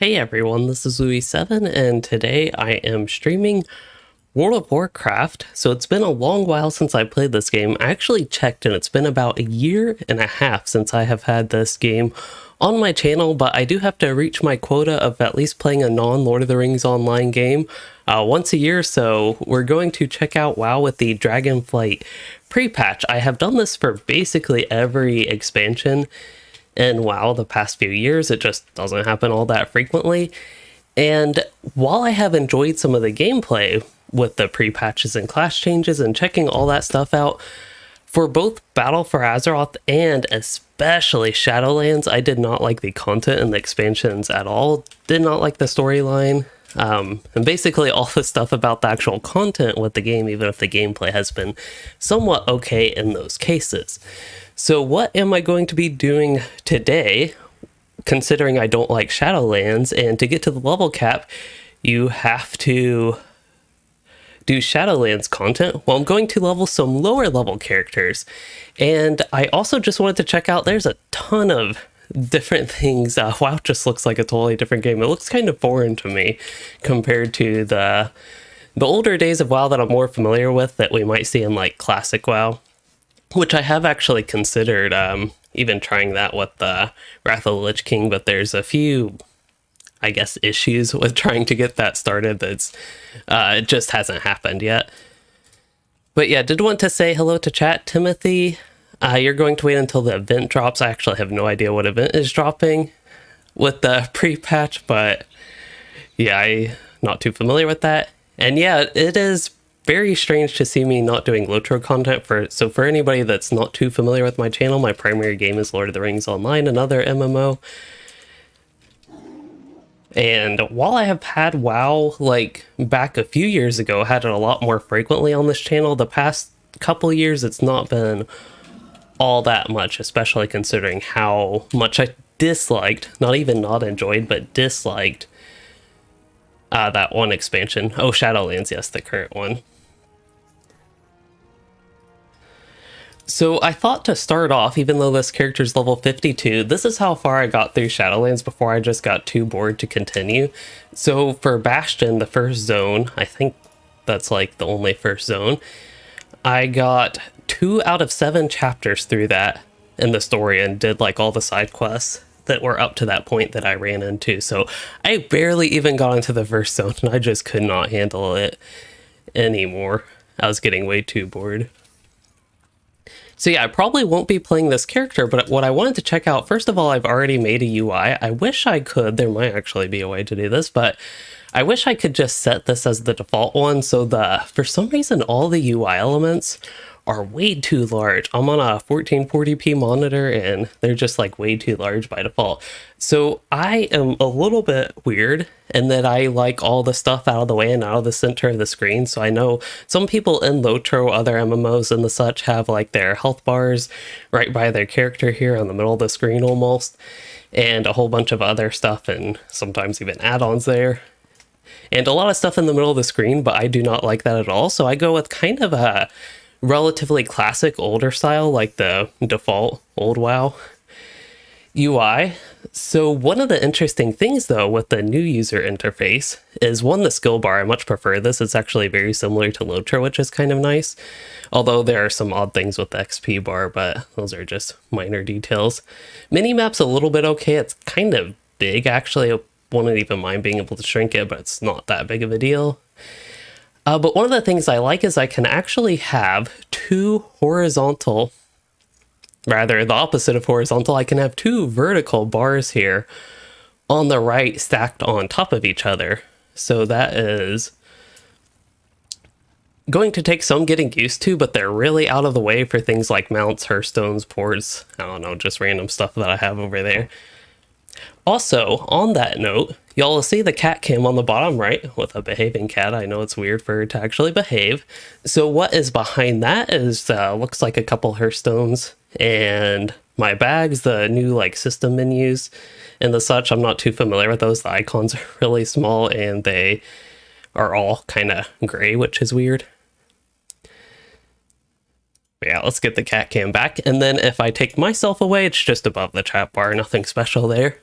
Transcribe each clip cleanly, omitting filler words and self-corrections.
Hey everyone, this is Louis7, and today I am streaming World of Warcraft. So it's been a long while since I played this game. I actually checked and it's been about a year and a half since I have had this game on my channel, but I do have to reach my quota of at least playing a non-Lord of the Rings online game once a year, so we're going to check out WoW with the Dragonflight pre-patch. I have done this for basically every expansion in WoW the past few years. It just doesn't happen all that frequently. And while I have enjoyed some of the gameplay with the pre-patches and class changes and checking all that stuff out, for both Battle for Azeroth and especially Shadowlands, I did not like the content in the expansions at all. Did not like the storyline. And basically all the stuff about the actual content with the game, even if the gameplay has been somewhat okay in those cases. So what am I going to be doing today, considering I don't like Shadowlands? And to get to the level cap, you have to do Shadowlands content. Well, I'm going to level some lower level characters. And I also just wanted to check out, there's a ton of different things. WoW just looks like a totally different game. It looks kind of foreign to me compared to the older days of WoW that I'm more familiar with, that we might see in like classic WoW, which I have actually considered even trying that with the Wrath of the Lich King, but there's a few, I guess, issues with trying to get that started that's it just hasn't happened yet. But yeah, did want to say hello to chat. Timothy, you're going to wait until the event drops. I actually have no idea what event is dropping with the pre-patch, but yeah, I'm not too familiar with that. And yeah, it is very strange to see me not doing Lotro content. For anybody that's not too familiar with my channel, my primary game is Lord of the Rings Online, another MMO. And while I have had WoW, like back a few years ago, had it a lot more frequently on this channel, the past couple years it's not been all that much, especially considering how much I disliked, not even not enjoyed, but disliked that one expansion. Oh, Shadowlands, yes, the current one. So I thought to start off, even though this character's level 52, this is how far I got through Shadowlands before I just got too bored to continue. So for Bastion, the first zone, I think that's like the only first zone, I got 2 out of 7 chapters through that in the story and did like all the side quests that were up to that point that I ran into. So I barely even got into the first zone and I just could not handle it anymore. I was getting way too bored. So yeah, I probably won't be playing this character, but what I wanted to check out, first of all, I've already made a UI. I wish I could, there might actually be a way to do this, but I wish I could just set this as the default one. So for some reason, all the UI elements are way too large. I'm on a 1440p monitor and they're just like way too large by default. So I am a little bit weird in that I like all the stuff out of the way and out of the center of the screen. So I know some people in Lotro, other MMOs and the such, have like their health bars right by their character here on the middle of the screen almost, and a whole bunch of other stuff and sometimes even add-ons there. And a lot of stuff in the middle of the screen, but I do not like that at all. So I go with kind of a relatively classic older style, like the default old WoW UI. So one of the interesting things though with the new user interface is, one, the skill bar. I much prefer this. It's actually very similar to Lotro, which is kind of nice, although there are some odd things with the XP bar, but those are just minor details. Minimap's a little bit okay. It's kind of big actually. I wouldn't even mind being able to shrink it, but it's not that big of a deal. But one of the things I like is I can actually have 2 horizontal, rather the opposite of horizontal, I can have 2 vertical bars here on the right stacked on top of each other. So that is going to take some getting used to, but they're really out of the way for things like mounts, hearthstones, ports, I don't know, just random stuff that I have over there. Also, on that note, y'all will see the cat cam on the bottom right with a behaving cat. I know it's weird for her to actually behave. So what is behind that is looks like a couple hearthstones and my bags, the new like system menus and the such. I'm not too familiar with those. The icons are really small and they are all kind of gray, which is weird. But yeah, let's get the cat cam back. And then if I take myself away, it's just above the chat bar, nothing special there.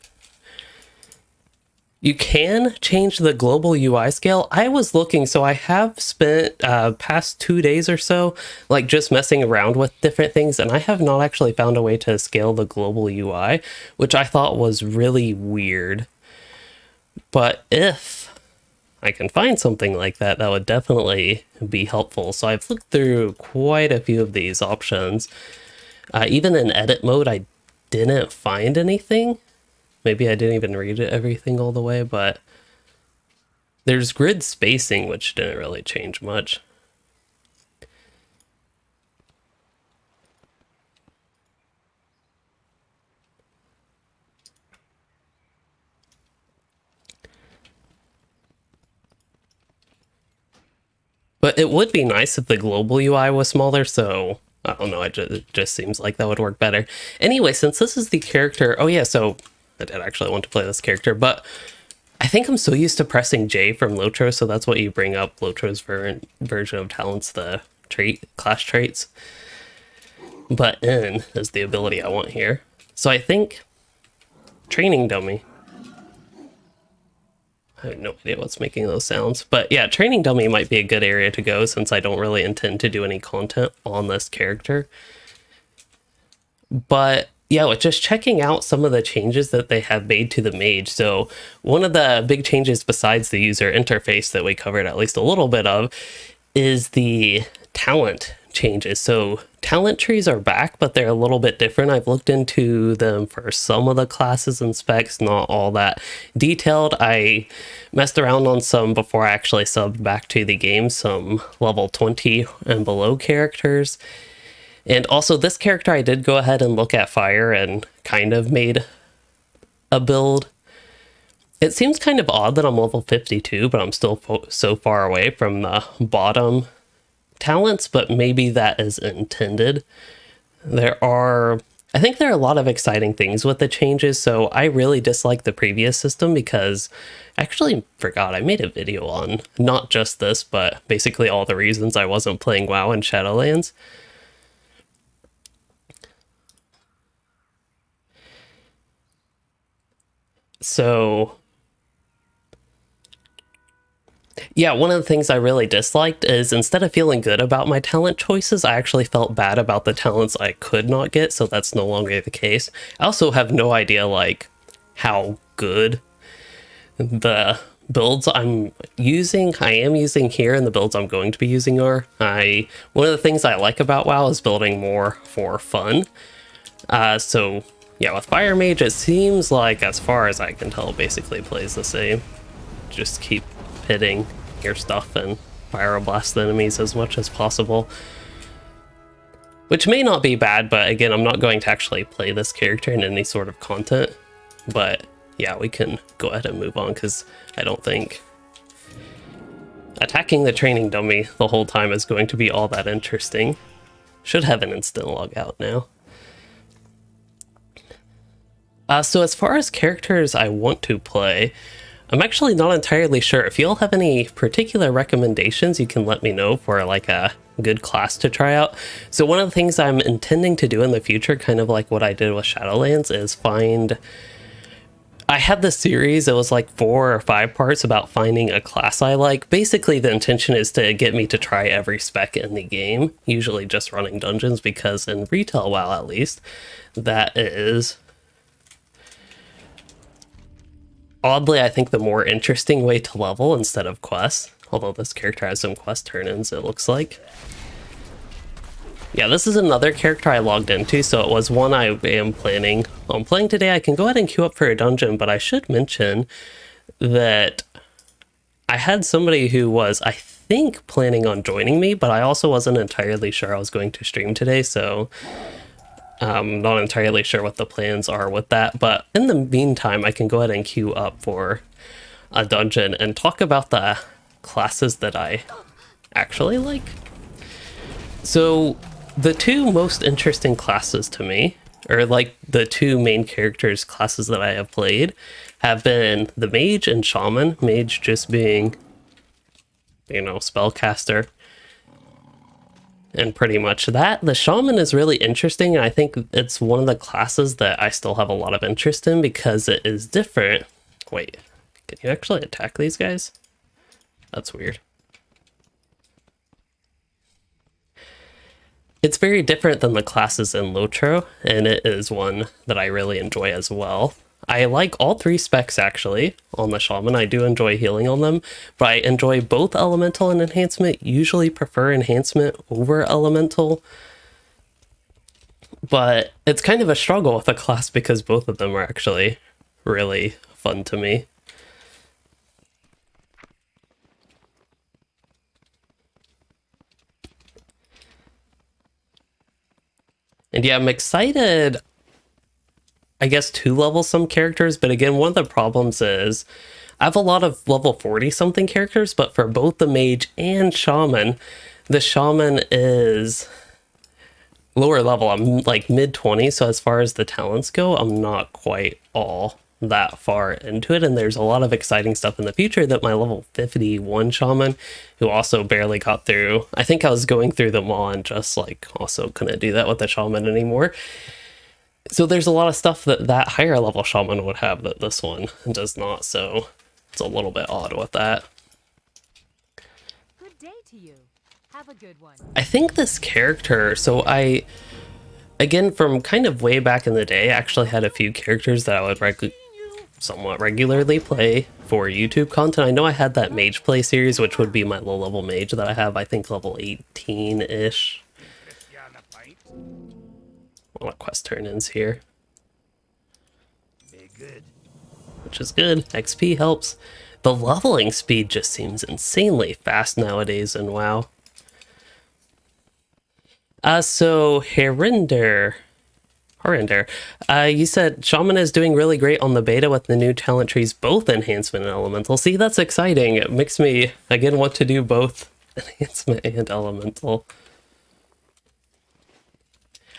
You can change the global UI scale. I was looking, so I have spent past 2 days or so like just messing around with different things, and I have not actually found a way to scale the global UI, which I thought was really weird. But if I can find something like that, that would definitely be helpful. So I've looked through quite a few of these options. Even in edit mode, I didn't find anything. Maybe I didn't even read it everything all the way, but there's grid spacing, which didn't really change much. But it would be nice if the global UI was smaller, so I don't know, it just seems like that would work better. Anyway, since this is the character, oh yeah, so I did actually want to play this character, but I think I'm so used to pressing J from Lotro, so that's what you bring up Lotro's version of talents, the class traits. But N is the ability I want here. So I think training dummy. I have no idea what's making those sounds. But yeah, training dummy might be a good area to go since I don't really intend to do any content on this character. But yeah, with just checking out some of the changes that they have made to the mage. So one of the big changes besides the user interface that we covered at least a little bit of is the talent changes. So talent trees are back, but they're a little bit different. I've looked into them for some of the classes and specs, not all that detailed. I messed around on some before I actually subbed back to the game, some level 20 and below characters. And also this character, I did go ahead and look at fire and kind of made a build. It seems kind of odd that I'm level 52, but I'm still so far away from the bottom talents, but maybe that is intended. I think there are a lot of exciting things with the changes, so I really dislike the previous system because I actually forgot I made a video on not just this, but basically all the reasons I wasn't playing WoW in Shadowlands. So yeah, one of the things I really disliked is instead of feeling good about my talent choices, I actually felt bad about the talents I could not get, so that's no longer the case. I also have no idea like how good the builds I am using here and the builds I'm going to be using are. One of the things I like about WoW is building more for fun. So yeah, with Fire Mage, it seems like, as far as I can tell, basically plays the same. Just keep hitting your stuff and pyroblast the enemies as much as possible. Which may not be bad, but again, I'm not going to actually play this character in any sort of content. But yeah, we can go ahead and move on, because I don't think attacking the training dummy the whole time is going to be all that interesting. Should have an instant log out now. So as far as characters I want to play, I'm actually not entirely sure. If y'all have any particular recommendations, you can let me know for like a good class to try out. So one of the things I'm intending to do in the future, kind of like what I did with Shadowlands, is I had this series, it was like 4 or 5 parts about finding a class I like. Basically, the intention is to get me to try every spec in the game, usually just running dungeons, because in retail WoW at least, that is oddly, I think, the more interesting way to level instead of quests. Although this character has some quest turn-ins, it looks like. Yeah, this is another character I logged into, so it was one I am planning on playing today. I can go ahead and queue up for a dungeon, but I should mention that I had somebody who was, I think, planning on joining me, but I also wasn't entirely sure I was going to stream today, so I'm not entirely sure what the plans are with that. But in the meantime, I can go ahead and queue up for a dungeon and talk about the classes that I actually like. So the 2 most interesting classes to me, or like the 2 main characters classes that I have played, have been the Mage and Shaman. Mage just being, you know, spellcaster. And pretty much that. The Shaman is really interesting, and I think it's one of the classes that I still have a lot of interest in because it is different. Wait, Can you actually attack these guys? That's weird. It's very different than the classes in Lotro, and it is one that I really enjoy as well. I like all three specs actually on the Shaman. I do enjoy healing on them, but I enjoy both Elemental and Enhancement. Usually prefer Enhancement over Elemental. But it's kind of a struggle with a class because both of them are actually really fun to me. And yeah, I'm excited, I guess, to level some characters, but again, one of the problems is I have a lot of level 40 something characters, but for both the mage and shaman, the shaman is lower level. I'm like mid 20s, so as far as the talents go, I'm not quite all that far into it, and there's a lot of exciting stuff in the future that my level 51 shaman, who also barely got through, I think I was going through them all and just like also couldn't do that with the shaman anymore. So there's a lot of stuff that that higher level shaman would have that this one does not, so it's a little bit odd with that. Good day to you. Have a good one. I think this character, so I, again, from kind of way back in the day, actually had a few characters that I would somewhat regularly play for YouTube content. I know I had that mage play series, which would be my low level mage that I have, I think level 18-ish. A lot of quest turn-ins here, which is good. XP helps. The leveling speed just seems insanely fast nowadays in WoW. So Harinder, you said Shaman is doing really great on the beta with the new talent trees, both Enhancement and Elemental. See, that's exciting. It makes me, again, want to do both Enhancement and Elemental.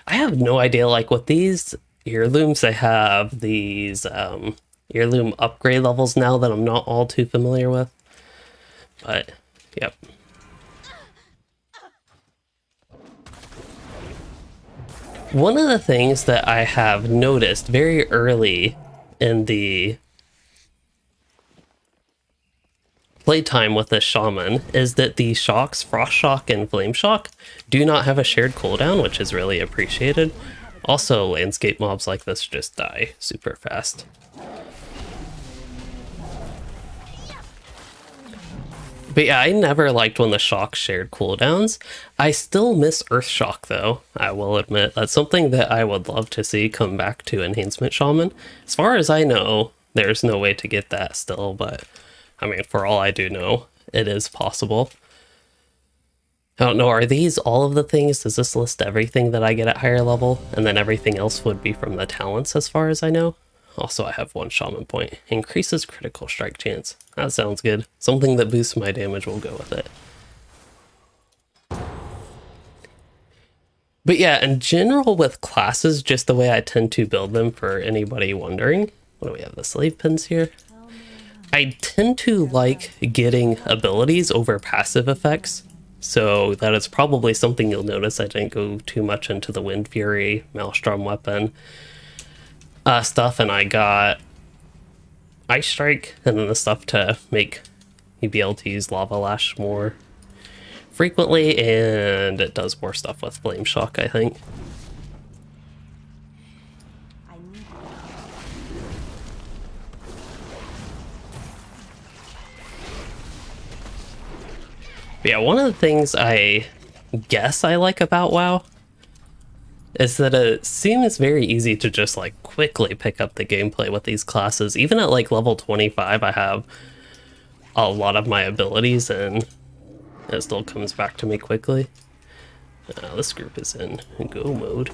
I have no idea, like with these heirlooms, they have these heirloom upgrade levels now that I'm not all too familiar with. But, yep. One of the things that I have noticed very early in the playtime with this shaman is that the shocks, Frost Shock and Flame Shock, do not have a shared cooldown, which is really appreciated. Also, landscape mobs like this just die super fast. But yeah, I never liked when the shock shared cooldowns. I still miss Earth Shock though, I will admit. That's something that I would love to see come back to Enhancement Shaman. As far as I know, there's no way to get that still, but I mean, for all I do know, it is possible. I don't know, are these all of the things? Does this list everything that I get at higher level? And then everything else would be from the talents as far as I know? Also, I have one shaman point. Increases critical strike chance. That sounds good. Something that boosts my damage will go with it. But yeah, in general with classes, just the way I tend to build them for anybody wondering. What do we have? The slave pins here. I tend to like getting abilities over passive effects. So that is probably something you'll notice. I didn't go too much into the Wind Fury, Maelstrom Weapon stuff, and I got Ice Strike, and then the stuff to make you be able to use Lava Lash more frequently, and it does more stuff with Flame Shock, I think. But yeah, one of the things I guess I like about WoW is that it seems very easy to just like quickly pick up the gameplay with these classes. Even at like level 25, I have a lot of my abilities and it still comes back to me quickly. This group is in go mode.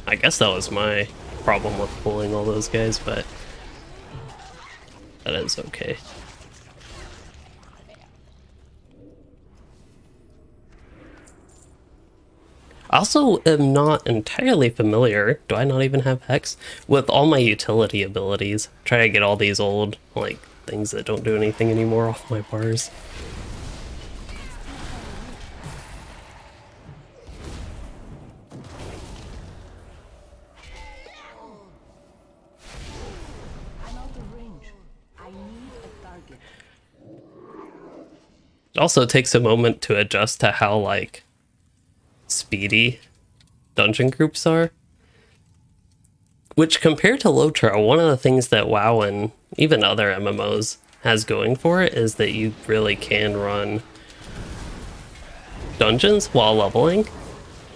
I guess that was my problem with pulling all those guys, but that is okay. I also am not entirely familiar, do I not even have Hex, with all my utility abilities. Try to get all these old, like, things that don't do anything anymore off my bars. Also takes a moment to adjust to how like speedy dungeon groups are. Which compared to Lotro, one of the things that WoW and even other MMOs has going for it is that you really can run dungeons while leveling.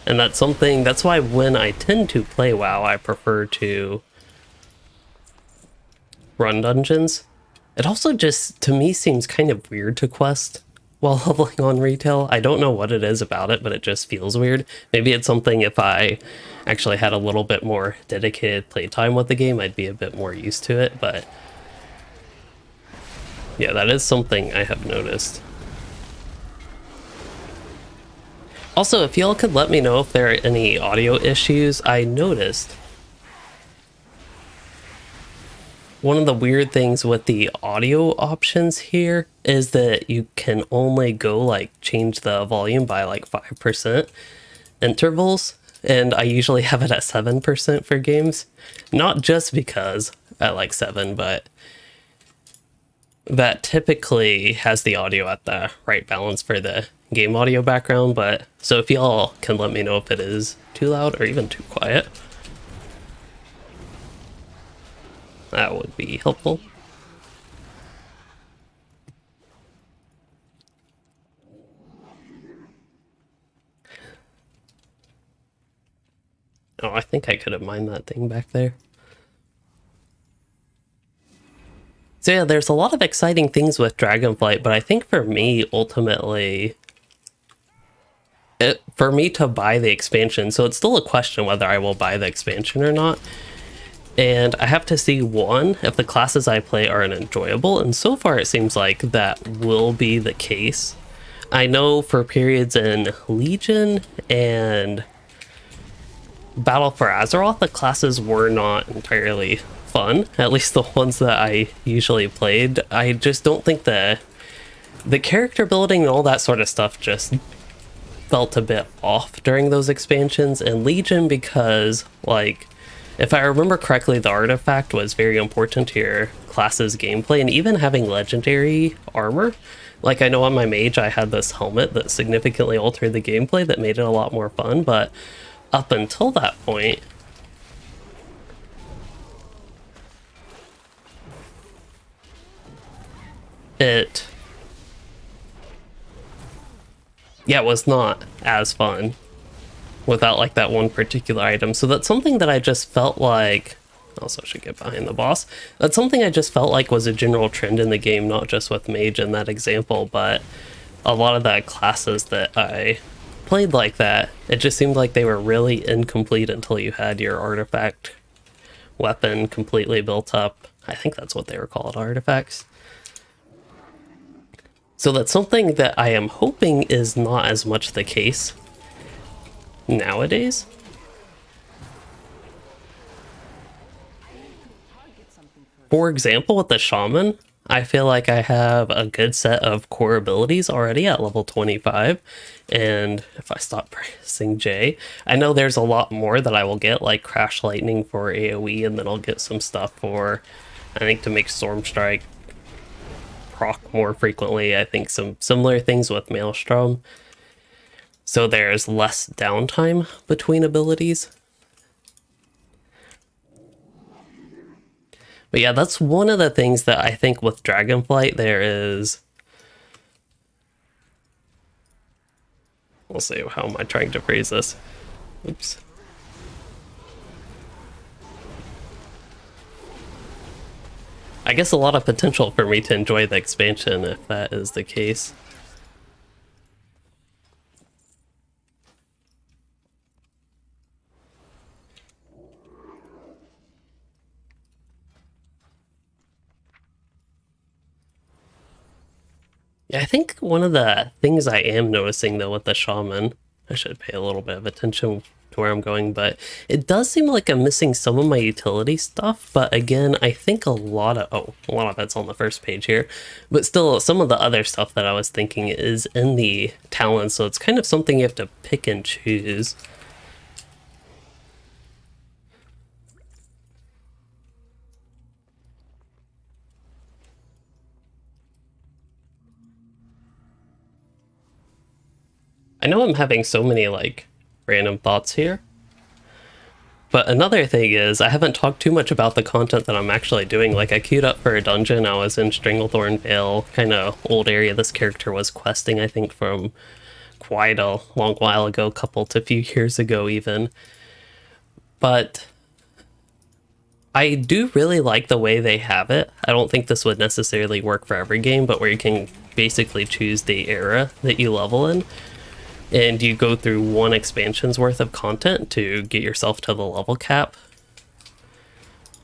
And that's why when I tend to play WoW, I prefer to run dungeons. It also just, to me, seems kind of weird to quest while leveling on retail. I don't know what it is about it, but it just feels weird. Maybe it's something if I actually had a little bit more dedicated playtime with the game, I'd be a bit more used to it, but yeah, that is something I have noticed. Also, if y'all could let me know if there are any audio issues, I noticed one of the weird things with the audio options here is that you can only go like change the volume by like 5% intervals, and I usually have it at 7% for games. Not just because I like 7, but that typically has the audio at the right balance for the game audio background. But so if y'all can let me know if it is too loud or even too quiet, that would be helpful. Oh, I think I could have mined that thing back there. So yeah, there's a lot of exciting things with Dragonflight, but I think for me, ultimately, for me to buy the expansion, so it's still a question whether I will buy the expansion or not. And I have to see, one, if the classes I play are enjoyable, and so far it seems like that will be the case. I know for periods in Legion and Battle for Azeroth, the classes were not entirely fun, at least the ones that I usually played. I just don't think the character building and all that sort of stuff just felt a bit off during those expansions. And Legion, because like, if I remember correctly, the artifact was very important to your class's gameplay, and even having legendary armor. Like, I know on my mage I had this helmet that significantly altered the gameplay that made it a lot more fun, but up until that point, it was not as fun without like that one particular item. So that's something that I just felt like, also should get behind the boss. That's something I just felt like was a general trend in the game, not just with mage in that example, but a lot of the classes that I played like that, it just seemed like they were really incomplete until you had your artifact weapon completely built up. I think that's what they were called, artifacts. So that's something that I am hoping is not as much the case nowadays. For example, with the shaman, I feel like I have a good set of core abilities already at level 25. And if I stop pressing J, I know there's a lot more that I will get, like Crash Lightning for AoE, and then I'll get some stuff for, I think, to make Storm Strike proc more frequently. I think some similar things with Maelstrom. So there's less downtime between abilities. But yeah, that's one of the things that I think with Dragonflight there is... We'll see, how am I trying to phrase this? Oops. I guess a lot of potential for me to enjoy the expansion if that is the case. Yeah, I think one of the things I am noticing though with the shaman, I should pay a little bit of attention to where I'm going, but it does seem like I'm missing some of my utility stuff. But again, I think a lot of it's on the first page here, but still some of the other stuff that I was thinking is in the talents. So it's kind of something you have to pick and choose. I know I'm having so many like random thoughts here, but another thing is I haven't talked too much about the content that I'm actually doing. Like I queued up for a dungeon. I was in Stranglethorn Vale, kind of old area this character was questing, I think from quite a long while ago, couple to few years ago even. But I do really like the way they have it. I don't think this would necessarily work for every game, but where you can basically choose the era that you level in, and you go through one expansion's worth of content to get yourself to the level cap.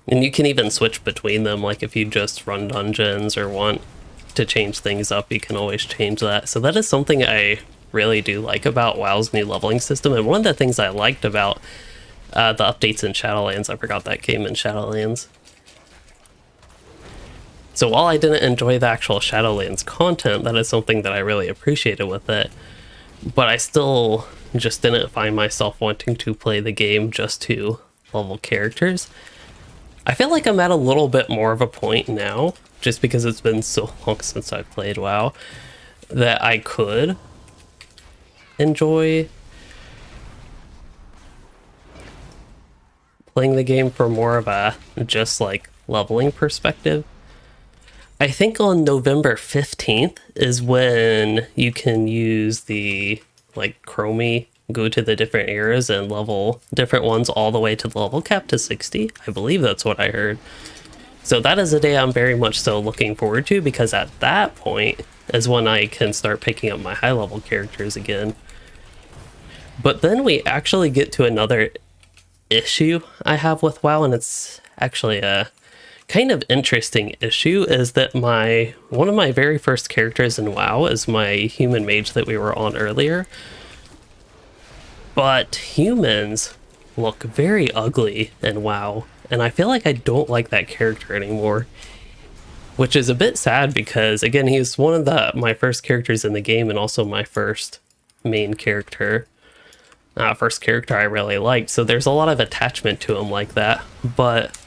And you can even switch between them, like if you just run dungeons or want to change things up, you can always change that. So that is something I really do like about WoW's new leveling system, and one of the things I liked about the updates in Shadowlands, I forgot that came in Shadowlands. So while I didn't enjoy the actual Shadowlands content, that is something that I really appreciated with it. But I still just didn't find myself wanting to play the game just to level characters. I feel like I'm at a little bit more of a point now, just because it's been so long since I've played WoW, that I could enjoy playing the game for more of a just like leveling perspective. I think on November 15th is when you can use the like Chromie, go to the different eras and level different ones all the way to the level cap to 60. I believe that's what I heard. So that is a day I'm very much so looking forward to, because at that point is when I can start picking up my high level characters again. But then we actually get to another issue I have with WoW, and it's actually a kind of interesting issue, is that one of my very first characters in WoW is my human mage that we were on earlier. But humans look very ugly in WoW, and I feel like I don't like that character anymore, which is a bit sad because again, he's one of my first characters in the game and also my first main character. First character I really liked, so there's a lot of attachment to him like that. But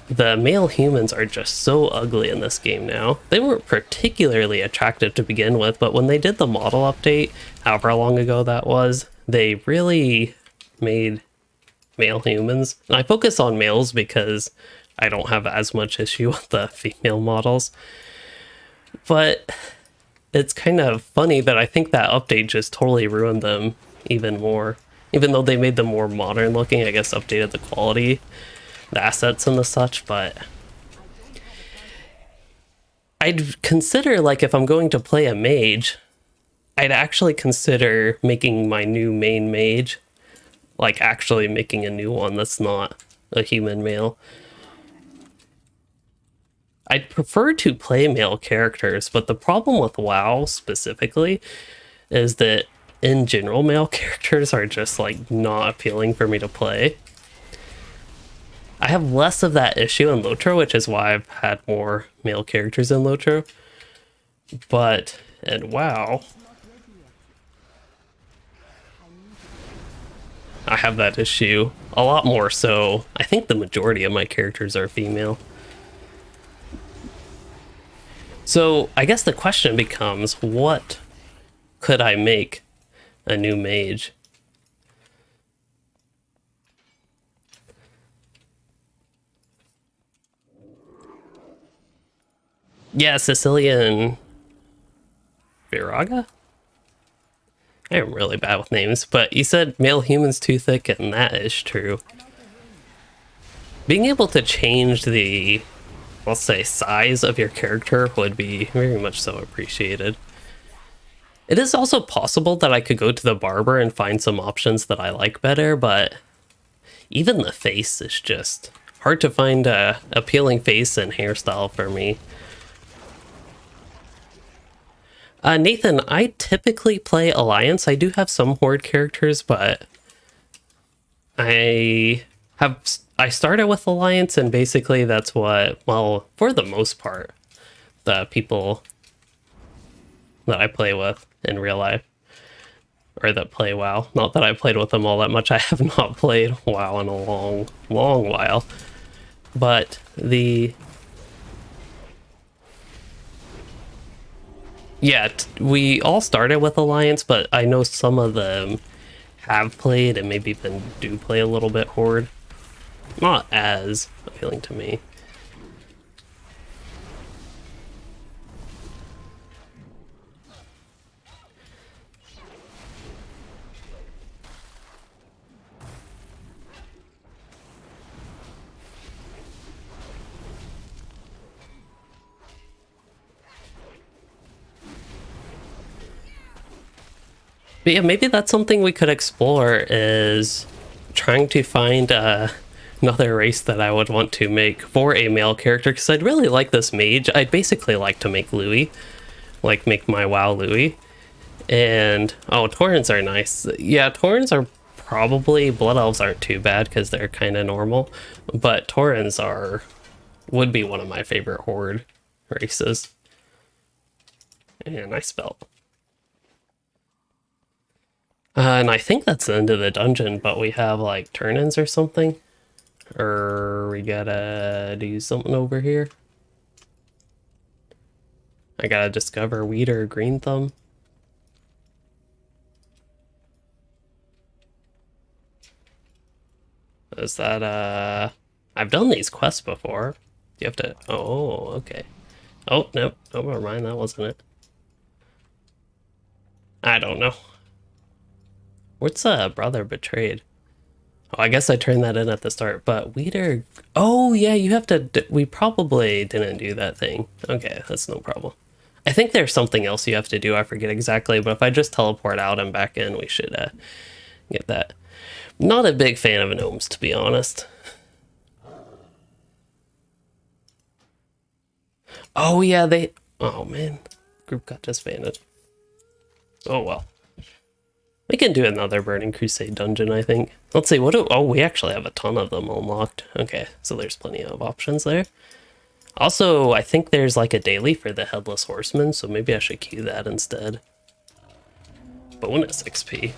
the male humans are just so ugly in this game now. They weren't particularly attractive to begin with, but when they did the model update, however long ago that was, they really made male humans. And I focus on males because I don't have as much issue with the female models. But it's kind of funny that I think that update just totally ruined them even more. Even though they made them more modern looking, I guess updated the quality, the assets and the such, but I'd consider, like, if I'm going to play a mage, I'd actually consider making my new main mage, like actually making a new one that's not a human male. I'd prefer to play male characters, but the problem with WoW specifically is that in general, male characters are just like not appealing for me to play. I have less of that issue in Lotro, which is why I've had more male characters in Lotro. But in WoW, I have that issue a lot more so. I think the majority of my characters are female. So I guess the question becomes, what could I make a new mage? Yeah, Sicilian Viraga? I am really bad with names, but you said male humans too thick, and that is true. Being able to change the, let's say, size of your character would be very much so appreciated. It is also possible that I could go to the barber and find some options that I like better, but even the face is just hard to find a appealing face and hairstyle for me. Nathan, I typically play Alliance. I do have some Horde characters, but I started with Alliance, and basically that's what, well, for the most part, the people that I play with in real life, or that play WoW. Not that I played with them all that much. I have not played WoW in a long, long while. But Yeah, we all started with Alliance, but I know some of them have played and maybe even do play a little bit Horde. Not as appealing to me. But yeah, maybe that's something we could explore, is trying to find another race that I would want to make for a male character, because I'd really like this mage. I'd basically like to make Louis, like make my WoW Louis. And, oh, Taurens are nice. Yeah, Taurens are probably, Blood Elves aren't too bad because they're kind of normal, but Taurens would be one of my favorite Horde races. And nice belt. And I think that's the end of the dungeon, but we have like turn-ins or something. Or we gotta do something over here. I gotta discover Weed or Green Thumb. Is that, I've done these quests before. You have to, oh, okay. Oh, nope, oh, never mind, that wasn't it. I don't know. What's Brother Betrayed? Oh, I guess I turned that in at the start, but Weeder... Oh, yeah, you have to... We probably didn't do that thing. Okay, that's no problem. I think there's something else you have to do. I forget exactly, but if I just teleport out and back in, we should get that. Not a big fan of gnomes, to be honest. Oh, yeah, they... Oh, man. Group got disbanded. Oh, well. We can do another Burning Crusade dungeon, I think. Let's see, oh, we actually have a ton of them unlocked. Okay, so there's plenty of options there. Also, I think there's like a daily for the Headless Horseman, so maybe I should queue that instead. Bonus XP.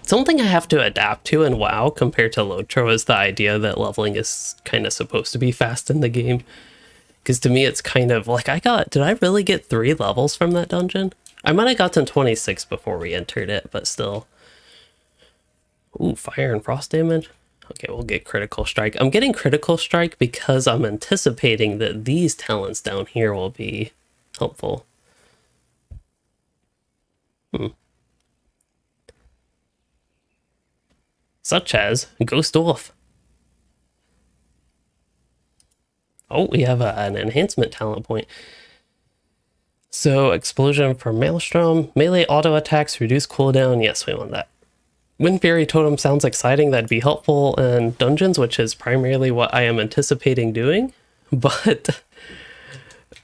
Something I have to adapt to in WoW compared to Lotro is the idea that leveling is kind of supposed to be fast in the game. Because to me, it's kind of like did I really get 3 levels from that dungeon? I might have gotten 26 before we entered it, but still. Ooh, fire and frost damage. Okay, we'll get critical strike. I'm getting critical strike because I'm anticipating that these talents down here will be helpful. Such as Ghost Wolf. Oh, we have an enhancement talent point. So, Explosion for Maelstrom. Melee auto attacks, reduce cooldown. Yes, we want that. Wind Fury Totem sounds exciting. That'd be helpful in dungeons, which is primarily what I am anticipating doing. But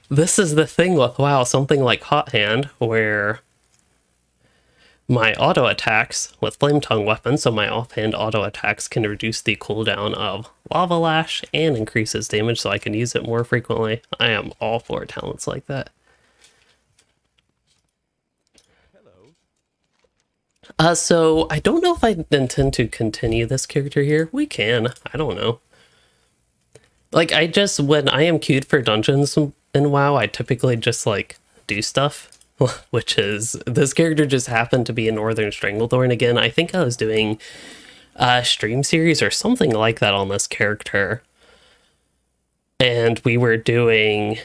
this is the thing with WoW, something like Hot Hand, where my auto attacks with Flame Tongue weapons, so my offhand auto attacks can reduce the cooldown of Lava Lash and increases damage, so I can use it more frequently. I am all for talents like that. So I don't know if I intend to continue this character here. We can. I don't know. Like, when I am queued for dungeons in WoW, I typically just, like, do stuff. Which is, this character just happened to be a Northern Stranglethorn again. I think I was doing a stream series or something like that on this character. And we were doing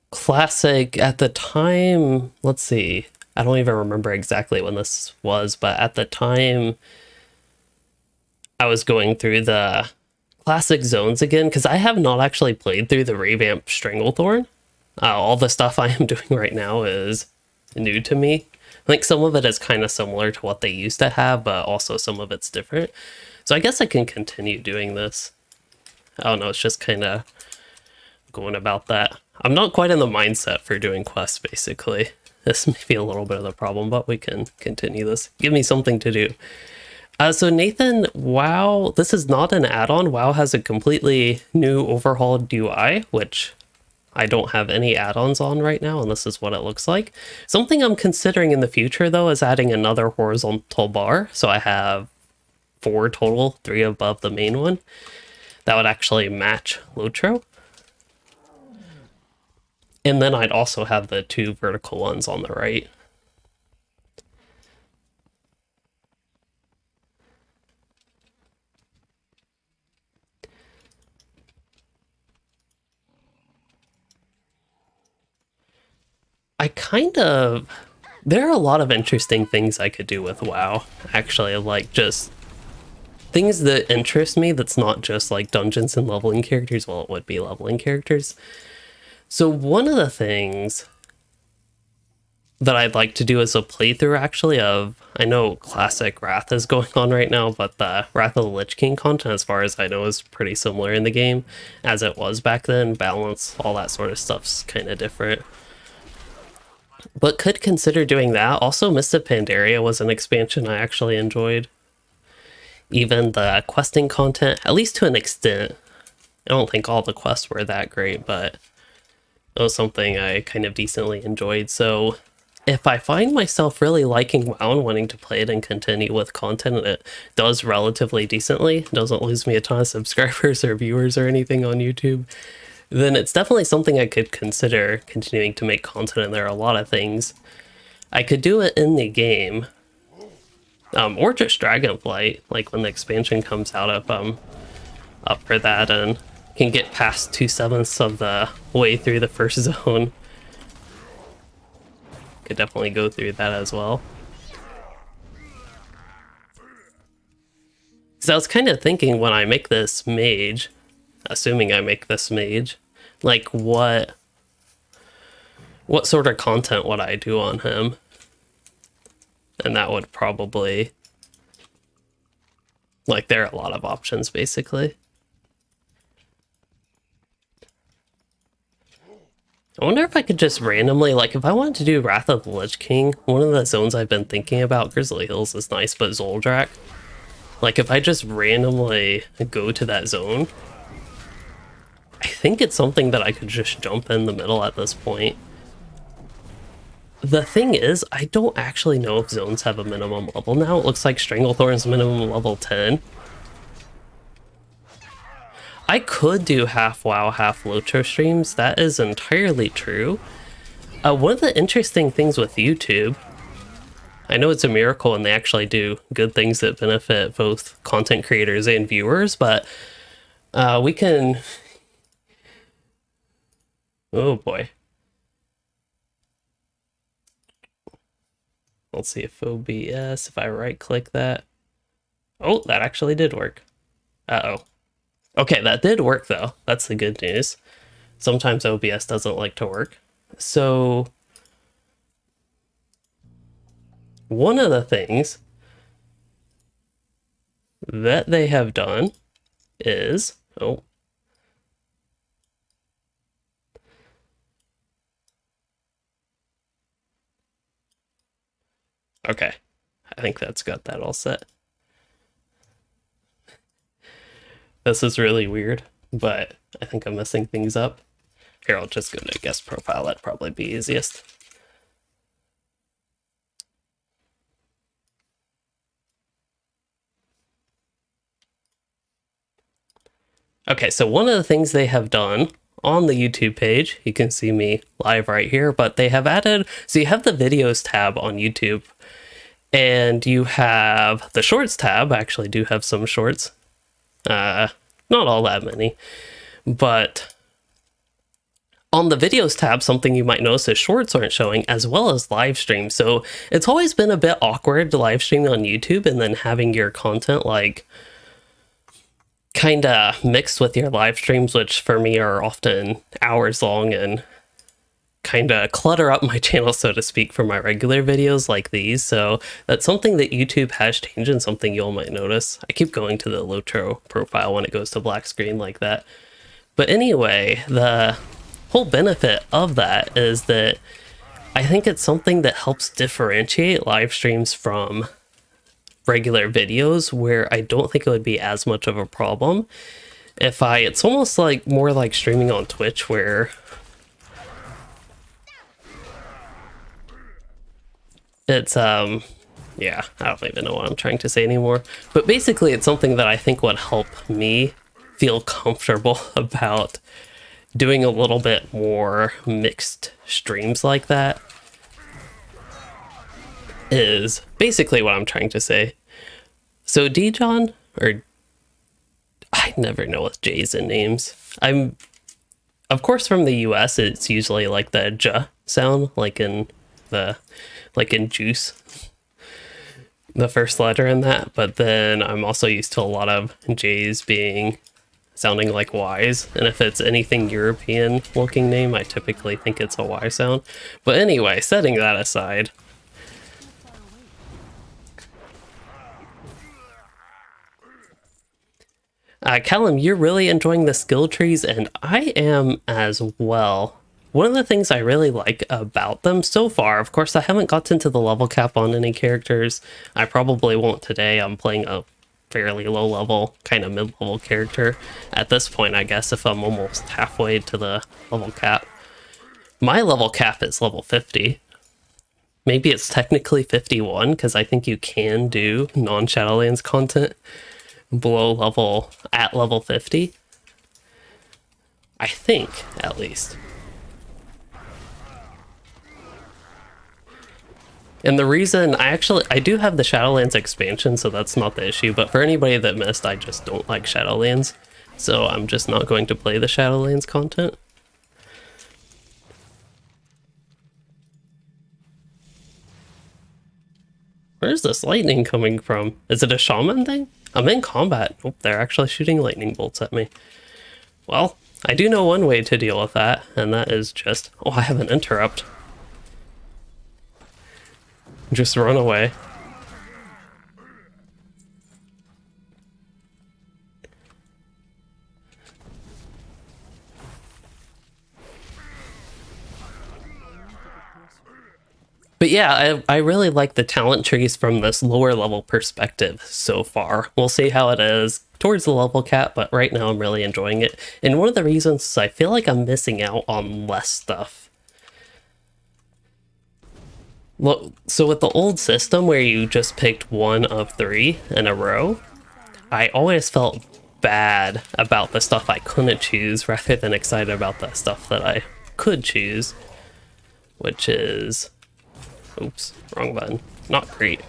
classic at the time. Let's see. I don't even remember exactly when this was, but at the time I was going through the classic zones again, because I have not actually played through the revamped Stranglethorn. All the stuff I am doing right now is new to me. I think some of it is kind of similar to what they used to have, but also some of it's different. So I guess I can continue doing this. I don't know, it's just kind of going about that. I'm not quite in the mindset for doing quests, basically. This may be a little bit of the problem, but we can continue this. Give me something to do. So Nathan, WoW, this is not an add-on. WoW has a completely new overhauled UI, which I don't have any add-ons on right now, and this is what it looks like. Something I'm considering in the future, though, is adding another horizontal bar. So I have 4 total, 3 above the main one. That would actually match Lotro. And then I'd also have the 2 vertical ones on the right. There are a lot of interesting things I could do with WoW, actually, like just things that interest me that's not just like dungeons and leveling characters. Well, it would be leveling characters. So one of the things that I'd like to do as a playthrough, actually, I know Classic Wrath is going on right now, but the Wrath of the Lich King content, as far as I know, is pretty similar in the game as it was back then. Balance, all that sort of stuff's kind of different. But could consider doing that. Also, Mist of Pandaria was an expansion I actually enjoyed. Even the questing content, at least to an extent. I don't think all the quests were that great, but it was something I kind of decently enjoyed. So if I find myself really liking WoW and wanting to play it and continue with content, and it does relatively decently, doesn't lose me a ton of subscribers or viewers or anything on YouTube, then it's definitely something I could consider continuing to make content. And there are a lot of things I could do it in the game, or just Dragonflight, like when the expansion comes out. If I'm up for that and can get past 2/7 of the way through the first zone, could definitely go through that as well. So I was kind of thinking, when I make this mage, assuming I make this mage, like what sort of content would I do on him? And that would probably, like, there are a lot of options basically. I wonder if I could just randomly, like, if I wanted to do Wrath of the Lich King, one of the zones I've been thinking about, Grizzly Hills is nice, but Zoldrak, like, if I just randomly go to that zone, I think it's something that I could just jump in the middle at this point. The thing is, I don't actually know if zones have a minimum level now. It looks like Stranglethorn's minimum level 10. I could do half WoW, half Lotro streams. That is entirely true. One of the interesting things with YouTube, I know it's a miracle and they actually do good things that benefit both content creators and viewers, but we can... Oh boy. Let's see if OBS, if I right click that. Oh, that actually did work. Uh-oh. Okay, that did work though. That's the good news. Sometimes OBS doesn't like to work. So one of the things that they have done is, oh, okay, I think that's got that all set. This is really weird, but I think I'm messing things up. Here, I'll just go to guest profile. That'd probably be easiest. Okay, so one of the things they have done on the YouTube page, you can see me live right here, but they have added, so you have the videos tab on YouTube, and you have the shorts tab. I actually do have some shorts. Not all that many, but on the videos tab, something you might notice is shorts aren't showing, as well as live stream. So it's always been a bit awkward to live stream on YouTube and then having your content like kind of mixed with your live streams, which for me are often hours long and kind of clutter up my channel, so to speak, for my regular videos like these. So that's something that YouTube has changed and something you all might notice. I keep going to the Lotro profile when it goes to black screen like that. But anyway, the whole benefit of that is that I think it's something that helps differentiate live streams from regular videos, where I don't think it would be as much of a problem if it's almost like more like streaming on Twitch, where it's yeah, I don't even know what I'm trying to say anymore, but basically it's something that I think would help me feel comfortable about doing a little bit more mixed streams like that is basically what I'm trying to say. So Dijon, or I never know with J's and names. I'm, of course, from the US, it's usually like the J sound, like in juice, the first letter in that. But then I'm also used to a lot of J's sounding like Y's. And if it's anything European looking name, I typically think it's a Y sound. But anyway, setting that aside, Callum, you're really enjoying the skill trees, and I am as well. One of the things I really like about them so far, of course, I haven't gotten to the level cap on any characters. I probably won't today. I'm playing a fairly low level, kind of mid-level character at this point, I guess, if I'm almost halfway to the level cap. My level cap is level 50. Maybe it's technically 51, because I think you can do non-Shadowlands content at level 50. I think, at least. And the reason I do have the Shadowlands expansion, so that's not the issue, but for anybody that missed, I just don't like Shadowlands, so I'm just not going to play the Shadowlands content. Where's this lightning coming from? Is it a shaman thing? I'm in combat. Oh, they're actually shooting lightning bolts at me. Well, I do know one way to deal with that, and that is just... Oh, I have an interrupt. Just run away. But yeah, I really like the talent trees from this lower level perspective so far. We'll see how it is towards the level cap, but right now I'm really enjoying it. And one of the reasons is I feel like I'm missing out on less stuff. Well, so with the old system where you just picked one of 3 in a row, I always felt bad about the stuff I couldn't choose rather than excited about the stuff that I could choose, which is... Oops, wrong button. Not great.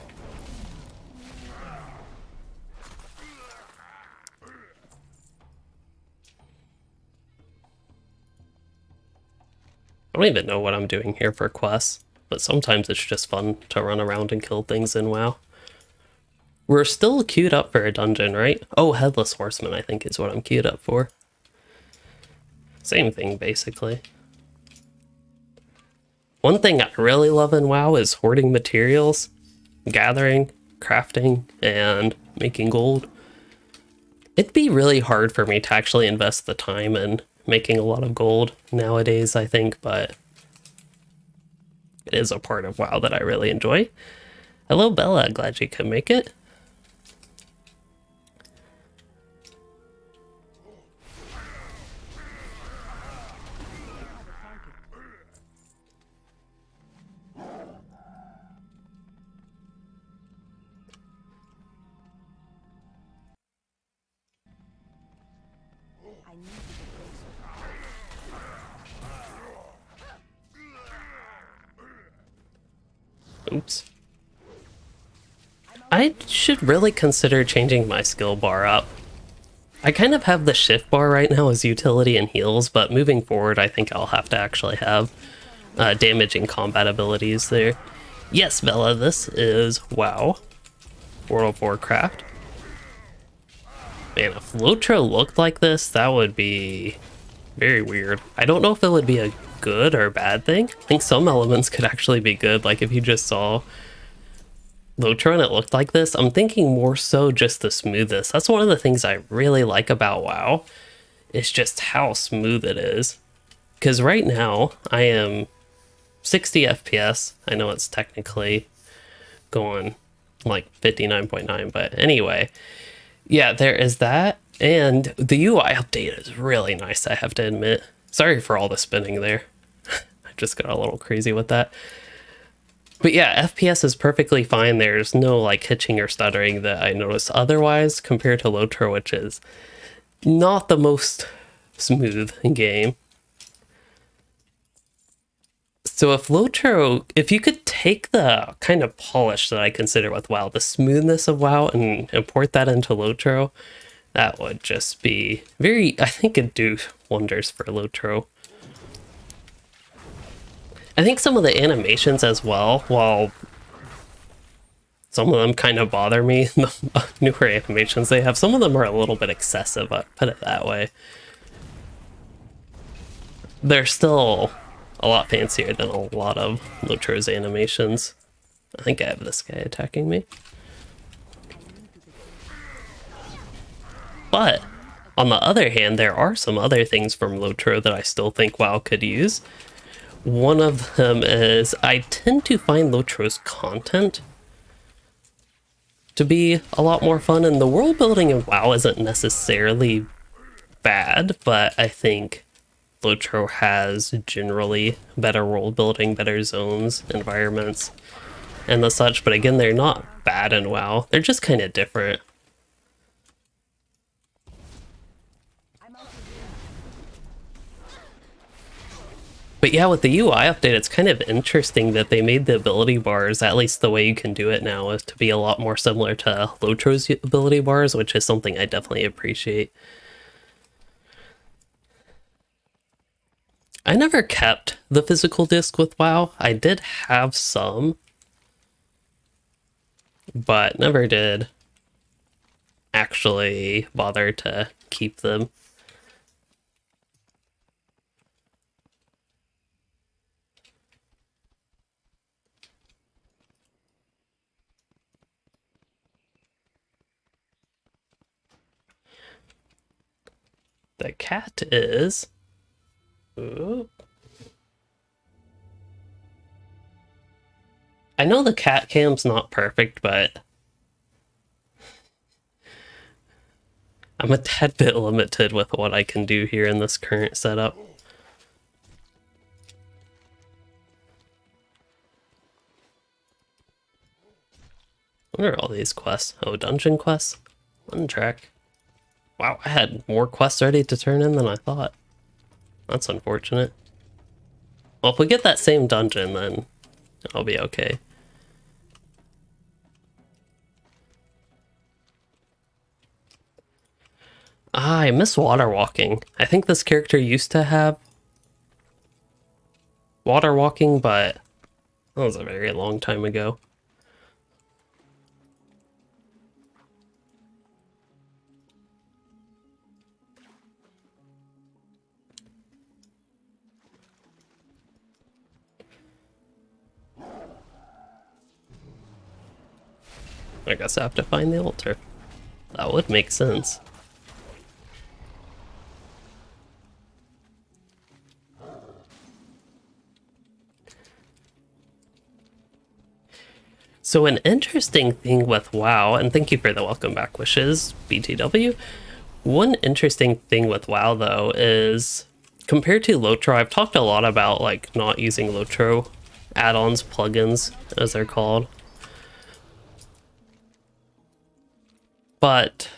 I don't even know what I'm doing here for quests, but sometimes it's just fun to run around and kill things in WoW. We're still queued up for a dungeon, right? Oh, Headless Horseman, I think is what I'm queued up for. Same thing, basically. One thing I really love in WoW is hoarding materials, gathering, crafting, and making gold. It'd be really hard for me to actually invest the time in making a lot of gold nowadays, I think, but it is a part of WoW that I really enjoy. Hello, Bella. Glad you could make it. Oops. I should really consider changing my skill bar up. I kind of have the shift bar right now as utility and heals, but moving forward I think I'll have to actually have damage and combat abilities there. Yes, Bella, this is WoW. World of Warcraft. Man, if Lotro looked like this, that would be very weird. I don't know if it would be a good or bad thing. I think some elements could actually be good, like if you just saw Lotro and it looked like this. I'm thinking more so just the smoothness. That's one of the things I really like about WoW, is just how smooth it is. Because right now I am 60 FPS. I know it's technically going like 59.9, but anyway, yeah, there is that. And the UI update is really nice, I have to admit. Sorry for all the spinning there. I just got a little crazy with that. But yeah, FPS is perfectly fine. There's no like hitching or stuttering that I noticed otherwise compared to Lotro, which is not the most smooth game. So if you could take the kind of polish that I consider with WoW, the smoothness of WoW, and import that into Lotro, that would just be I think it'd do wonders for Lotro. I think some of the animations as well, while some of them kind of bother me, the newer animations they have, some of them are a little bit excessive, I'd put it that way. They're still a lot fancier than a lot of Lotro's animations. I think I have this guy attacking me. But on the other hand, there are some other things from Lotro that I still think WoW could use. One of them is I tend to find Lotro's content to be a lot more fun, and the world building in WoW isn't necessarily bad, but I think Lotro has generally better world building, better zones, environments, and the such, but again, they're not bad in WoW. They're just kind of different. But yeah, with the UI update, it's kind of interesting that they made the ability bars, at least the way you can do it now, is to be a lot more similar to Lotro's ability bars, which is something I definitely appreciate. I never kept the physical disc with WoW. I did have some, but never did actually bother to keep them. The cat is... Ooh. I know the cat cam's not perfect, but I'm a tad bit limited with what I can do here in this current setup. What are all these quests? Oh, dungeon quests? One track. Wow, I had more quests ready to turn in than I thought. That's unfortunate. Well, if we get that same dungeon, then I'll be okay. Ah, I miss water walking. I think this character used to have water walking, but that was a very long time ago. I guess I have to find the altar. That would make sense. So an interesting thing with WoW, and thank you for the welcome back wishes, BTW. One interesting thing with WoW though is, compared to Lotro, I've talked a lot about like not using Lotro add-ons, plugins, as they're called. But,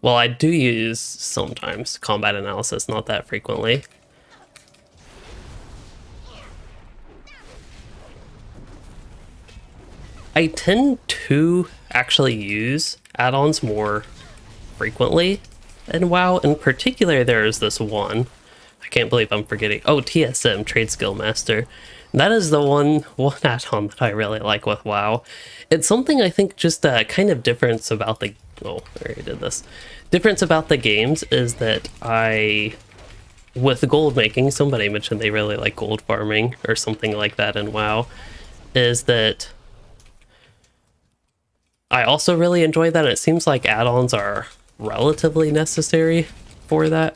well, I do use sometimes combat analysis, not that frequently. I tend to actually use add-ons more frequently in WoW. In particular, there's this one. I can't believe I'm forgetting. Oh, TSM, Trade Skill Master. That is the one add-on that I really like with WoW. It's something I think just a kind of difference about the... Oh, I already did this. Difference about the games is that with gold making, somebody mentioned they really like gold farming or something like that in WoW, is that I also really enjoy that. It seems like add-ons are relatively necessary for that,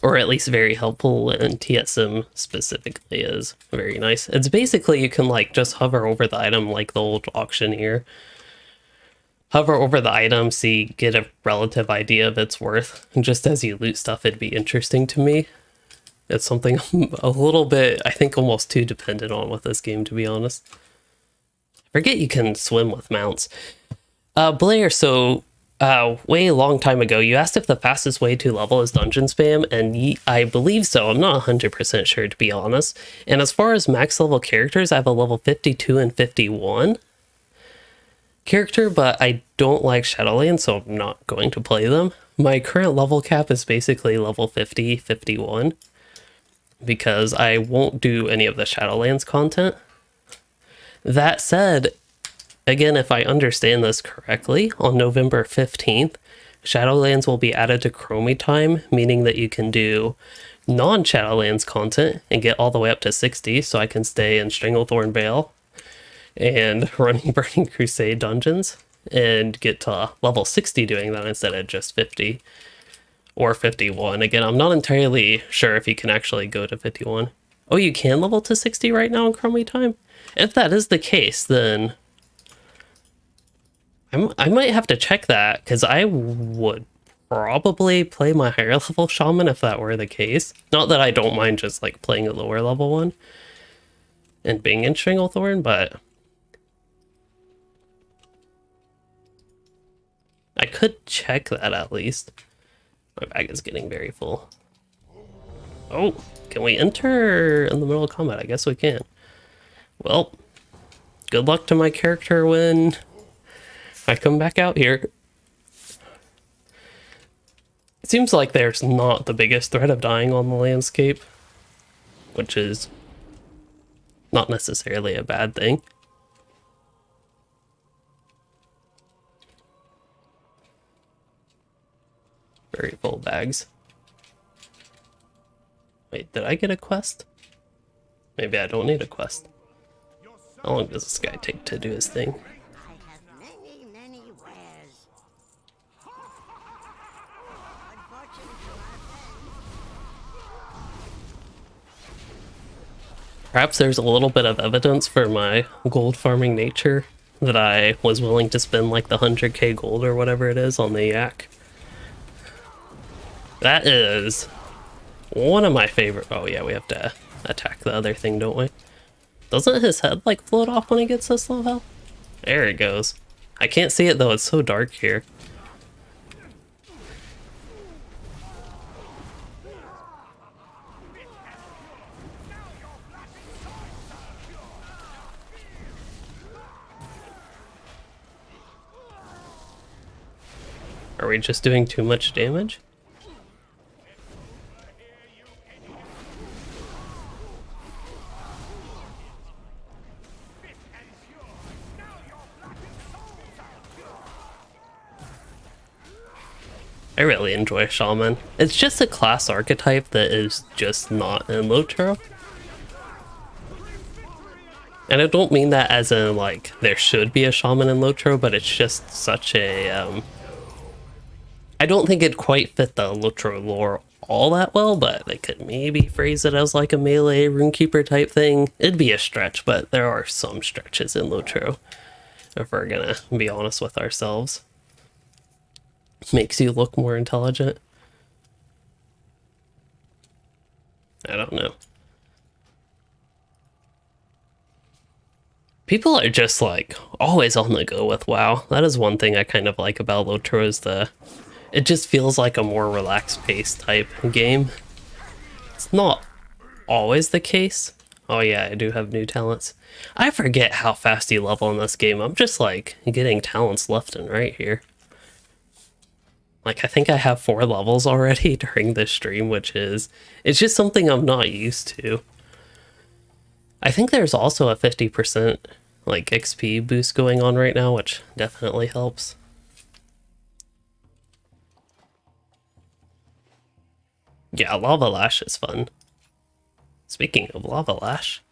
or at least very helpful, and TSM specifically is very nice. It's basically you can like just hover over the item like the old auctioneer. Hover over the item, see, get a relative idea of its worth. And just as you loot stuff, it'd be interesting to me. It's something I'm a little bit, I think, almost too dependent on with this game, to be honest. I forget you can swim with mounts. Blair, so way long time ago, you asked if the fastest way to level is dungeon spam, and I believe so. I'm not 100% sure, to be honest. And as far as max level characters, I have a level 52 and 51 character, but I don't like Shadowlands, so I'm not going to play them. My current level cap is basically level 50, 51, because I won't do any of the Shadowlands content. That said, again, if I understand this correctly, on November 15th, Shadowlands will be added to Chromie time, meaning that you can do non-Shadowlands content and get all the way up to 60, so I can stay in Stranglethorn Vale and running Burning Crusade dungeons and get to level 60 doing that instead of just 50 or 51. Again, I'm not entirely sure if you can actually go to 51. Oh, you can level to 60 right now in Chromie time? If that is the case, then I might have to check that, because I would probably play my higher level shaman if that were the case. Not that I don't mind just like playing a lower level one and being in Stranglethorn, but I could check that at least. My bag is getting very full. Oh, can we enter in the middle of combat? I guess we can. Well, good luck to my character when I come back out here. It seems like there's not the biggest threat of dying on the landscape, which is not necessarily a bad thing. Very full bags. Wait, did I get a quest? Maybe I don't need a quest. How long does this guy take to do his thing? I have many wares. Good fortune to our friends. Perhaps there's a little bit of evidence for my gold farming nature, that I was willing to spend like the 100k gold or whatever it is on the yak. That is one of my favorite. Oh yeah, we have to attack the other thing, don't we? Doesn't his head like float off when he gets this low health? There it goes. I can't see it though, it's so dark here. Are we just doing too much damage? I really enjoy Shaman. It's just a class archetype that is just not in Lotro. And I don't mean that as in like there should be a Shaman in Lotro, but it's just such a I don't think it quite fit the Lotro lore all that well, but they could maybe phrase it as like a melee runekeeper type thing. It'd be a stretch, but there are some stretches in Lotro, if we're gonna be honest with ourselves. Makes you look more intelligent. I don't know. People are just like always on the go with WoW. That is one thing I kind of like about Lotro, is it just feels like a more relaxed paced type game. It's not always the case. Oh yeah, I do have new talents. I forget how fast you level in this game. I'm just like getting talents left and right here. Like, I think I have 4 levels already during this stream, which is, it's just something I'm not used to. I think there's also a 50% like XP boost going on right now, which definitely helps. Yeah, Lava Lash is fun. Speaking of Lava Lash,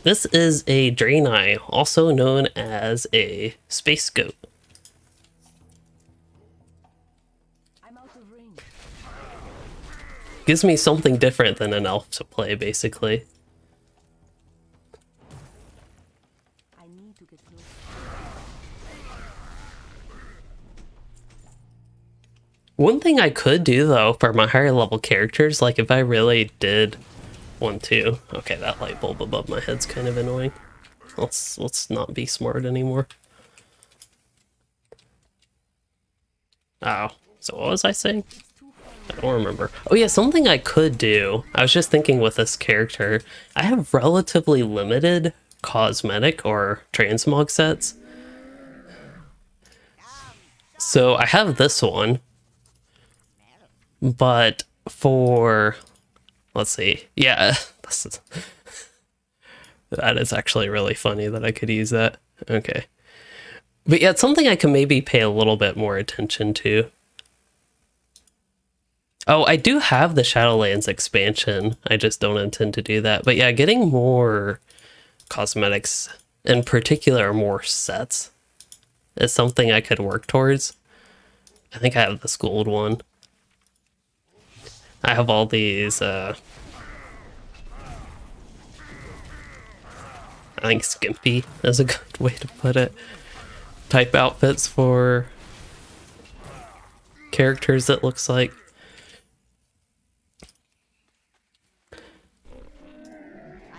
this is a Draenei, also known as a Space Goat. Gives me something different than an elf to play, basically. I need to get close. One thing I could do though for my higher level characters, like if I really did want to. Okay, that light bulb above my head's kind of annoying. Let's not be smart anymore. Oh, so what was I saying? I don't remember. Oh yeah, something I could do. I was just thinking with this character, I have relatively limited cosmetic or transmog sets. So I have this one, but for, let's see. Yeah, that is actually really funny that I could use that. Okay. But yeah, it's something I can maybe pay a little bit more attention to. Oh, I do have the Shadowlands expansion. I just don't intend to do that. But yeah, getting more cosmetics, in particular more sets, is something I could work towards. I think I have this gold one. I have all these, I think skimpy is a good way to put it. Type outfits for characters, it looks like.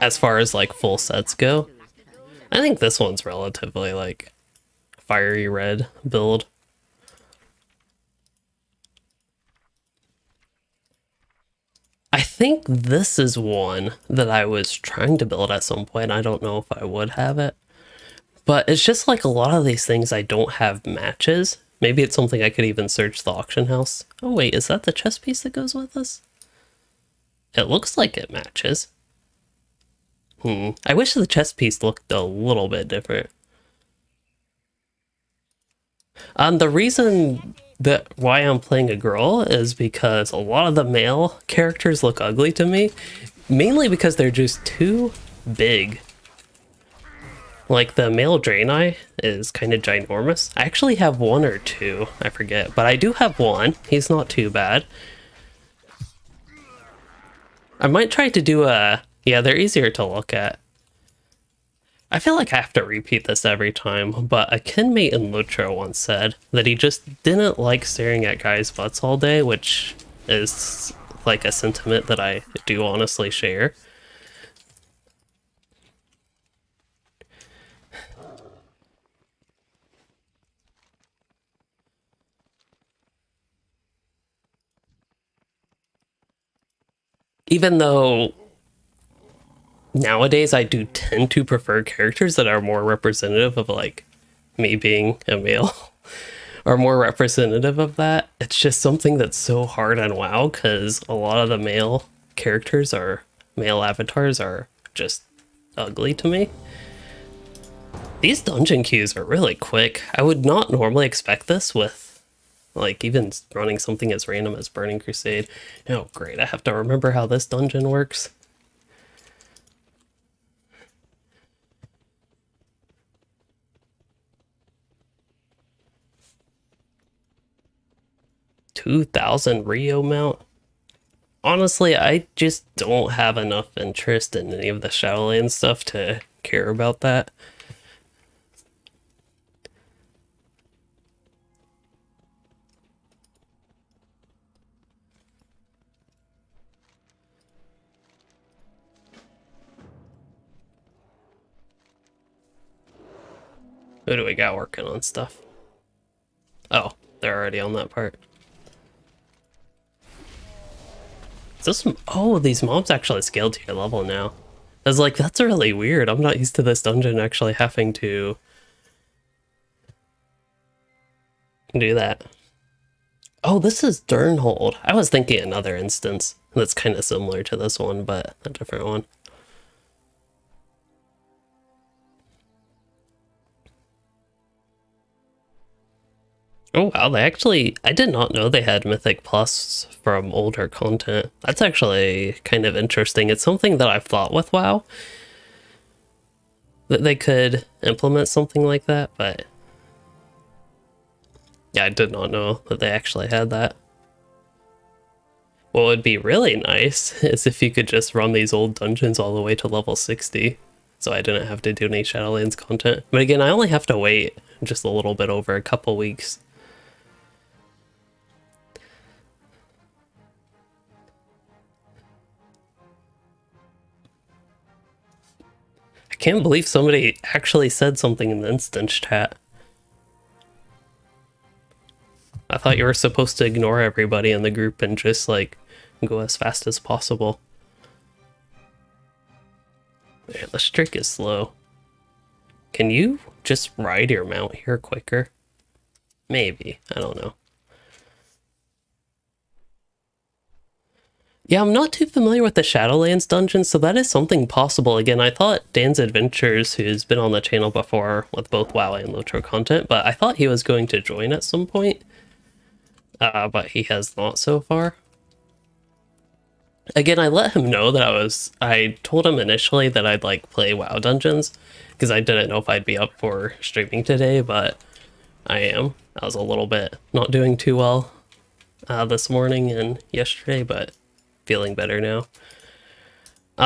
As far as like full sets go, I think this one's relatively like fiery red build. I think this is one that I was trying to build at some point. I don't know if I would have it. But it's just like a lot of these things I don't have matches. Maybe it's something I could even search the auction house. Oh wait, is that the chest piece that goes with this? It looks like it matches. I wish the chest piece looked a little bit different. The reason that why I'm playing a girl is because a lot of the male characters look ugly to me, mainly because they're just too big. Like the male Draenei is kind of ginormous. I actually have one or two, I forget, but I do have one. He's not too bad. I might try to do a, yeah, they're easier to look at. I feel like I have to repeat this every time, but a kinmate in Lutra once said that he just didn't like staring at guys' butts all day, which is like a sentiment that I do honestly share. Even though nowadays I do tend to prefer characters that are more representative of like me being a male or more representative of that. It's just something that's so hard on WoW because a lot of the male characters or male avatars are just ugly to me. These dungeon queues are really quick. I would not normally expect this with like even running something as random as Burning Crusade. Oh great, I have to remember how this dungeon works. $2,000 Rio mount. Honestly, I just don't have enough interest in any of the Shadowlands stuff to care about that. Who do we got working on stuff? Oh, they're already on that part. Is this, oh, these mobs actually scaled to your level now. I was like, that's really weird. I'm not used to this dungeon actually having to do that. Oh, this is Durnhold. I was thinking another instance that's kind of similar to this one, but a different one. Oh wow, they actually, I did not know they had Mythic Plus from older content. That's actually kind of interesting. It's something that I've thought with WoW, that they could implement something like that, but yeah, I did not know that they actually had that. What would be really nice is if you could just run these old dungeons all the way to level 60, so I didn't have to do any Shadowlands content. But again, I only have to wait just a little bit over a couple weeks. I can't believe somebody actually said something in the instance chat. I thought you were supposed to ignore everybody in the group and just, like, go as fast as possible. Yeah, the streak is slow. Can you just ride your mount here quicker? Maybe. I don't know. Yeah, I'm not too familiar with the Shadowlands dungeons, so that is something possible. Again, I thought Dan's Adventures, who's been on the channel before with both WoW and Lotro content, but I thought he was going to join at some point. But he has not so far. Again, I let him know that I told him initially that I'd like play WoW dungeons, because I didn't know if I'd be up for streaming today, but I am. I was a little bit not doing too well this morning and yesterday, but feeling better now.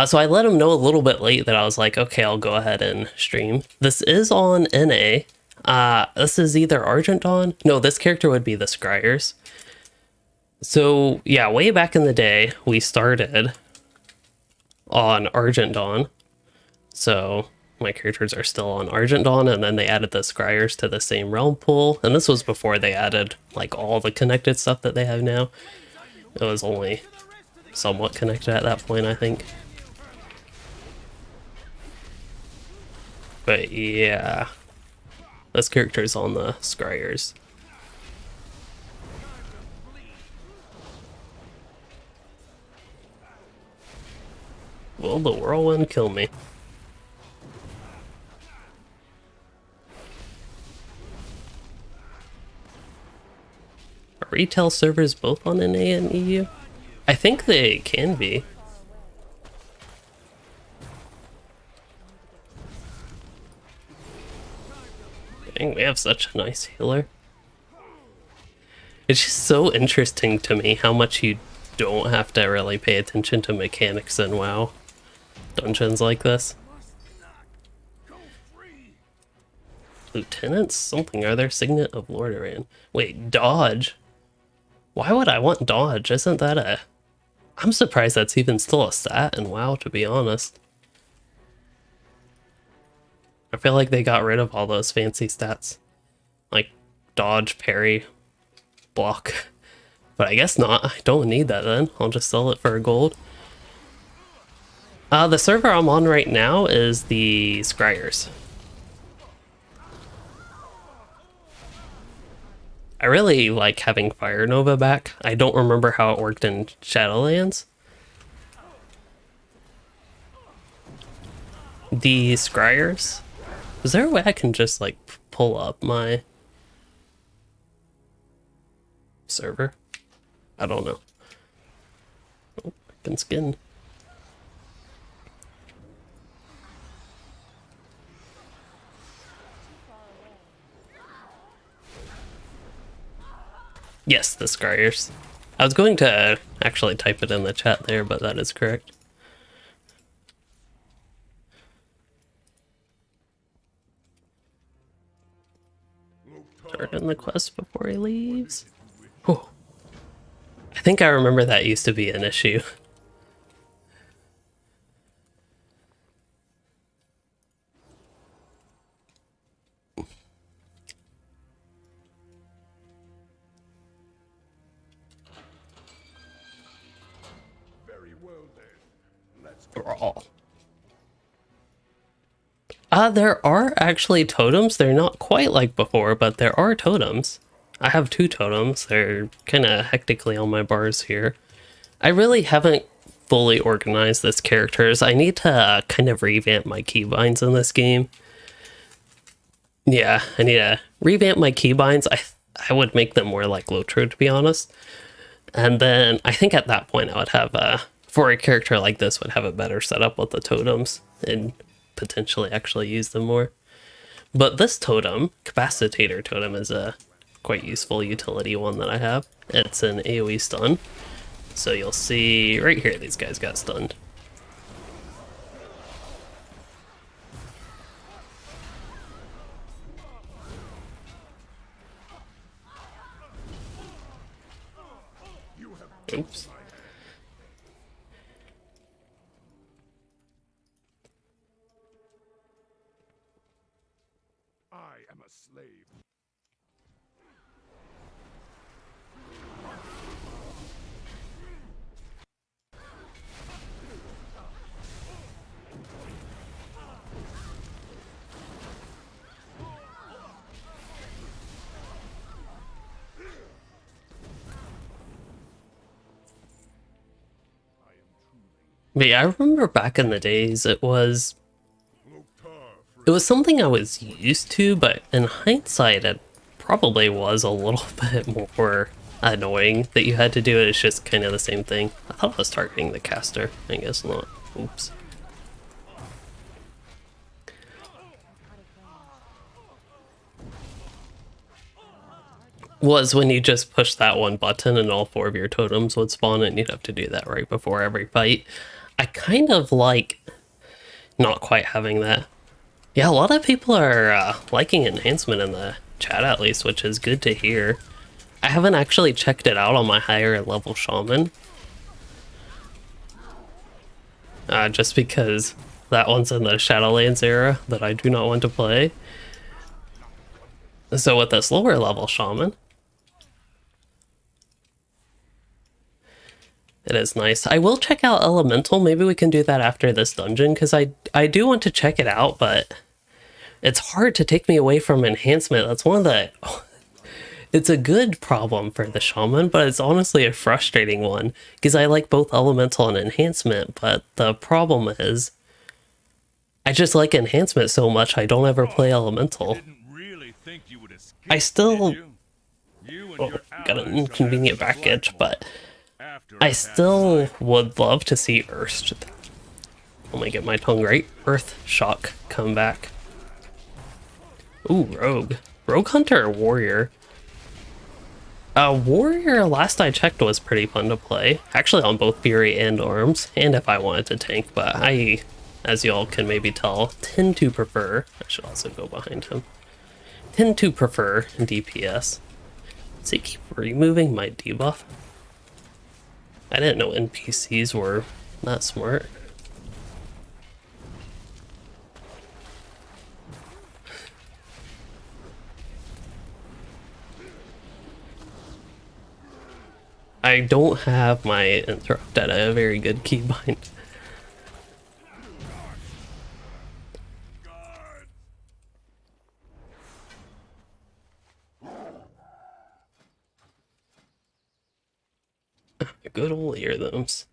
So I let him know a little bit late that I was like, okay, I'll go ahead and stream. This is on NA. This is either Argent Dawn. No, this character would be the Scryers. So yeah, way back in the day, we started on Argent Dawn. So my characters are still on Argent Dawn, and then they added the Scryers to the same realm pool. And this was before they added like all the connected stuff that they have now. It was only somewhat connected at that point, I think. But yeah, this character's on the Scryers. Will the whirlwind kill me? Are retail servers both on NA and EU? I think they can be. Dang, we have such a nice healer. It's just so interesting to me how much you don't have to really pay attention to mechanics in WoW dungeons like this. Lieutenants? Something. Are there Signet of Lordaeron? Wait, dodge? Why would I want dodge? Isn't that a... I'm surprised that's even still a stat in WoW, to be honest. I feel like they got rid of all those fancy stats. Like dodge, parry, block. But I guess not. I don't need that then. I'll just sell it for gold. The server I'm on right now is the Scryers. I really like having Fire Nova back. I don't remember how it worked in Shadowlands. The Scryers? Is there a way I can just like pull up my server? I don't know. Oh, I can skin. Yes, the Scryers. I was going to actually type it in the chat there, but that is correct. Start in the quest before he leaves. Whew. I think I remember that used to be an issue. Brawl. There are actually totems. They're not quite like before, but there are totems. I have 2 totems. They're kind of hectically on my bars here. I really haven't fully organized this characters. I need to kind of revamp my keybinds in this game. Yeah, I need to revamp my keybinds. I would make them more like Lotro, to be honest. And then I think at that point I would have for a character like this, would have a better setup with the totems and potentially actually use them more. But this totem, Capacitator Totem, is a quite useful utility one that I have. It's an AoE stun. So you'll see right here, these guys got stunned. Oops. But yeah, I remember back in the days it was something I was used to, but in hindsight it probably was a little bit more annoying that you had to do it. It's just kind of the same thing. I thought I was targeting the caster. I guess not. Oops. Was when you just push that one button and all 4 of your totems would spawn, and you'd have to do that right before every fight. I kind of like not quite having that. Yeah, a lot of people are liking enhancement in the chat at least, which is good to hear. I haven't actually checked it out on my higher level shaman. Just because that one's in the Shadowlands era that I do not want to play. So with this lower level shaman, it is nice. I will check out Elemental. Maybe we can do that after this dungeon, because I do want to check it out, but it's hard to take me away from enhancement. That's one of the... It's a good problem for the shaman, but it's honestly a frustrating one, because I like both Elemental and enhancement, but the problem is I just like enhancement so much I don't ever play Elemental. I still... Oh, got an inconvenient back itch, but I still would love to see let me get my tongue right. Earth Shock come back. Ooh, Rogue. Rogue Hunter or Warrior? Warrior, last I checked, was pretty fun to play. Actually on both Fury and Arms, and if I wanted to tank, but I, as y'all can maybe tell, tend to prefer... I should also go behind him. Tend to prefer DPS. Does he keep removing my debuff? I didn't know NPCs were that smart. I don't have my interrupt at a very good keybind. Good old earthums.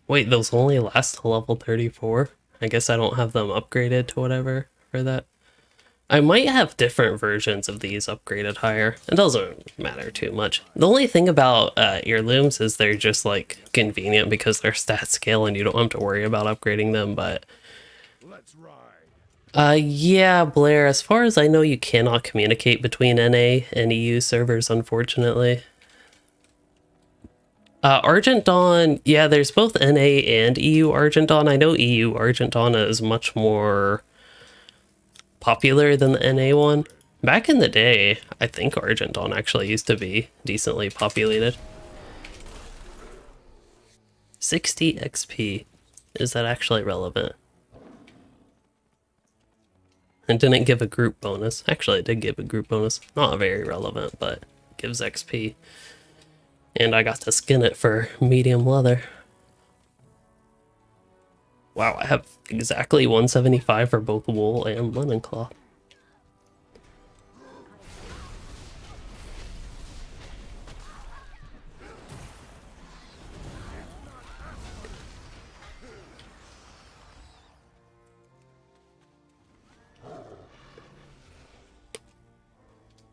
Wait, those only last to level 34? I guess I don't have them upgraded to whatever for that. I might have different versions of these upgraded higher. It doesn't matter too much. The only thing about earlooms is they're just like convenient because they're stat scale and you don't have to worry about upgrading them, but... yeah, Blair, as far as I know, you cannot communicate between NA and EU servers, unfortunately. Argent Dawn, yeah, there's both NA and EU Argent Dawn. I know EU Argent Dawn is much more popular than the NA one. Back in the day, I think Argent Dawn actually used to be decently populated. 60 XP. Is that actually relevant? It didn't give a group bonus. Actually, it did give a group bonus. Not very relevant, but gives XP. And I got to skin it for medium leather. Wow, I have exactly 175 for both wool and linen cloth.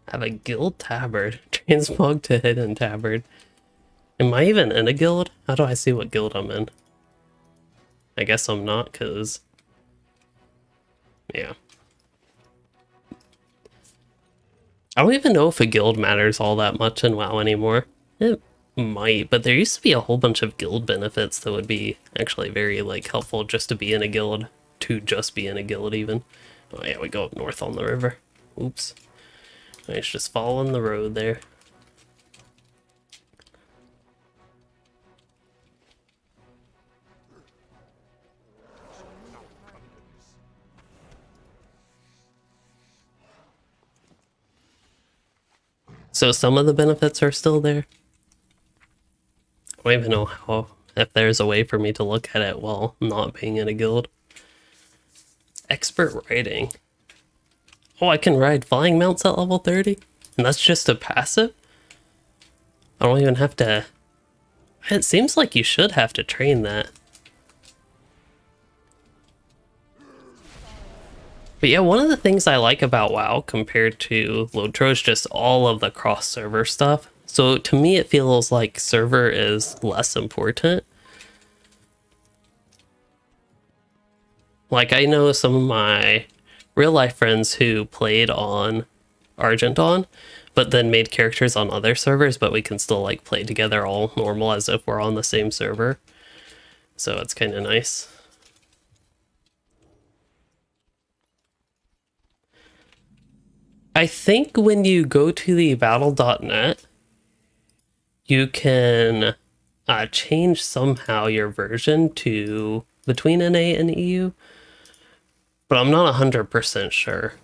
I have a guild tabard. Transmog to hidden tabard. Am I even in a guild? How do I see what guild I'm in? I guess I'm not, because... yeah. I don't even know if a guild matters all that much in WoW anymore. It might, but there used to be a whole bunch of guild benefits that would be actually very, like, helpful just to be in a guild. To just be in a guild, even. Oh yeah, we go up north on the river. Oops. It's just following the road there. So some of the benefits are still there. I don't even know how, if there's a way for me to look at it while not being in a guild. Expert riding. Oh, I can ride flying mounts at level 30? And that's just a passive? I don't even have to... It seems like you should have to train that. But yeah, one of the things I like about WoW compared to Lotro is just all of the cross-server stuff. So to me, it feels like server is less important. Like, I know some of my real-life friends who played on Argent Dawn, but then made characters on other servers, but we can still, like, play together all normal as if we're on the same server. So it's kind of nice. I think when you go to the battle.net, you can change somehow your version to between NA and EU, but I'm not 100% sure.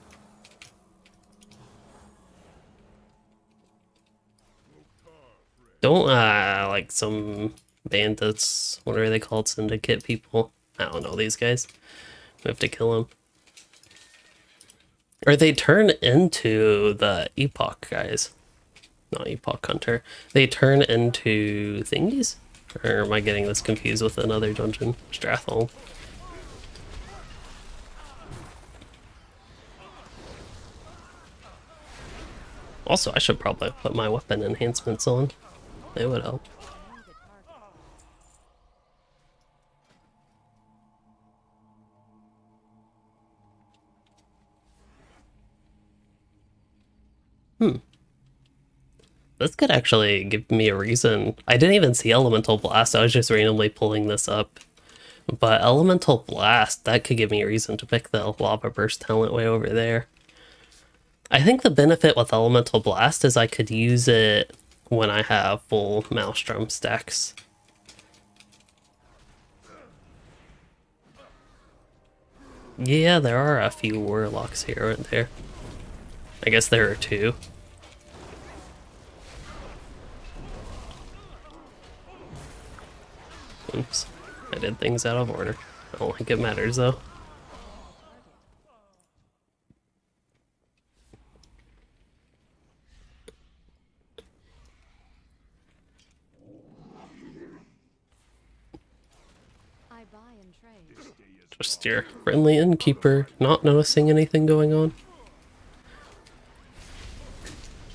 Don't, like some bandits, what are they called, syndicate people? I don't know these guys. We have to kill them. Or they turn into the Epoch guys. Not Epoch Hunter. They turn into thingies? Or am I getting this confused with another dungeon? Stratholm. Also, I should probably put my weapon enhancements on. They would help. This could actually give me a reason. I didn't even see Elemental Blast, I was just randomly pulling this up. But Elemental Blast, that could give me a reason to pick the Lava Burst talent way over there. I think the benefit with Elemental Blast is I could use it when I have full Maelstrom stacks. Yeah, there are a few Warlocks here, aren't there? I guess there are two. Oops, I did things out of order. I don't think it matters though. I buy and trade. Just your friendly innkeeper, not noticing anything going on.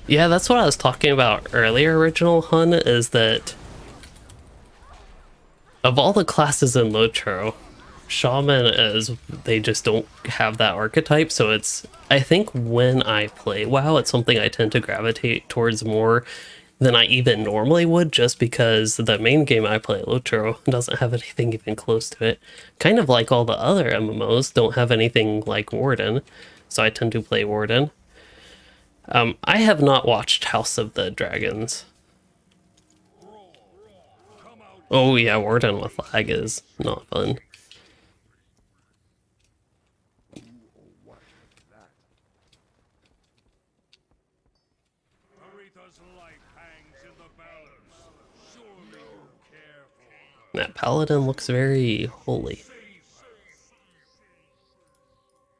Yeah, that's what I was talking about earlier, Original Hun, is that of all the classes in Lotro, Shaman is, they just don't have that archetype, so it's, I think when I play WoW, it's something I tend to gravitate towards more than I even normally would, just because the main game I play, Lotro, doesn't have anything even close to it. Kind of like all the other MMOs don't have anything like Warden, so I tend to play Warden. I have not watched House of the Dragons. Oh yeah, Warden with lag is not fun. That paladin looks very holy.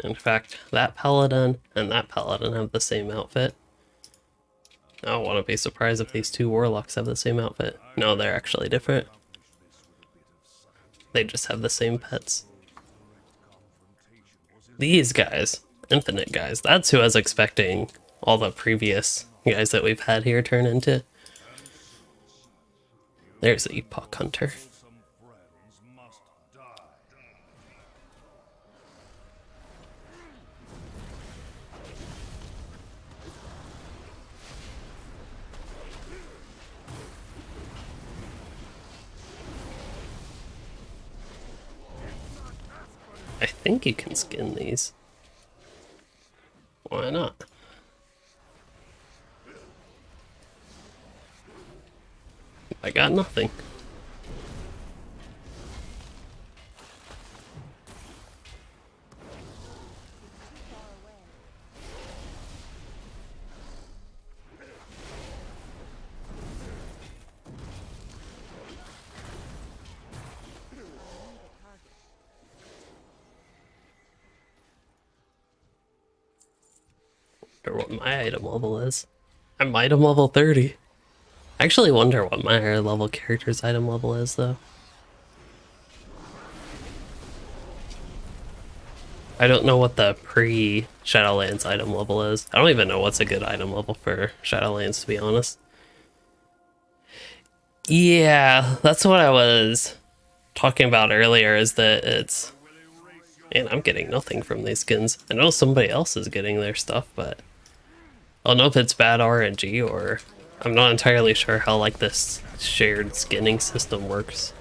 In fact, that paladin and that paladin have the same outfit. I don't want to be surprised if these two warlocks have the same outfit. No, they're actually different. They just have the same pets. These guys, infinite guys, that's who I was expecting all the previous guys that we've had here turn into. There's the Epoch Hunter. I think you can skin these. Why not? I got nothing. Or what my item level is. I'm item level 30. I actually wonder what my higher level character's item level is, though. I don't know what the pre-Shadowlands item level is. I don't even know what's a good item level for Shadowlands, to be honest. Yeah, that's what I was talking about earlier, is that it's... Man, I'm getting nothing from these skins. I know somebody else is getting their stuff, but... I don't know if it's bad RNG or... I'm not entirely sure how, like, this shared skinning system works.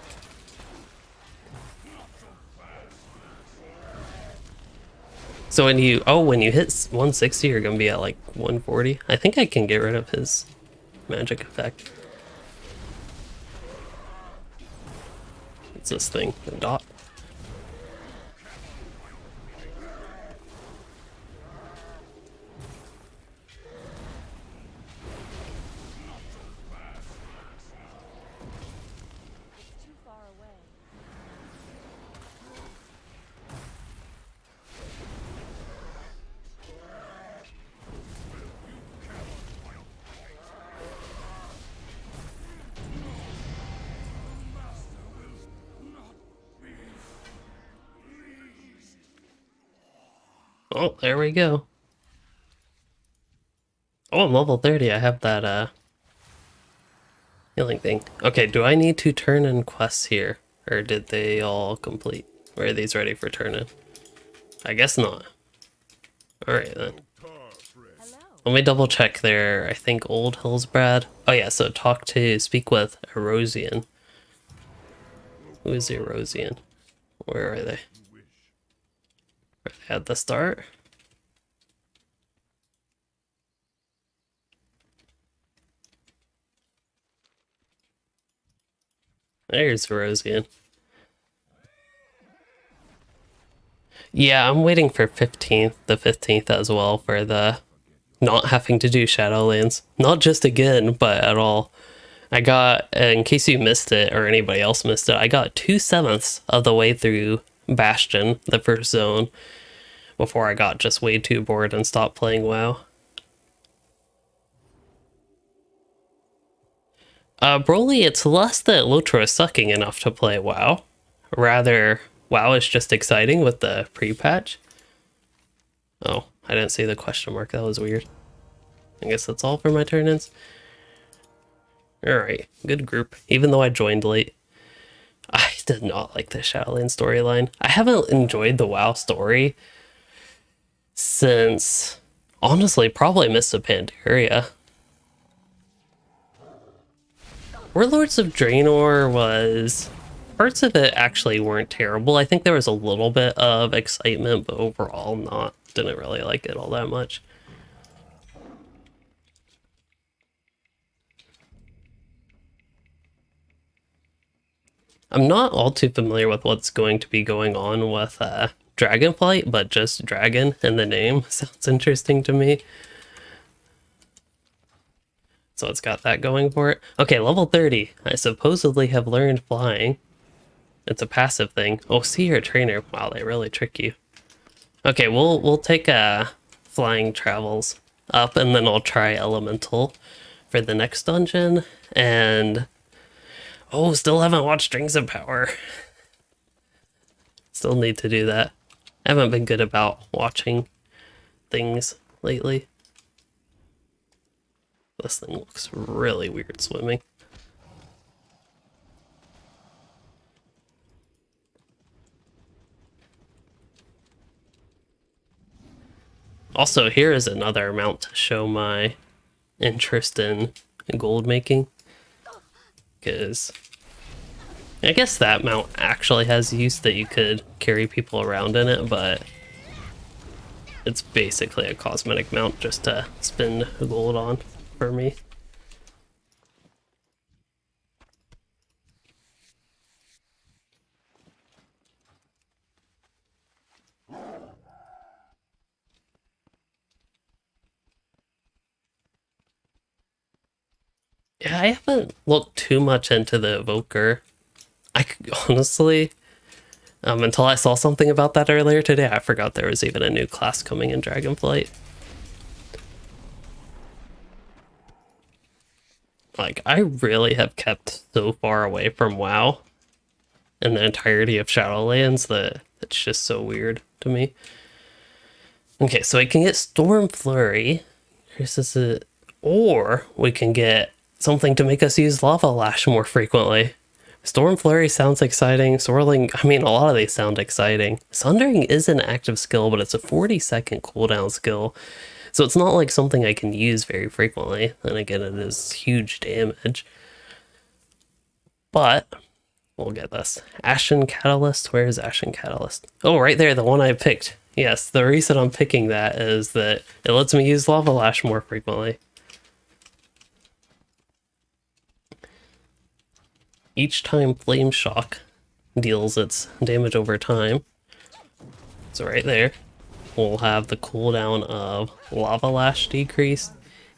So when you hit 160, you're gonna be at like 140. I think I can get rid of his magic effect. What's this thing? A dot? Oh, there we go. Oh, I'm level 30. I have that healing thing. Okay, do I need to turn in quests here? Or did they all complete? Or are these ready for turn in? I guess not. Alright then. Let me double check there. I think Old Hillsbrad. Oh yeah, so speak with Erosian. Who is Erosian? Where are they? Are they at the start? There's Erosian. Yeah, I'm waiting for the 15th as well, for the not having to do Shadowlands. Not just again, but at all. I got, in case you missed it or anybody else missed it, I got 2/7 of the way through Bastion, the first zone, before I got just way too bored and stopped playing WoW. Broly, it's less that Lotro is sucking enough to play WoW. Rather, WoW is just exciting with the pre-patch. Oh, I didn't see the question mark. That was weird. I guess that's all for my turn-ins. Alright, good group. Even though I joined late. I did not like the Shadowlands storyline. I haven't enjoyed the WoW story since, honestly, probably Mists of Pandaria. Warlords of Draenor was... Parts of it actually weren't terrible. I think there was a little bit of excitement, but overall not. Didn't really like it all that much. I'm not all too familiar with what's going to be going on with Dragonflight, but just dragon in the name sounds interesting to me. So it's got that going for it. Okay, level 30. I supposedly have learned flying. It's a passive thing. Oh, see your trainer. Wow, they really trick you. Okay, we'll take flying travels up, and then I'll try elemental for the next dungeon. And oh, still haven't watched Strings of Power. Still need to do that. I haven't been good about watching things lately. This thing looks really weird swimming. Also, here is another amount to show my interest in gold making. Because I guess that mount actually has use, that you could carry people around in it, but it's basically a cosmetic mount just to spend gold on for me. Yeah, I haven't looked too much into the Evoker. Honestly, until I saw something about that earlier today, I forgot there was even a new class coming in Dragonflight. Like, I really have kept so far away from WoW and the entirety of Shadowlands that it's just so weird to me. Okay, so I can get Storm Flurry. Here's this, or we can get something to make us use Lava Lash more frequently. Storm Flurry sounds exciting. Swirling, I mean, a lot of these sound exciting. Sundering is an active skill, but it's a 40-second cooldown skill. So it's not like something I can use very frequently. And again, it is huge damage. But we'll get this. Ashen Catalyst. Where is Ashen Catalyst? Oh, right there, the one I picked. Yes, the reason I'm picking that is that it lets me use Lava Lash more frequently. Each time Flame Shock deals its damage over time. So right there, we'll have the cooldown of Lava Lash decreased,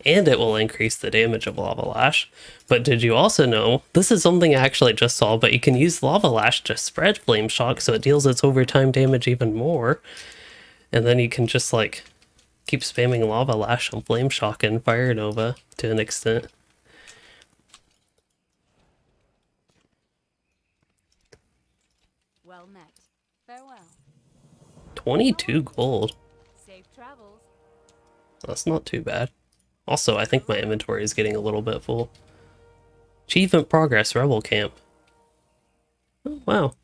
and it will increase the damage of Lava Lash. But did you also know, this is something I actually just saw, but you can use Lava Lash to spread Flame Shock so it deals its overtime damage even more. And then you can just like keep spamming Lava Lash on Flame Shock and Fire Nova to an extent. Well met. Farewell. 22 gold. Safe travels. That's not too bad. Also, I think my inventory is getting a little bit full. Achievement progress, Rebel Camp. Oh, wow.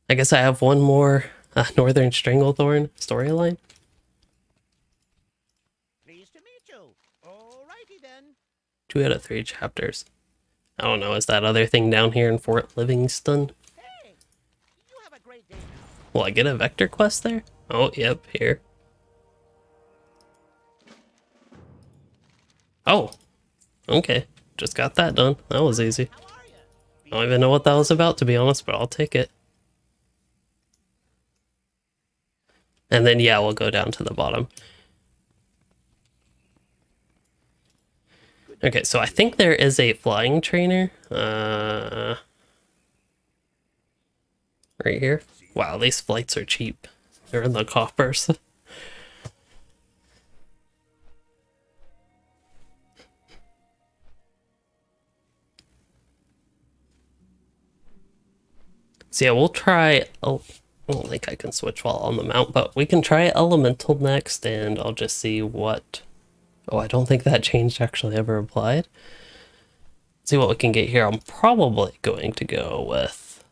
I guess I have one more Northern Stranglethorn storyline. Pleased to meet you. Alrighty then. 2 out of 3 chapters. I don't know, is that other thing down here in Fort Livingston? Hey, you have a great day now. Will I get a vector quest there? Oh, yep, here. Oh, okay. Just got that done. That was easy. How are you? I don't even know what that was about, to be honest, but I'll take it. And then, yeah, we'll go down to the bottom. Okay, so I think there is a flying trainer. Right here. Wow, these flights are cheap. They're in the coppers. So yeah, we'll try... Oh, I don't think I can switch while on the mount, but we can try Elemental next, and I'll just see what... Oh, I don't think that change actually ever applied. See what we can get here. I'm probably going to go with...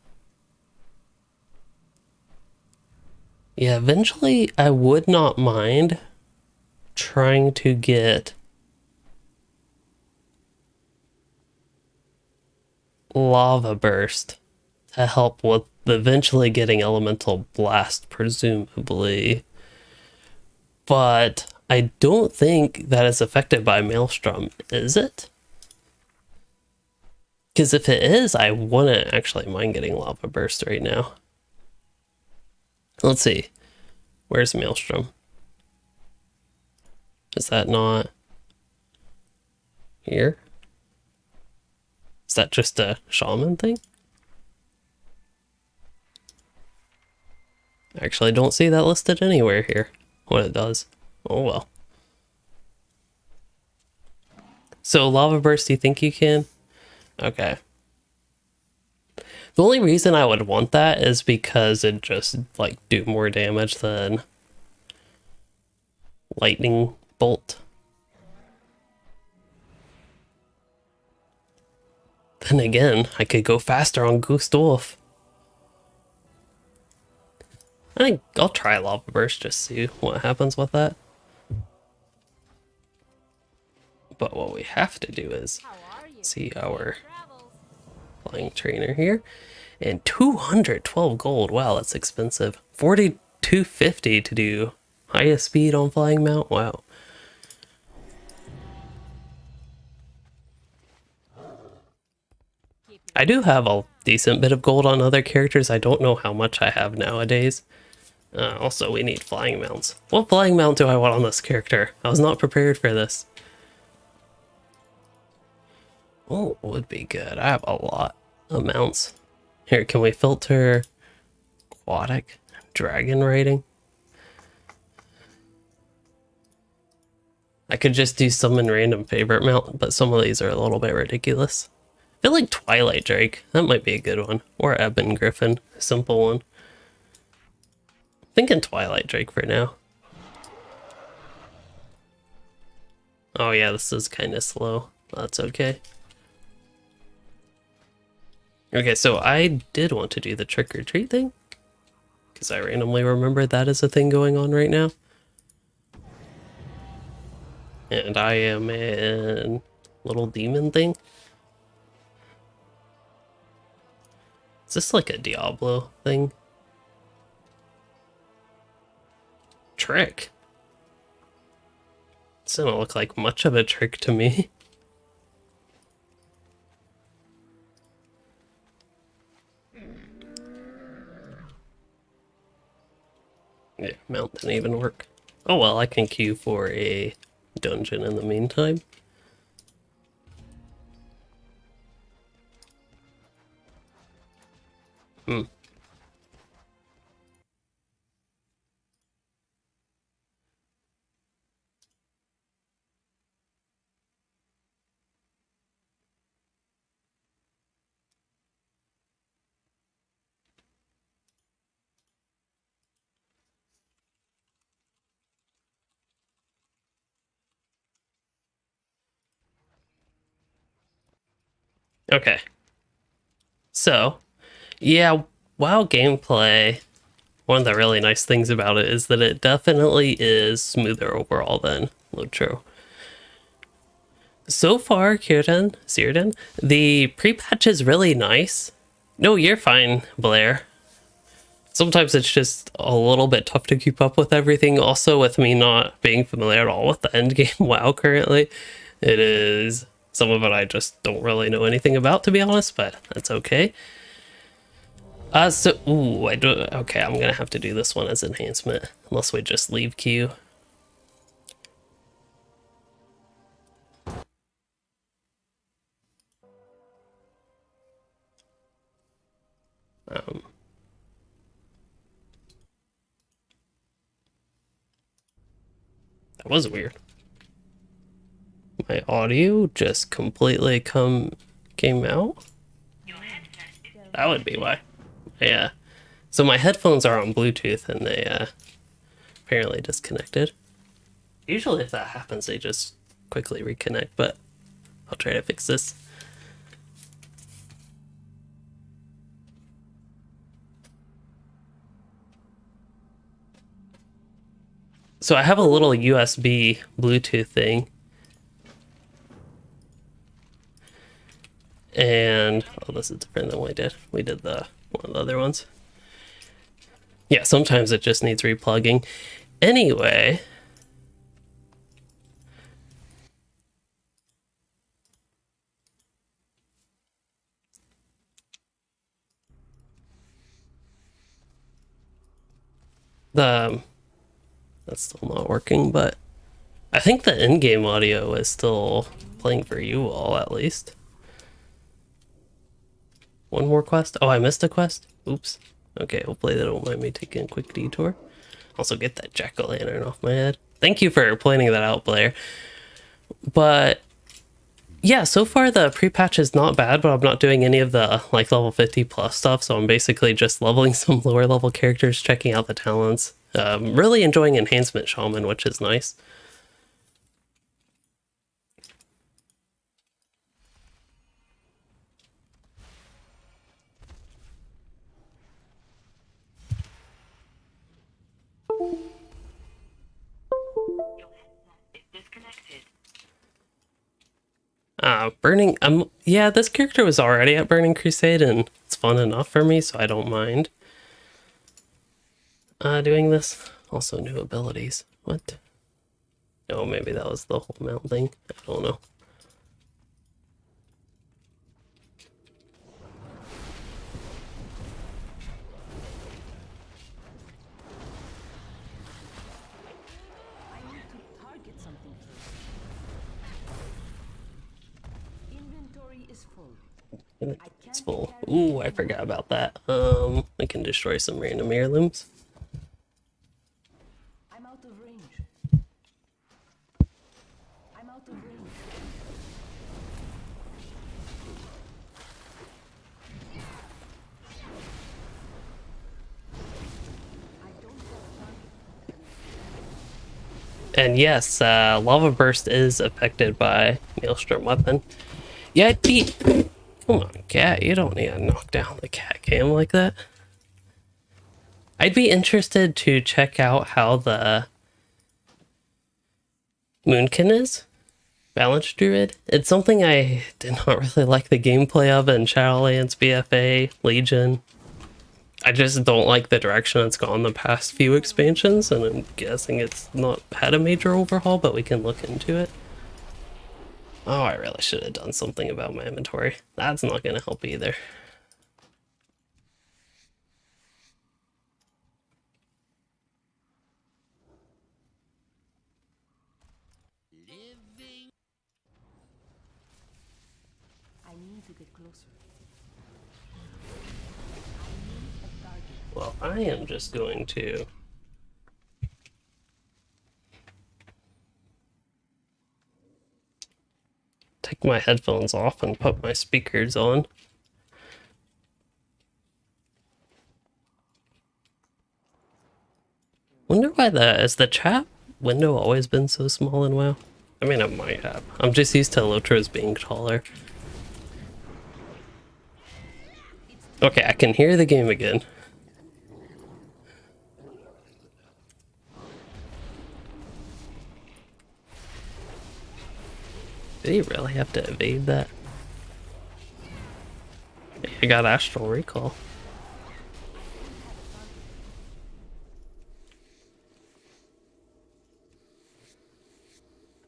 Yeah, eventually I would not mind trying to get Lava Burst to help with eventually getting Elemental Blast, presumably. But I don't think that is affected by Maelstrom, is it? Because if it is, I wouldn't actually mind getting Lava Burst right now. Let's see. Where's Maelstrom? Is that not here? Is that just a shaman thing? I actually don't see that listed anywhere here. What it does. Oh well. So Lava Burst, do you think you can? Okay. The only reason I would want that is because it just like do more damage than Lightning Bolt. Then again, I could go faster on Ghost Wolf. I think I'll try Lava Burst, just see what happens with that. But what we have to do is How are you? see our Travels. flying trainer here. And 212 gold. Wow, that's expensive. 4250 to do highest speed on flying mount. Wow. I do have a decent bit of gold on other characters. I don't know how much I have nowadays. Also, we need flying mounts. What flying mount do I want on this character? I was not prepared for this. Oh, would be good. I have a lot of mounts. Here, can we filter aquatic dragon rating? I could just do summon random favorite mount, but some of these are a little bit ridiculous. I feel like Twilight Drake, that might be a good one. Or Ebon Griffin, a simple one. Thinking Twilight Drake for now. Oh yeah, this is kind of slow. That's okay. Okay, so I did want to do the trick or treat thing, because I randomly remembered that is a thing going on right now. And I am a little demon thing. Is this like a Diablo thing? Trick? This doesn't look like much of a trick to me. Yeah, mount didn't even work. Oh well, I can queue for a dungeon in the meantime. Okay. So, yeah, WoW gameplay, one of the really nice things about it is that it definitely is smoother overall than Lotro. So far, Círdan, the pre-patch is really nice. No, you're fine, Blair. Sometimes it's just a little bit tough to keep up with everything. Also, with me not being familiar at all with the endgame WoW currently, it is some of it I just don't really know anything about, to be honest, but that's okay. Ooh, okay, I'm gonna have to do this one as enhancement, unless we just leave queue. That was weird. My audio just completely came out. That would be why. Yeah. So my headphones are on Bluetooth and they apparently disconnected. Usually if that happens, they just quickly reconnect, but I'll try to fix this. So I have a little USB Bluetooth thing. And, oh, this is different than what we did. We did one of the other ones. Yeah, sometimes it just needs replugging. Anyway. That's still not working, but I think the in-game audio is still playing for you all, at least. One more quest? Oh, I missed a quest? Oops. Okay, hopefully they don't mind me taking a quick detour. Also get that jack-o'-lantern off my head. Thank you for pointing that out, Blair. But yeah, so far the pre-patch is not bad, but I'm not doing any of the like level 50 plus stuff, so I'm basically just leveling some lower level characters, checking out the talents. Really enjoying Enhancement Shaman, which is nice. Burning, yeah, this character was already at Burning Crusade and it's fun enough for me, so I don't mind doing this. Also new abilities. What? Oh, maybe that was the whole mount thing. I don't know. It's full. Ooh, I forgot about that. I can destroy some random heirlooms. I'm out of range. out of range. I don't have a target. And yes, Lava Burst is affected by Maelstrom Weapon. Yeah, I'd be... Come on, cat. You don't need to knock down the cat cam like that. I'd be interested to check out how the Moonkin is. Balance Druid. It's something I did not really like the gameplay of in Shadowlands, BFA, Legion. I just don't like the direction it's gone the past few expansions, and I'm guessing it's not had a major overhaul, but we can look into it. Oh, I really should have done something about my inventory. That's not going to help either. I need to get closer. Well, I am just going to take my headphones off and put my speakers on. Wonder why has the chat window always been so small in WoW? I mean, it might have. I'm just used to Lotros being taller. Okay, I can hear the game again. Did he really have to evade that? I got Astral Recall.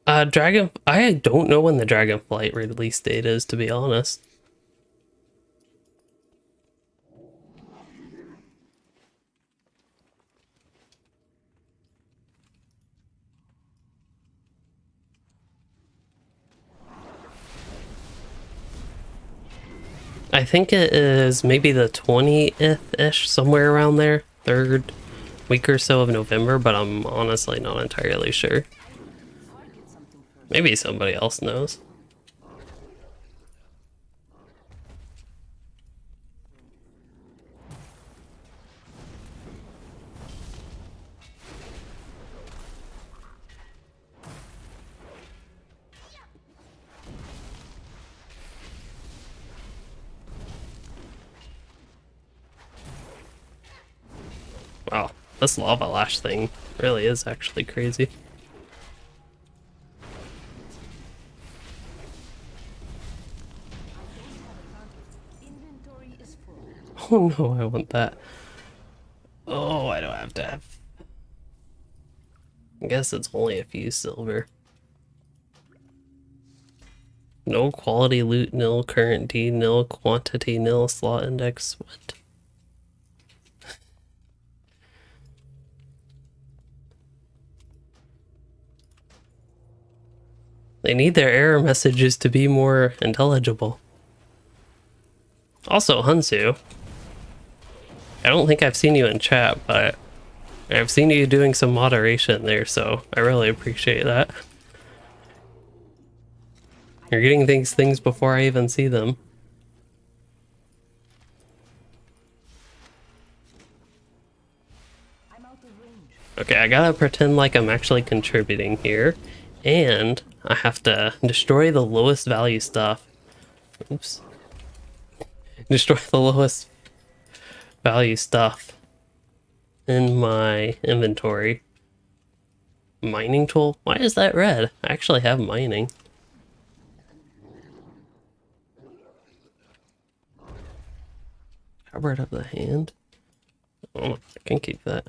I don't know when the Dragonflight release date is, to be honest. I think it is maybe the 20th-ish, somewhere around there. Third week or so of November, but I'm honestly not entirely sure. Maybe somebody else knows. Wow, this lava lash thing really is actually crazy. Inventory is full. Oh no, I want that. Oh, I don't have to have... I guess it's only a few silver. No quality loot, nil current D, nil quantity, nil slot index. What? They need their error messages to be more intelligible. Also, Hunsu, I don't think I've seen you in chat, but I've seen you doing some moderation there, so I really appreciate that. You're getting things before I even see them. I'm out of range. Okay, I gotta pretend like I'm actually contributing here, and I have to destroy the lowest value stuff. Oops. Destroy the lowest value stuff in my inventory. Mining tool? Why is that red? I actually have mining. Cupboard of the hand? Oh, I can keep that.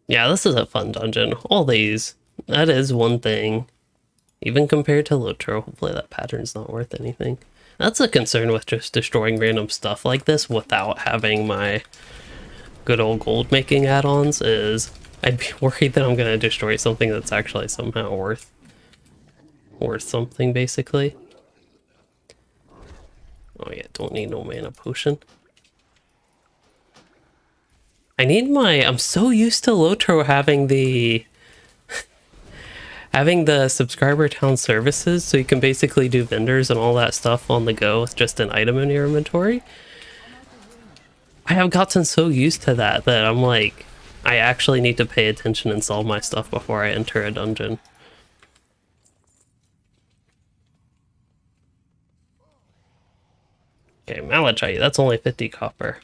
Yeah, this is a fun dungeon. All these. That is one thing. Even compared to Lotro, hopefully that pattern's not worth anything. That's a concern with just destroying random stuff like this without having my good old gold making add-ons, is I'd be worried that I'm gonna destroy something that's actually somehow worth something, basically. Oh yeah, don't need no mana potion. I'm so used to Lotro having the Having the subscriber town services, so you can basically do vendors and all that stuff on the go with just an item in your inventory. I have gotten so used to that that I'm like, I actually need to pay attention and solve my stuff before I enter a dungeon. Okay, malachite, that's only 50 copper.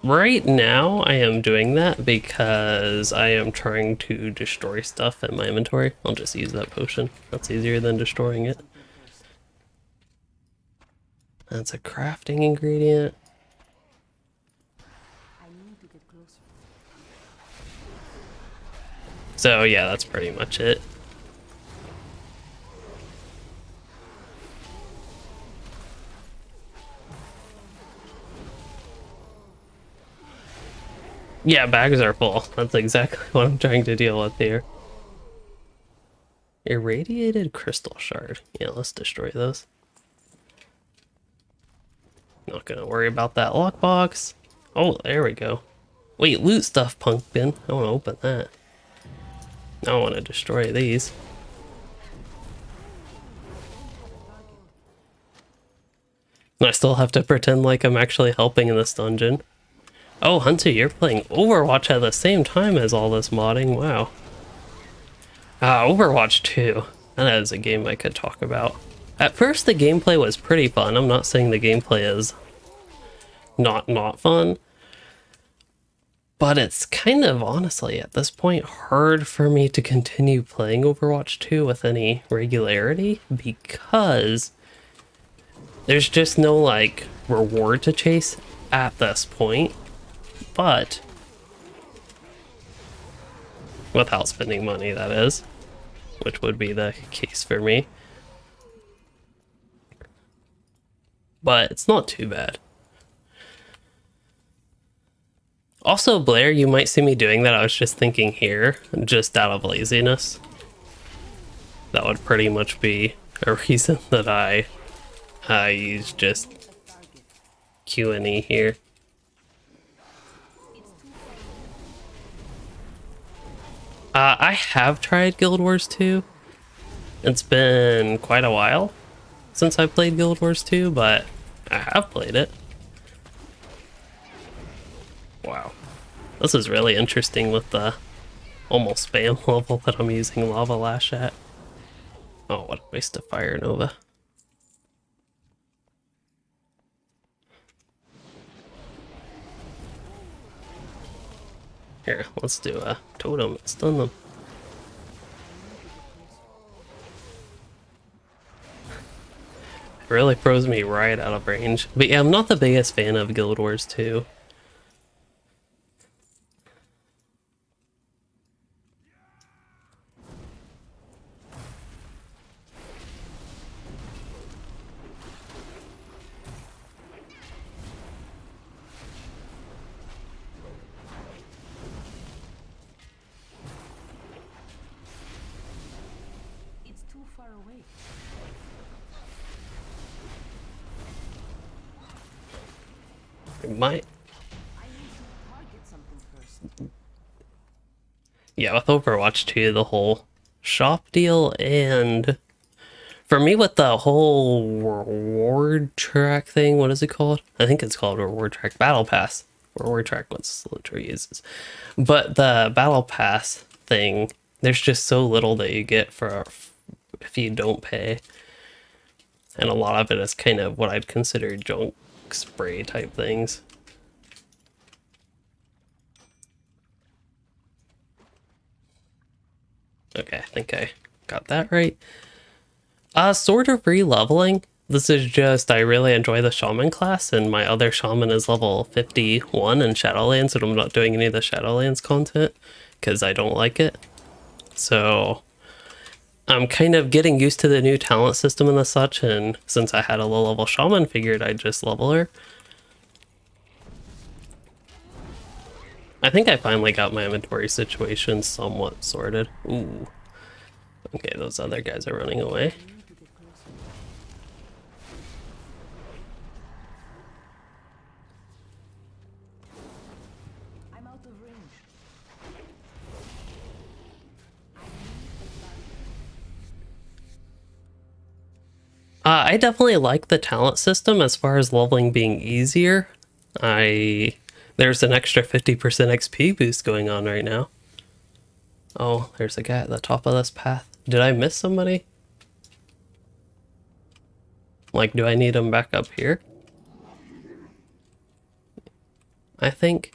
Right now I am doing that because I am trying to destroy stuff in my inventory. I'll just use that potion. That's easier than destroying it. That's a crafting ingredient. I need to get closer. So yeah, that's pretty much it. Yeah, bags are full. That's exactly what I'm trying to deal with here. Irradiated crystal shard. Yeah, let's destroy those. Not gonna worry about that lockbox. Oh, there we go. Wait, loot stuff, pumpkin. I want to open that. I want to destroy these. And I still have to pretend like I'm actually helping in this dungeon. Oh, Hunter, you're playing Overwatch at the same time as all this modding. Wow. Overwatch 2. That is a game I could talk about. At first, the gameplay was pretty fun. I'm not saying the gameplay is not fun. But it's kind of, honestly, at this point, hard for me to continue playing Overwatch 2 with any regularity because there's just no, like, reward to chase at this point. But without spending money, that is, which would be the case for me. But it's not too bad. Also, Blair, you might see me doing that. I was just thinking here, just out of laziness. That would pretty much be a reason that I use just Q&E here. I have tried Guild Wars 2. It's been quite a while since I played Guild Wars 2, but I have played it. Wow. This is really interesting with the almost spam level that I'm using Lava Lash at. Oh, what a waste of Fire Nova. Here, let's do a totem and stun them. It really throws me right out of range. But yeah, I'm not the biggest fan of Guild Wars 2. It's too far away. My I need to target something first. yeah, with Overwatch 2, the whole shop deal, and for me with the whole reward track thing, what is it called? I think it's called reward track battle pass. Reward track, what's literally uses. But the battle pass thing, there's just so little that you get for if you don't pay. And a lot of it is kind of what I'd consider junk spray type things. Okay, I think I got that right. Sort of re-leveling. This is just, I really enjoy the shaman class, and my other shaman is level 51 in Shadowlands, and I'm not doing any of the Shadowlands content because I don't like it. So I'm kind of getting used to the new talent system and the such, and since I had a low level shaman, figured I'd just level her. I think I finally got my inventory situation somewhat sorted. Ooh. Okay, those other guys are running away. I definitely like the talent system as far as leveling being easier. There's an extra 50% XP boost going on right now. Oh, there's a guy at the top of this path. Did I miss somebody? Like, do I need him back up here? I think.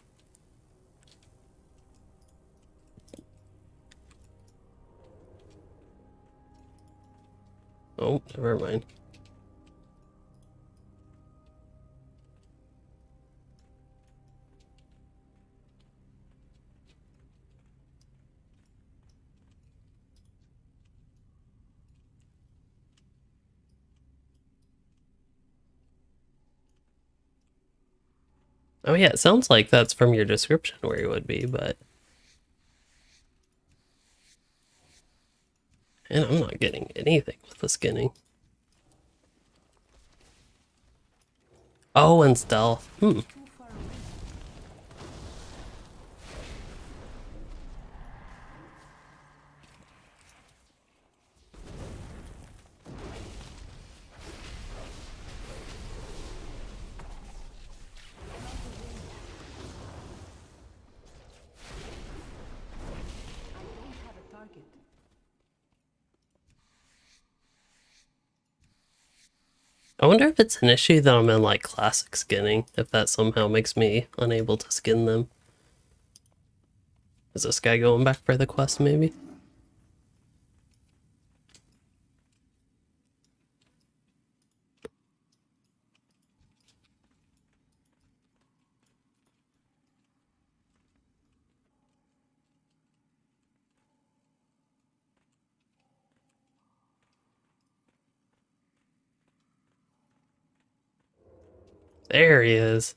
Oh, never mind. Oh yeah, it sounds like that's from your description where you would be, but... And I'm not getting anything with the skinning. Oh, and stealth. I don't have a target. I wonder if it's an issue that I'm in like classic skinning, if that somehow makes me unable to skin them. Is this guy going back for the quest maybe? There he is.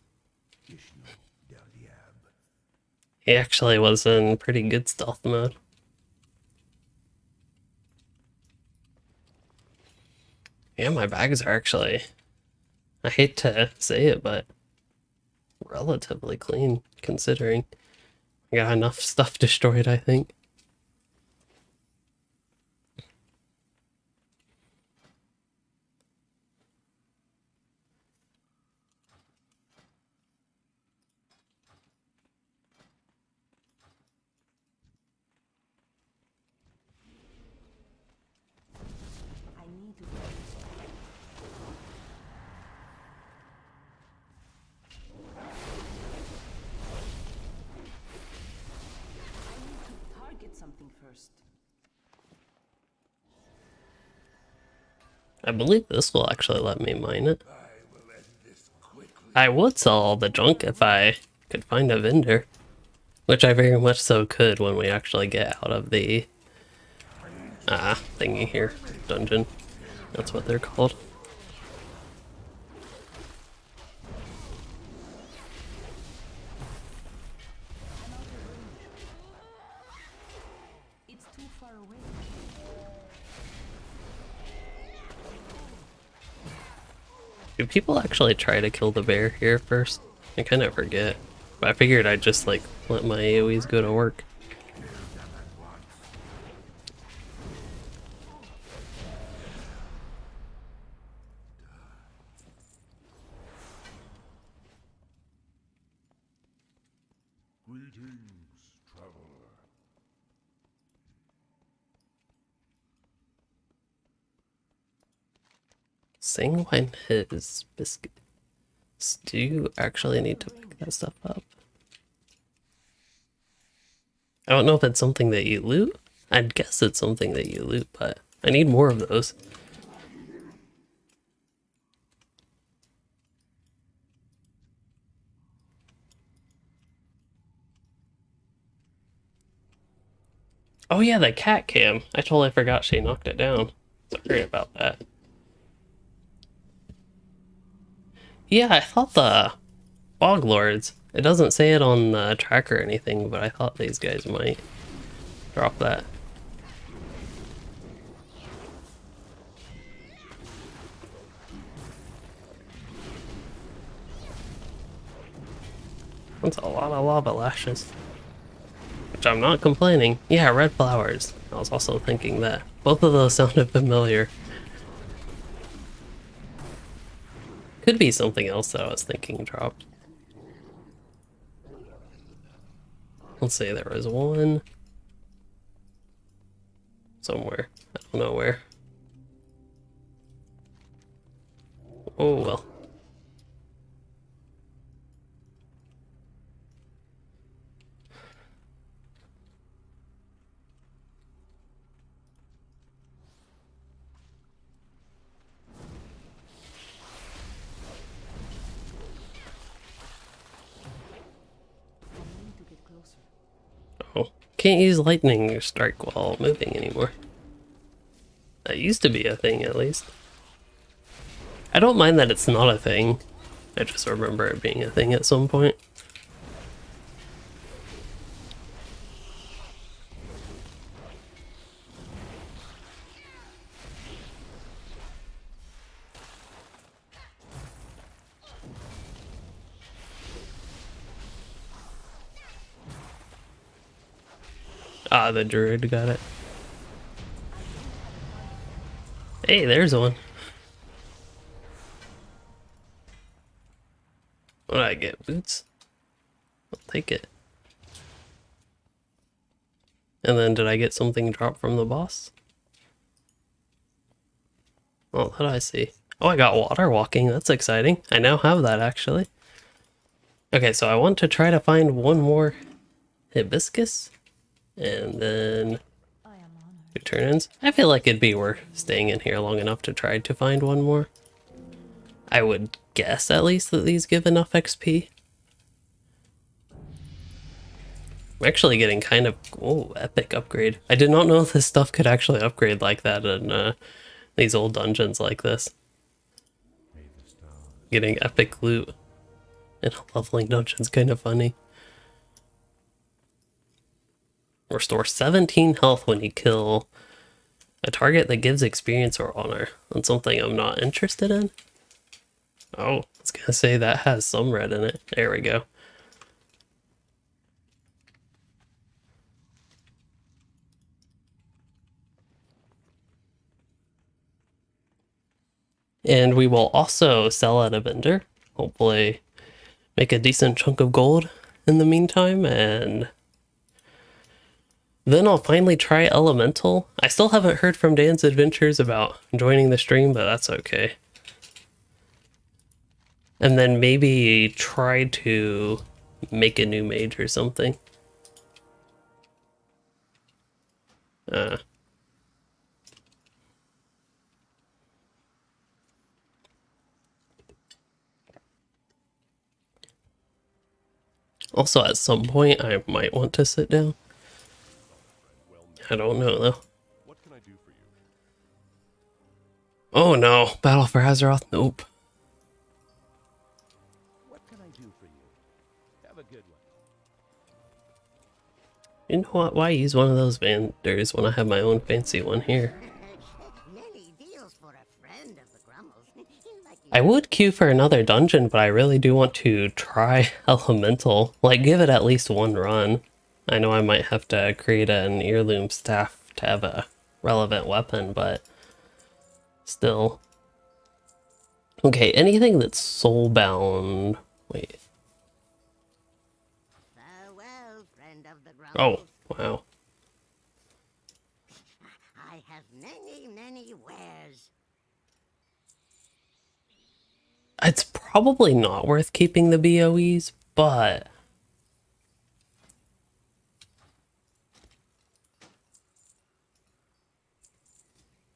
He actually was in pretty good stealth mode. Yeah, my bags are actually, I hate to say it, but relatively clean considering I got enough stuff destroyed, I think. I need to. Target something first. I believe this will actually let me mine it. I would sell all the junk if I could find a vendor, which I very much so could when we actually get out of the thingy here, dungeon. That's what they're called. It's too far away. Do people actually try to kill the bear here first? I kind of forget. But I figured I'd just like let my AoEs go to work. Greetings, traveler. Sing when his biscuit. Do you actually need to pick that stuff up? I don't know if it's something that you loot. I'd guess it's something that you loot, but I need more of those. Oh yeah, the cat cam. I totally forgot she knocked it down. Sorry about that. Yeah, I thought the Bog Lords. It doesn't say it on the tracker or anything, but I thought these guys might drop that. That's a lot of lava lashes. Which I'm not complaining. Yeah, red flowers. I was also thinking that. Both of those sounded familiar. Could be something else that I was thinking dropped. Let's see, there was one somewhere. I don't know where. Oh well. I need to get closer. Oh, can't use lightning strike while moving anymore. That used to be a thing, at least. I don't mind that it's not a thing. I just remember it being a thing at some point. Ah, the druid got it. Hey, there's one. What did I get? Boots? I'll take it. And then did I get something drop from the boss? Oh, that I see. Oh, I got water walking. That's exciting. I now have that, actually. Okay, so I want to try to find one more hibiscus. And then I am honored. 2 turn-ins. I feel like it'd be worth staying in here long enough to try to find one more. I would guess at least that these give enough XP. I'm actually getting kind of... Oh, epic upgrade. I did not know this stuff could actually upgrade like that in these old dungeons like this. Getting epic loot in a leveling dungeon's kind of funny. Restore 17 health when you kill a target that gives experience or honor. That's something I'm not interested in. Oh, I was gonna say that has some red in it. There we go. And we will also sell at a vendor. Hopefully make a decent chunk of gold in the meantime, and then I'll finally try Elemental. I still haven't heard from Dan's Adventures about joining the stream, but that's okay. And then maybe try to make a new mage or something. Also, at some point, I might want to sit down. I don't know, though. What can I do for you? Oh no, Battle for Azeroth? Nope. What can I do for you? Have a good one. You know what? Why use one of those vendors when I have my own fancy one here? Many deals for a friend of the Grummles. Like you I would queue for another dungeon, but I really do want to try Elemental. Like, give it at least one run. I know I might have to create an heirloom staff to have a relevant weapon, but still. Okay, anything that's soulbound. Wait. farewell, friend of the Grummles. Oh, wow. I have many wares. It's probably not worth keeping the BOEs, but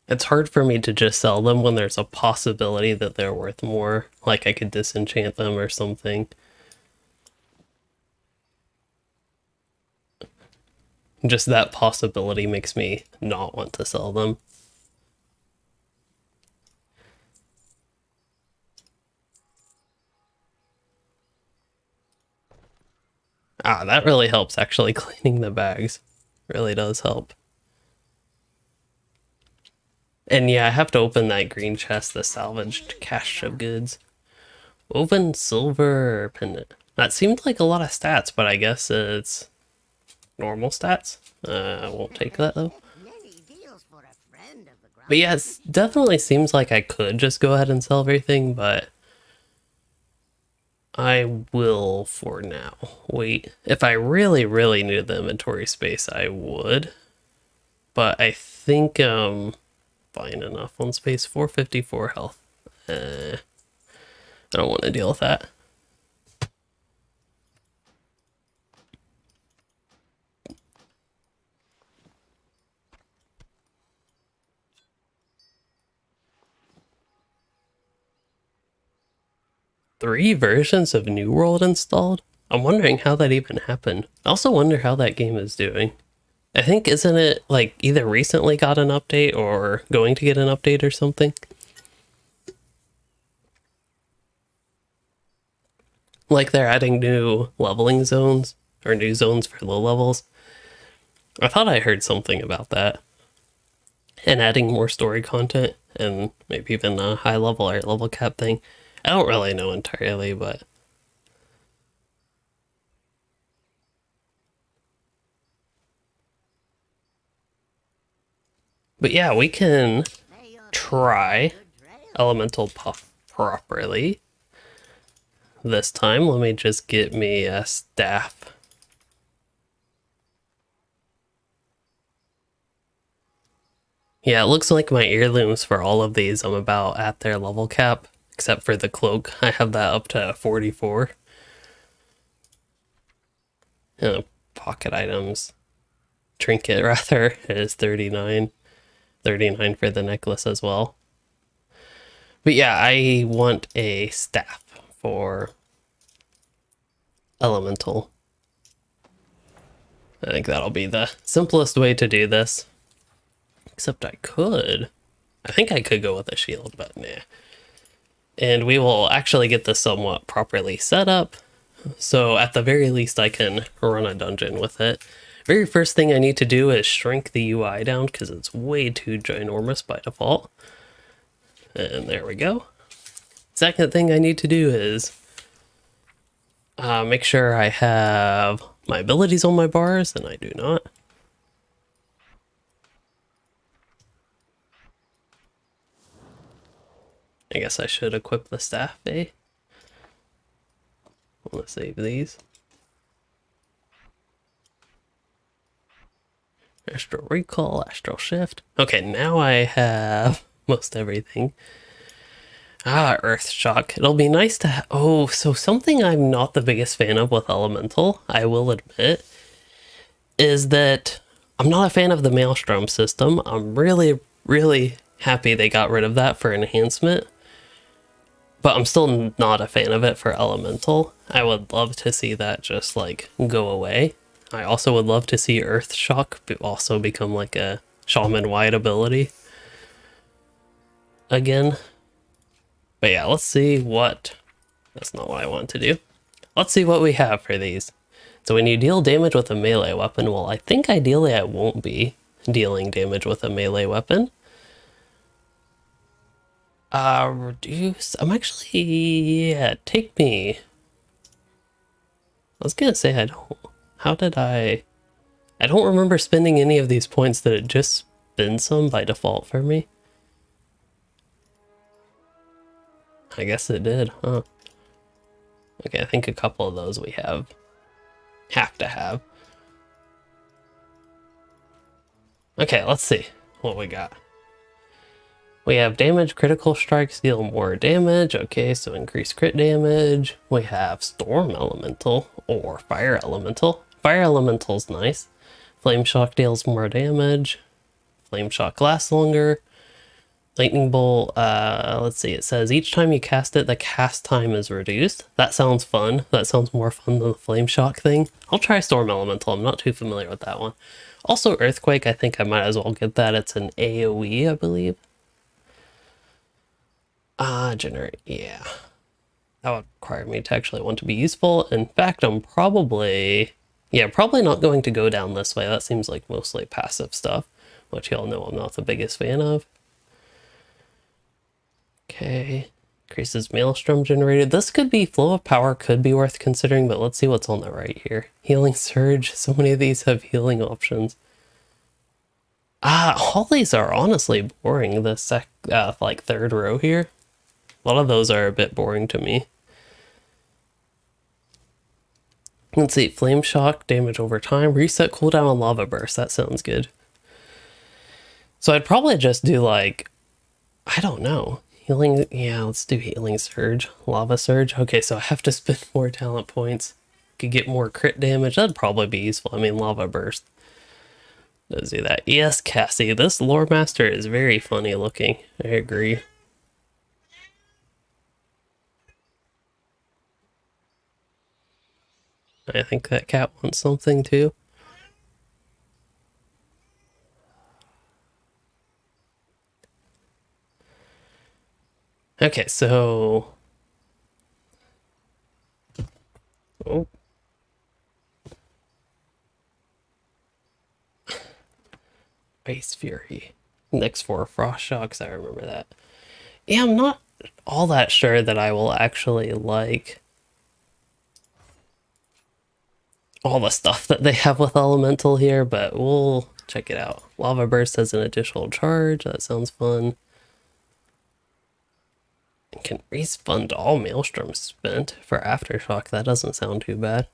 it's hard for me to just sell them when there's a possibility that they're worth more. Like I could disenchant them or something. Just that possibility makes me not want to sell them. Ah, that really helps actually cleaning the bags. Really does help. And yeah, I have to open that green chest, the salvaged cache of goods. Woven silver pendant. That seemed like a lot of stats, but I guess it's normal stats. I won't take that though. Many deals for a friend of the Grummles. But yeah, it definitely seems like I could just go ahead and sell everything, but I will for now. Wait, if I really, really needed the inventory space, I would. But I think fine enough on space. 454 health. I don't want to deal with that. Three versions of New World installed? I'm wondering how that even happened. I also wonder how that game is doing. I think, isn't it like either recently got an update or going to get an update or something? Like they're adding new leveling zones or new zones for low levels. I thought I heard something about that. And adding more story content and maybe even a high level or level cap thing. I don't really know entirely, but yeah, we can They ought to try good trail. elemental puff properly. This time, let me just get me a staff. Yeah, it looks like my heirlooms for all of these, I'm about at their level cap, except for the cloak. I have that up to 44. Pocket items. Trinket, rather, is 39. 39 for the necklace as well. But yeah, I want a staff for elemental. I think that'll be the simplest way to do this. Except I think I could go with a shield, but nah. And we will actually get this somewhat properly set up. So at the very least I can run a dungeon with it. Very first thing I need to do is shrink the UI down because it's way too ginormous by default. And there we go. Second thing I need to do is make sure I have my abilities on my bars, and I do not. I guess I should equip the staff, eh? I want to save these. Astral Recall, Astral Shift. Okay, now I have most everything. Earth Shock. It'll be nice to oh, so something I'm not the biggest fan of with Elemental, I will admit, is that I'm not a fan of the Maelstrom system. I'm really, really happy they got rid of that for enhancement. But I'm still not a fan of it for Elemental. I would love to see that just, like, go away. I also would love to see Earth Shock also become, like, a Shaman-wide ability again. But yeah, let's see what... That's not what I want to do. Let's see what we have for these. So when you deal damage with a melee weapon, well, I think ideally I won't be dealing damage with a melee weapon. Reduce... I'm actually... Yeah, take me... I was gonna say I don't... How did I don't remember spending any of these points. Did it just spend some by default for me? I guess it did, huh? Okay, I think a couple of those we have to have. Okay, let's see what we got. We have damage, critical strikes deal more damage. Okay, so increase crit damage. We have Storm Elemental or Fire Elemental. Fire Elemental's nice. Flame Shock deals more damage. Flame Shock lasts longer. Lightning Bolt, let's see, it says each time you cast it, the cast time is reduced. That sounds fun. That sounds more fun than the Flame Shock thing. I'll try Storm Elemental. I'm not too familiar with that one. Also, Earthquake, I think I might as well get that. It's an AoE, I believe. Generate, yeah. That would require me to actually want to be useful. In fact, I'm probably not going to go down this way. That seems like mostly passive stuff, which y'all know I'm not the biggest fan of. Okay, increases Maelstrom generated. This could be Flow of Power, could be worth considering, but let's see what's on the right here. Healing Surge, so many of these have healing options. All these are honestly boring, the like third row here. A lot of those are a bit boring to me. Let's see, Flame Shock, damage over time, reset cooldown on Lava Burst. That sounds good. So I'd probably just do like, I don't know. Healing, yeah, let's do Healing Surge. Lava Surge. Okay, so I have to spend more talent points. Could get more crit damage. That'd probably be useful. I mean, Lava Burst does do that. Yes, Cassie, this Lore Master is very funny looking. I agree. I think that cat wants something too. Okay, so... Oh. Ice Fury. Next for Frost Shocks, I remember that. Yeah, I'm not all that sure that I will actually like all the stuff that they have with Elemental here, but we'll check it out. Lava Burst has an additional charge. That sounds fun. Can refund all Maelstrom spent for Aftershock. That doesn't sound too bad.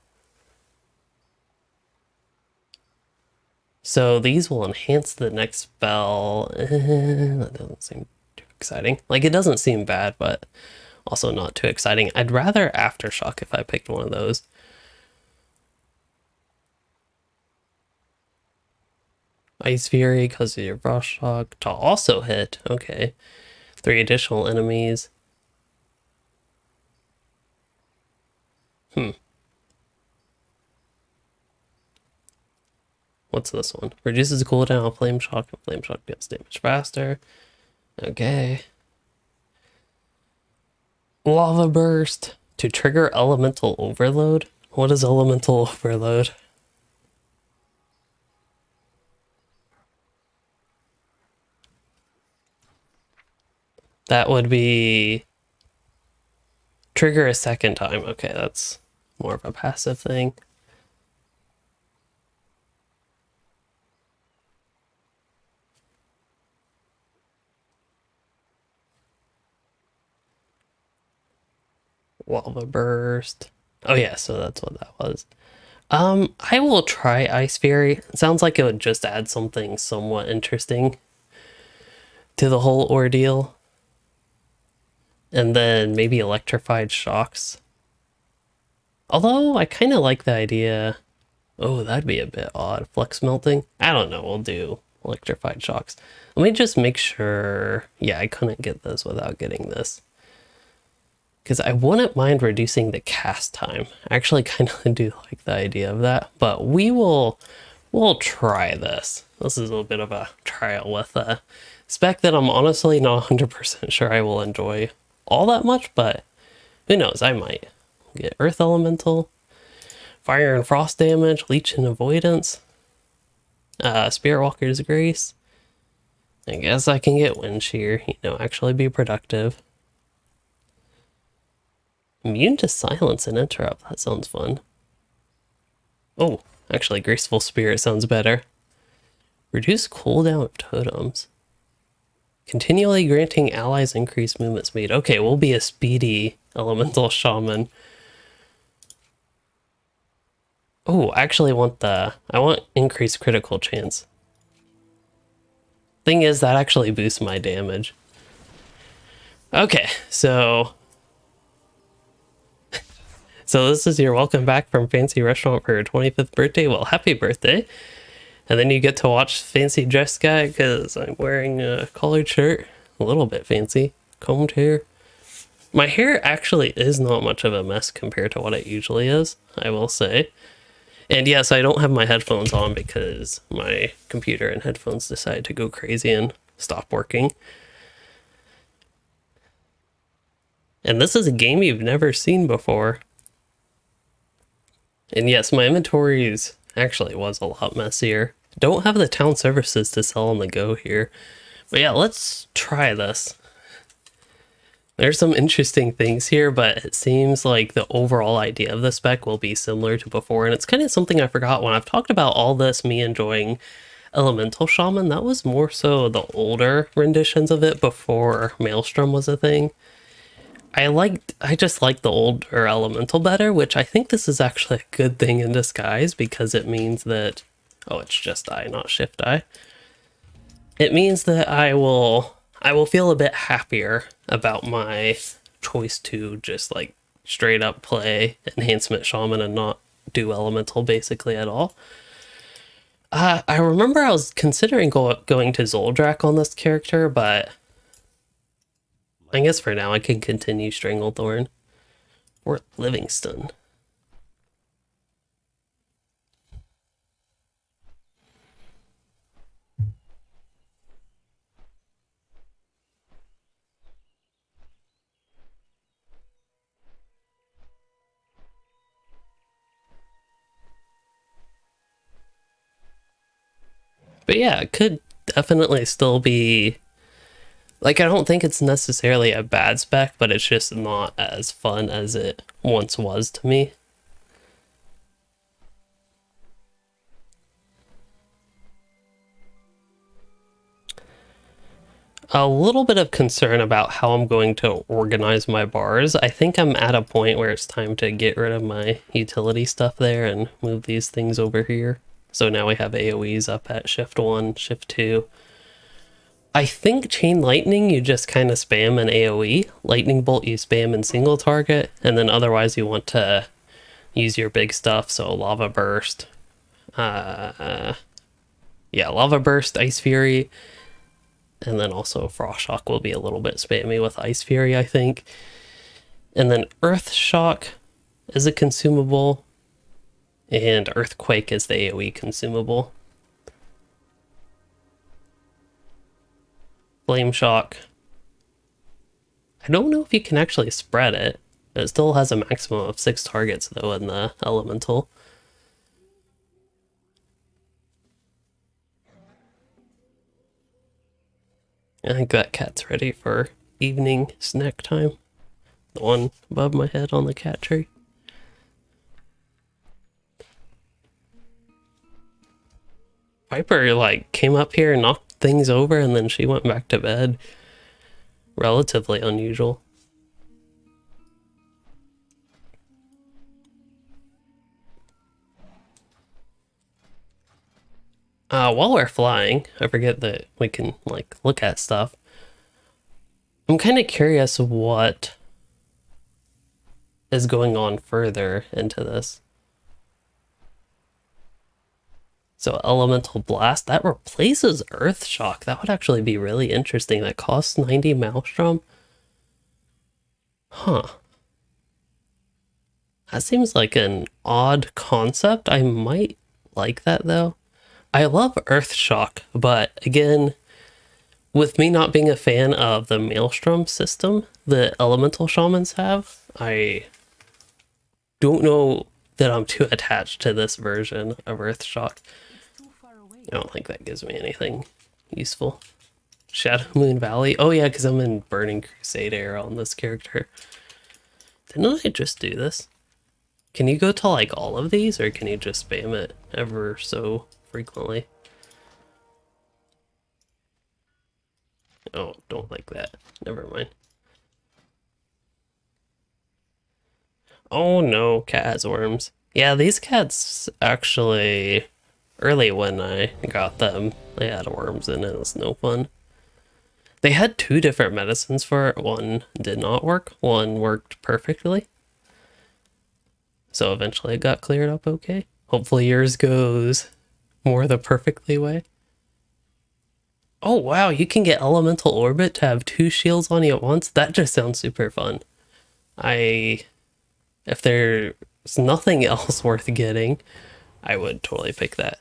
So these will enhance the next spell. That doesn't seem too exciting. Like, it doesn't seem bad, but also not too exciting. I'd rather Aftershock if I picked one of those. Ice Fury because of your Frost Shock to also hit. Okay. 3 additional enemies. What's this one? Reduces cooldown on Flame Shock and Flame Shock deals damage faster. Okay. Lava Burst to trigger Elemental Overload. What is Elemental Overload? That would be trigger a second time. Okay, that's more of a passive thing. Lava Burst. Oh yeah, so that's what that was. I will try Ice Fury. It sounds like it would just add something somewhat interesting to the whole ordeal. And then maybe Electrified Shocks. Although I kind of like the idea. Oh, that'd be a bit odd. Flex Melting? I don't know. We'll do Electrified Shocks. Let me just make sure. Yeah, I couldn't get this without getting this. Because I wouldn't mind reducing the cast time. I actually kind of do like the idea of that. But we'll try this. This is a bit of a trial with a spec that I'm honestly not 100% sure I will enjoy all that much. But who knows, I might. Get Earth Elemental. Fire and Frost damage. Leech and Avoidance. Spirit Walker's Grace. I guess I can get Wind Shear. You know, actually be productive. Immune to Silence and Interrupt. That sounds fun. Oh, actually, Graceful Spirit sounds better. Reduce cooldown of totems. Continually granting allies increased movement speed. Okay, we'll be a speedy Elemental Shaman. Oh, I actually want I want increased critical chance. Thing is, that actually boosts my damage. Okay, so this is your welcome back from Fancy Restaurant for your 25th birthday. Well, happy birthday. And then you get to watch Fancy Dress Guy because I'm wearing a collared shirt. A little bit fancy. Combed hair. My hair actually is not much of a mess compared to what it usually is, I will say. And yes, I don't have my headphones on because my computer and headphones decided to go crazy and stop working. And this is a game you've never seen before. And yes, my inventories actually was a lot messier. Don't have the town services to sell on the go here. But yeah, let's try this. There's some interesting things here, but it seems like the overall idea of the spec will be similar to before. And it's kind of something I forgot when I've talked about all this, me enjoying Elemental Shaman. That was more so the older renditions of it before Maelstrom was a thing. I just like the older elemental better, which I think this is actually a good thing in disguise because it means that, oh, it's just I, not shift I. It means that I will feel a bit happier about my choice to just like straight up play enhancement shaman and not do elemental basically at all. I remember I was considering going to Zoldrak on this character, but I guess for now I can continue Stranglethorn or Livingston. But yeah, it could definitely still be, like, I don't think it's necessarily a bad spec, but it's just not as fun as it once was to me. A little bit of concern about how I'm going to organize my bars. I think I'm at a point where it's time to get rid of my utility stuff there and move these things over here. So now we have AoEs up at shift 1, shift 2. I think Chain Lightning you just kind of spam an AoE. Lightning Bolt you spam in single target, and then otherwise you want to use your big stuff, so Lava Burst. Yeah, Lava Burst, Ice Fury, and then also Frost Shock will be a little bit spammy with Ice Fury, I think. And then Earth Shock is a consumable, and Earthquake is the AoE consumable. Flame Shock. I don't know if you can actually spread it. It still has a maximum of 6 targets though in the elemental. I think that cat's ready for evening snack time. The one above my head on the cat tree. Piper like came up here and knocked things over and then she went back to bed. Relatively unusual. While we're flying, I forget that we can like look at stuff. I'm kind of curious what is going on further into this. So Elemental Blast, that replaces Earth Shock. That would actually be really interesting. That costs 90 Maelstrom. Huh. That seems like an odd concept. I might like that though. I love Earth Shock, but again, with me not being a fan of the Maelstrom system that Elemental Shamans have, I don't know that I'm too attached to this version of Earth Shock. I don't think that gives me anything useful. Shadow Moon Valley. Oh yeah, because I'm in Burning Crusade era on this character. Didn't I just do this? Can you go to like all of these, or can you just spam it ever so frequently? Oh, don't like that. Never mind. Oh no, cat has worms. Yeah, these cats actually, early when I got them, they had worms in it. It was no fun. They had 2 different medicines for it. One did not work. One worked perfectly. So eventually it got cleared up okay. Hopefully yours goes more the perfectly way. Oh wow, you can get Elemental Orbit to have 2 shields on you at once? That just sounds super fun. If there's nothing else worth getting, I would totally pick that.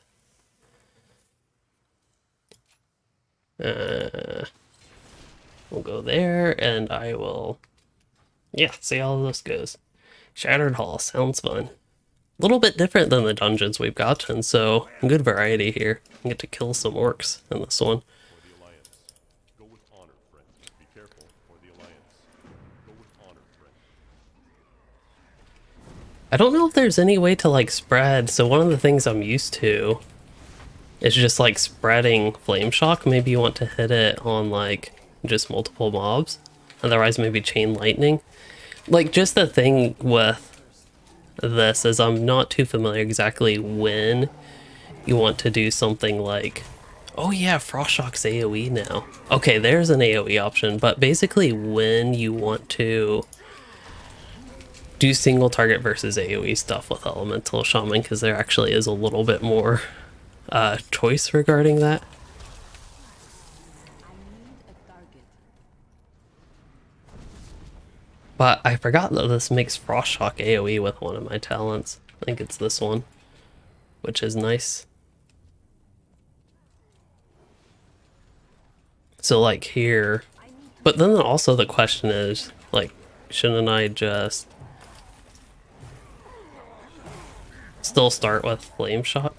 We'll go there, and I will, yeah, see how this goes. Shattered Hall sounds fun. A little bit different than the dungeons we've gotten, so good variety here. I get to kill some orcs in this one. For the Alliance. Go with honor, friends. Be careful. For the Alliance. Go with honor, friends. I don't know if there's any way to like spread, so one of the things I'm used to is just like spreading Flame Shock. Maybe you want to hit it on like just multiple mobs. Otherwise, maybe chain lightning. Like, just the thing with this is I'm not too familiar exactly when you want to do something like, oh yeah, Frost Shock's AoE now. Okay, there's an AoE option, but basically when you want to do single target versus AoE stuff with Elemental Shaman, because there actually is a little bit more choice regarding that. I need a target. But I forgot that this makes Frost Shock AoE with one of my talents. I think it's this one, which is nice. So like here, but then also the question is, like, shouldn't I just still start with Flame Shock?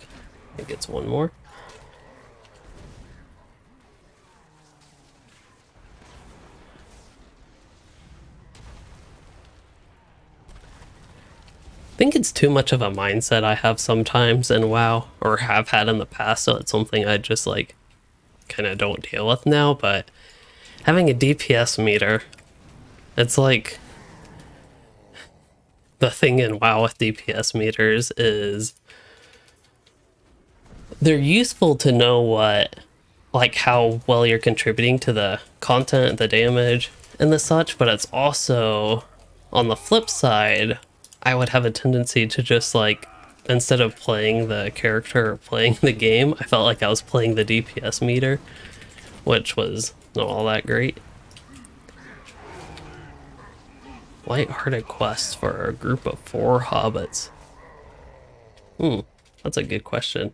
I think it's one more. I think it's too much of a mindset I have sometimes in WoW, or have had in the past, so it's something I just like kind of don't deal with now. But having a DPS meter, it's like the thing in WoW with DPS meters is they're useful to know what, like, how well you're contributing to the content, the damage, and the such, but it's also, on the flip side, I would have a tendency to just, like, instead of playing the character or playing the game, I felt like I was playing the DPS meter, which was not all that great. Lighthearted quest for a group of 4 hobbits. That's a good question.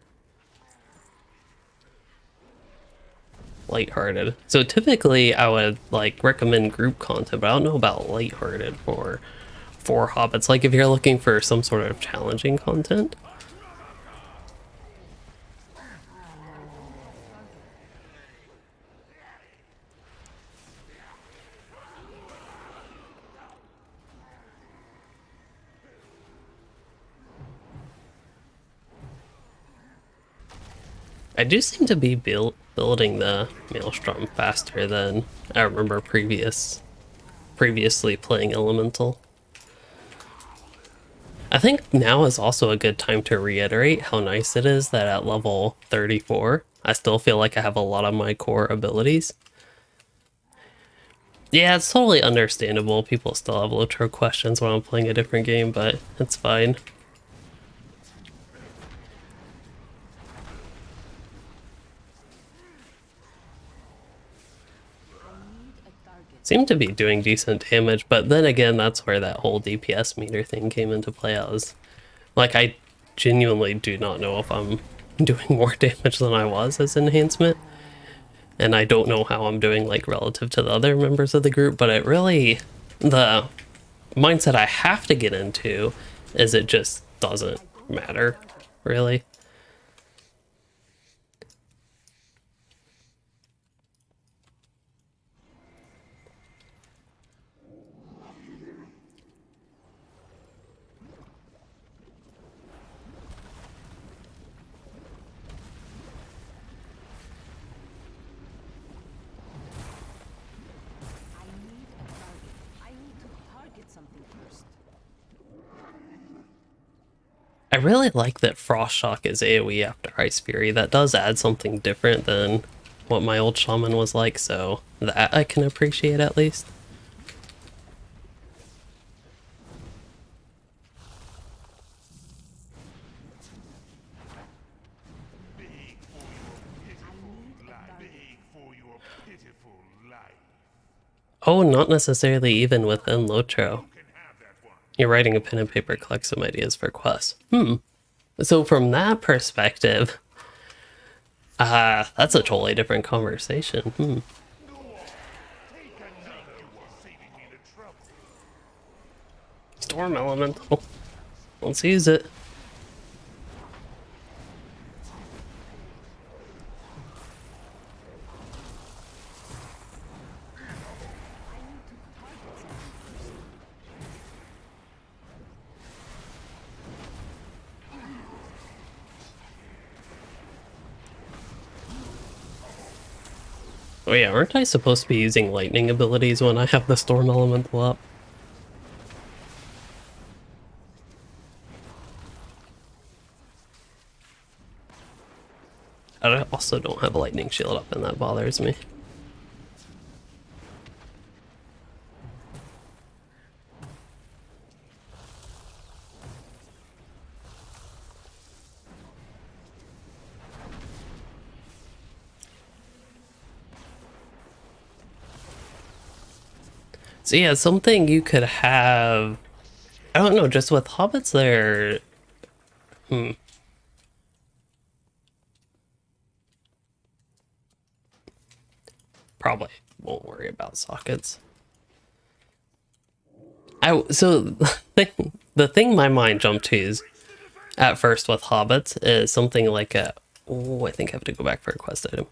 Lighthearted. So typically I would like recommend group content, but I don't know about lighthearted for 4 hobbits. Like if you're looking for some sort of challenging content. I do seem to be building the Maelstrom faster than I remember previously playing Elemental. I think now is also a good time to reiterate how nice it is that at level 34, I still feel like I have a lot of my core abilities. Yeah, it's totally understandable. People still have Lotro questions when I'm playing a different game, but it's fine. Seem to be doing decent damage, but then again, that's where that whole DPS meter thing came into play. I was like, I genuinely do not know if I'm doing more damage than I was as enhancement, and I don't know how I'm doing like relative to the other members of the group, but it really, the mindset I have to get into is it just doesn't matter, really. I need to target something first. I really like that Frost Shock is AoE after Ice Fury. That does add something different than what my old Shaman was like, so that I can appreciate at least. Oh, not necessarily even within Lotro. You're writing a pen and paper, collect some ideas for quests. So from that perspective, that's a totally different conversation. Storm Elemental. Let's use it. Oh yeah, aren't I supposed to be using lightning abilities when I have the storm elemental up? I also don't have a lightning shield up, and that bothers me. So yeah, something you could have, I don't know, just with hobbits there. Probably won't worry about sockets. So the thing my mind jumped to is at first with hobbits is something like a, oh, I think I have to go back for a quest item.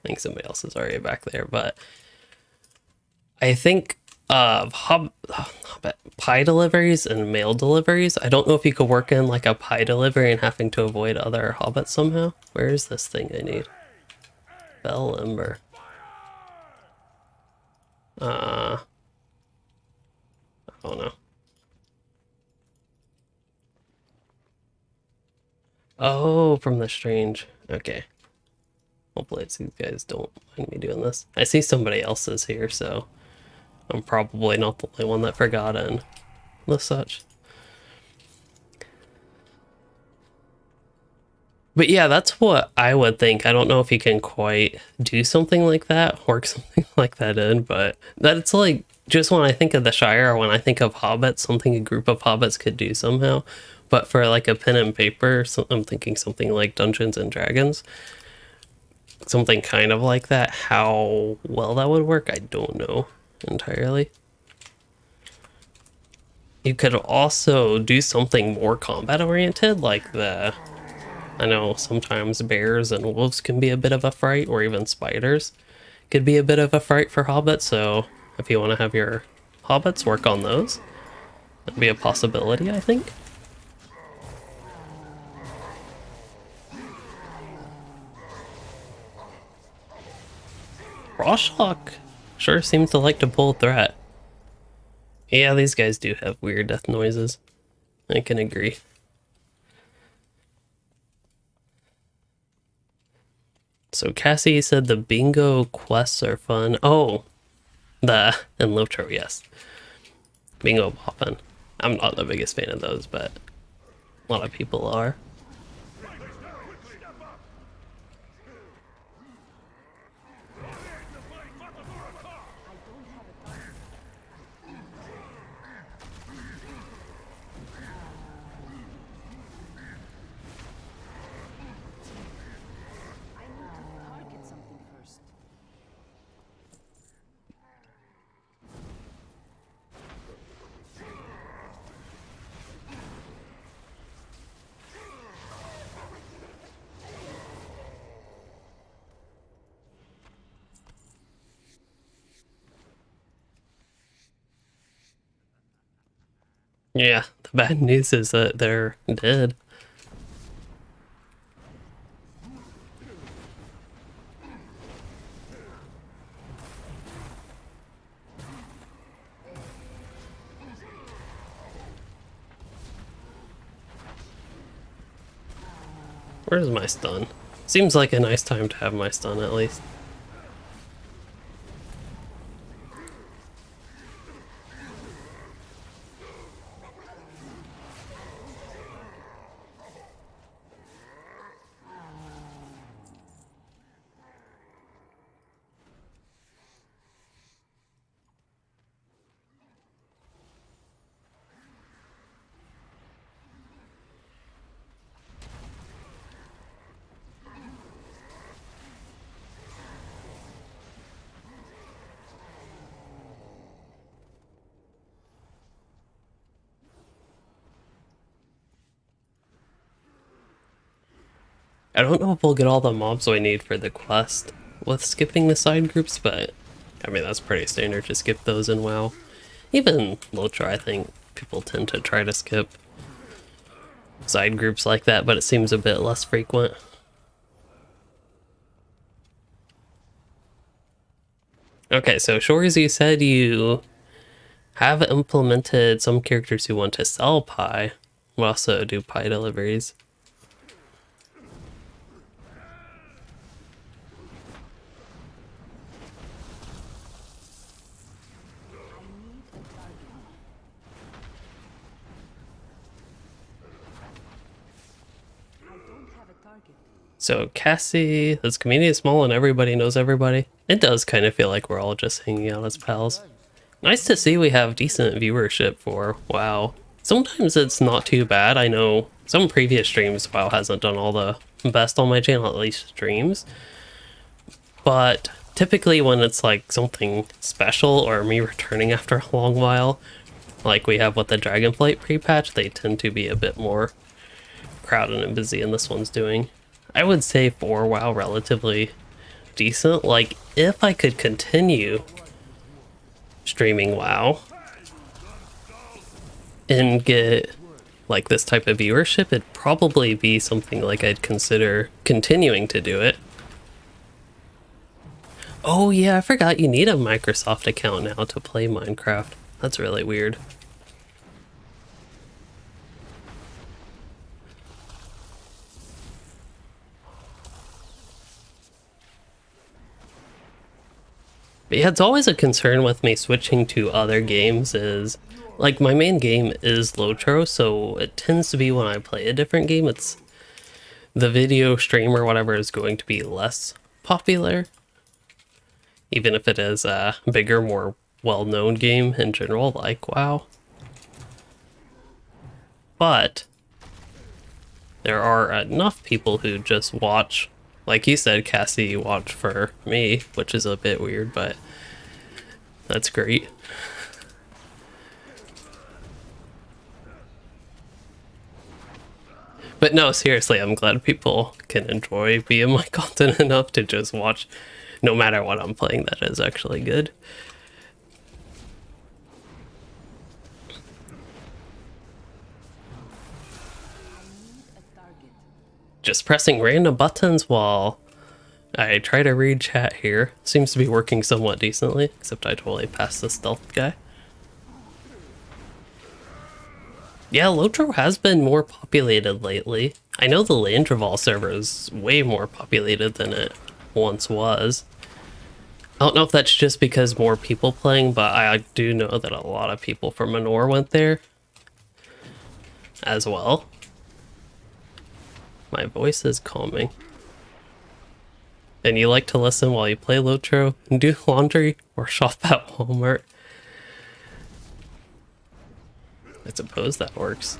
I think somebody else is already back there, but I think of hobbit pie deliveries and mail deliveries. I don't know if you could work in like a pie delivery and having to avoid other hobbits somehow. Where is this thing I need? Bell Ember. I don't know. Oh, from the strange. Okay. Hopefully these guys don't mind me doing this. I see somebody else is here, so I'm probably not the only one that forgot and the such. But yeah, that's what I would think. I don't know if you can quite do something like that, work something like that in, but that's like, just when I think of the Shire, or when I think of hobbits, something a group of hobbits could do somehow. But for like a pen and paper, so I'm thinking something like Dungeons and Dragons. Something kind of like that. How well that would work, I don't know entirely. You could also do something more combat oriented, like I know sometimes bears and wolves can be a bit of a fright, or even spiders could be a bit of a fright for hobbits, so if you want to have your hobbits work on those, that'd be a possibility, I think. Rawshock sure seems to like to pull a threat. Yeah, these guys do have weird death noises. I can agree. So Cassie said the bingo quests are fun. Oh, and Lotro, yes. Bingo poppin'. I'm not the biggest fan of those, but a lot of people are. I need to target something first. Yeah, the bad news is that they're dead. Where's my stun? Seems like a nice time to have my stun at least. I don't know if we'll get all the mobs we need for the quest with skipping the side groups, but I mean, that's pretty standard to skip those in WoW. Even Lotra, I think people tend to try to skip side groups like that, but it seems a bit less frequent. Okay, so Shores, you said you have implemented some characters who want to sell pie. We also do pie deliveries. I don't have a target. So Cassie, this community is small and everybody knows everybody. It does kind of feel like we're all just hanging out as pals. Nice to see we have decent viewership for WoW. Sometimes it's not too bad. I know some previous streams WoW hasn't done all the best on my channel, at least streams. But typically when it's like something special or me returning after a long while, like we have with the Dragonflight pre-patch, they tend to be a bit more crowded and busy, and this one's doing, I would say, for WoW, relatively decent. Like, if I could continue streaming WoW and get like this type of viewership, it'd probably be something like I'd consider continuing to do it. Oh yeah, I forgot you need a Microsoft account now to play Minecraft. That's really weird. But yeah, it's always a concern with me switching to other games is, like, my main game is Lotro, so it tends to be when I play a different game, it's the video stream or whatever is going to be less popular. Even if it is a bigger, more well-known game in general, like WoW. But there are enough people who just watch. Like you said, Cassie, you watch for me, which is a bit weird, but that's great. But no, seriously, I'm glad people can enjoy being my content enough to just watch no matter what I'm playing. That is actually good. Just pressing random buttons while I try to read chat here. Seems to be working somewhat decently, except I totally passed the stealth guy. Yeah, Lotro has been more populated lately. I know the Landreval server is way more populated than it once was. I don't know if that's just because more people playing, but I do know that a lot of people from Manor went there as well. My voice is calming. And you like to listen while you play Lotro and do laundry or shop at Walmart. I suppose that works.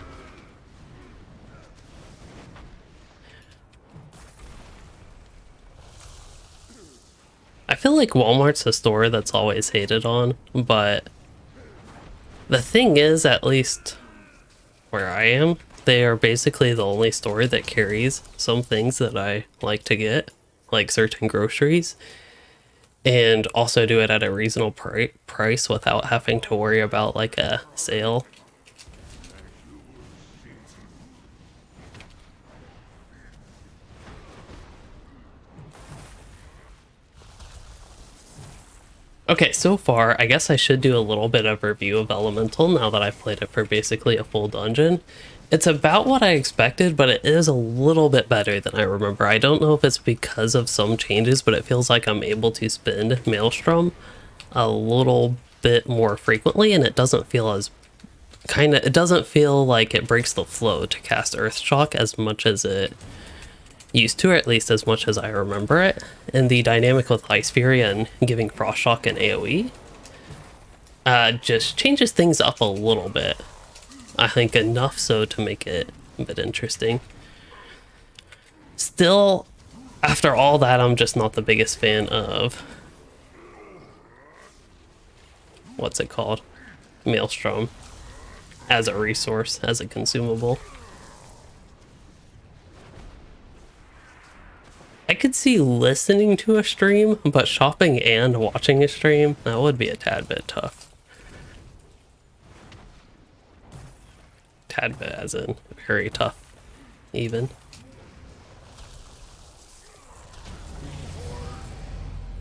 I feel like Walmart's a store that's always hated on, but the thing is, at least where I am, they are basically the only store that carries some things that I like to get, like certain groceries, and also do it at a reasonable price without having to worry about like a sale. Okay, so far, I guess I should do a little bit of review of Elemental now that I've played it for basically a full dungeon. It's about what I expected, but it is a little bit better than I remember. I don't know if it's because of some changes, but it feels like I'm able to spend Maelstrom a little bit more frequently, and it doesn't feel as it doesn't feel like it breaks the flow to cast Earthshock as much as it used to, or at least as much as I remember it. And the dynamic with Ice Fury and giving Frost Shock and AoE just changes things up a little bit. I think enough so to make it a bit interesting. Still, after all that, I'm just not the biggest fan of what's it called? Maelstrom as a resource, as a consumable. I could see listening to a stream, but shopping and watching a stream, that would be a tad bit tough. Tad bit as in very tough, even.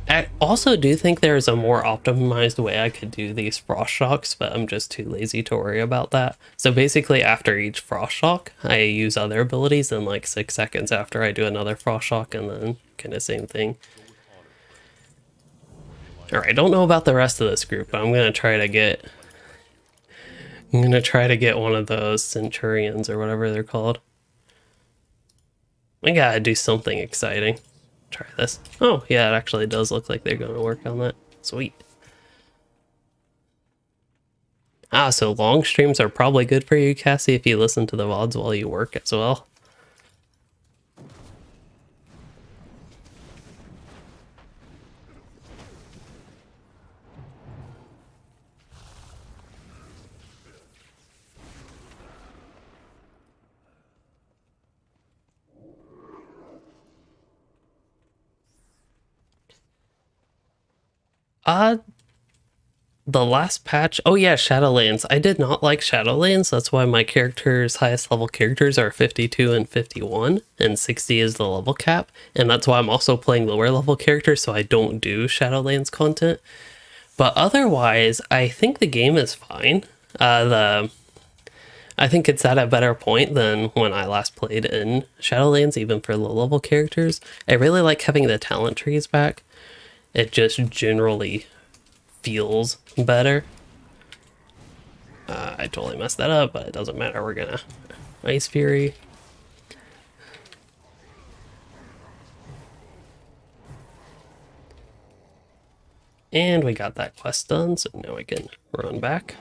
I also do think there's a more optimized way I could do these frost shocks, but I'm just too lazy to worry about that. So basically after each frost shock, I use other abilities, and like 6 seconds after I do another frost shock, and then kind of same thing. Alright, I don't know about the rest of this group, but I'm gonna try to get one of those centurions or whatever they're called. I gotta do something exciting. Try this. Oh, yeah, it actually does look like they're gonna work on that. Sweet. Ah, so long streams are probably good for you, Cassie, if you listen to the VODs while you work as well. The last patch, oh yeah, Shadowlands. I did not like Shadowlands. That's why my characters, highest level characters, are 52 and 51, and 60 is the level cap. And that's why I'm also playing lower level characters, so I don't do Shadowlands content. But otherwise, I think the game is fine. I think it's at a better point than when I last played in Shadowlands, even for low level characters. I really like having the talent trees back. It just generally feels better. I totally messed that up, but it doesn't matter. We're gonna Ice Fury. And we got that quest done, so now we can run back.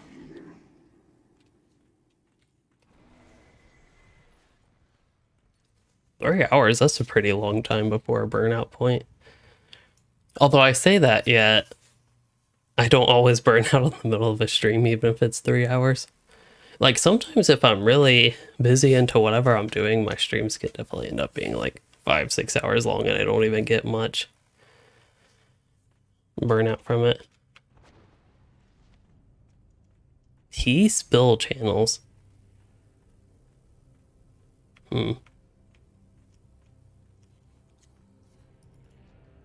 Three hours, that's a pretty long time before a burnout point. Although I say that, yet I don't always burn out in the middle of a stream, even if it's 3 hours. Like, sometimes if I'm really busy into whatever I'm doing, my streams can definitely end up being like 5-6 hours long, and I don't even get much burnout from it. Spill channels.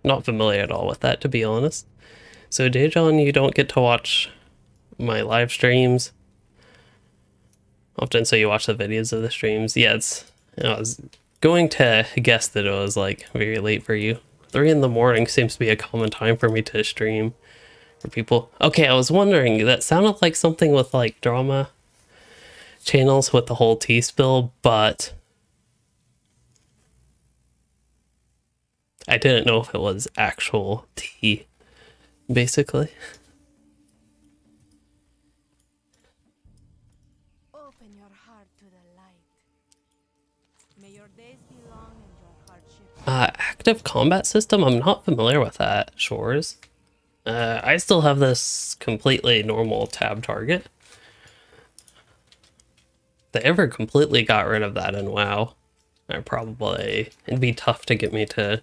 Not familiar at all with that, to be honest. So Daejon, you don't get to watch my live streams often, so you watch the videos of the streams. Yeah, I was going to guess that it was like very late for you. 3 in the morning seems to be a common time for me to stream for people. Okay, I was wondering, that sounded like something with like drama channels with the whole tea spill, but I didn't know if it was actual tea, basically. Open your heart to the light. May your days be long and your hardship. Active combat system? I'm not familiar with that, Shores. I still have this completely normal tab target. They ever completely got rid of that in WoW, it'd be tough to get me to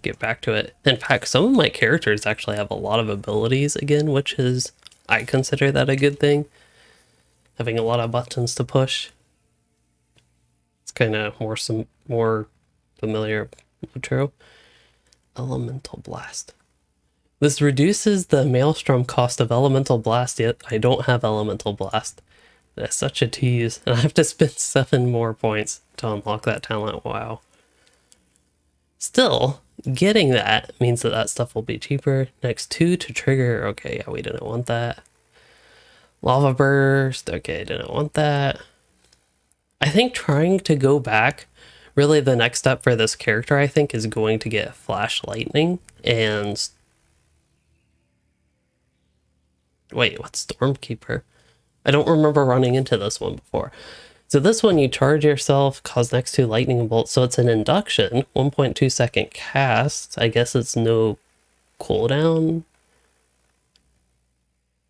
get back to it. In fact, some of my characters actually have a lot of abilities again, which is, I consider that a good thing. Having a lot of buttons to push. It's kind of more familiar intro. Elemental Blast. This reduces the Maelstrom cost of Elemental Blast, yet I don't have Elemental Blast. That's such a tease, and I have to spend 7 more points to unlock that talent. Wow. Still, getting that means that that stuff will be cheaper. Next 2 to trigger. Okay, yeah, we didn't want that. Lava Burst. Okay, didn't want that. I think trying to go back, really the next step for this character, I think, is going to get Flash Lightning. And wait, what's Stormkeeper? I don't remember running into this one before. So this one, you charge yourself, cause next to lightning bolt. So it's an induction, 1.2 second cast. I guess it's no cooldown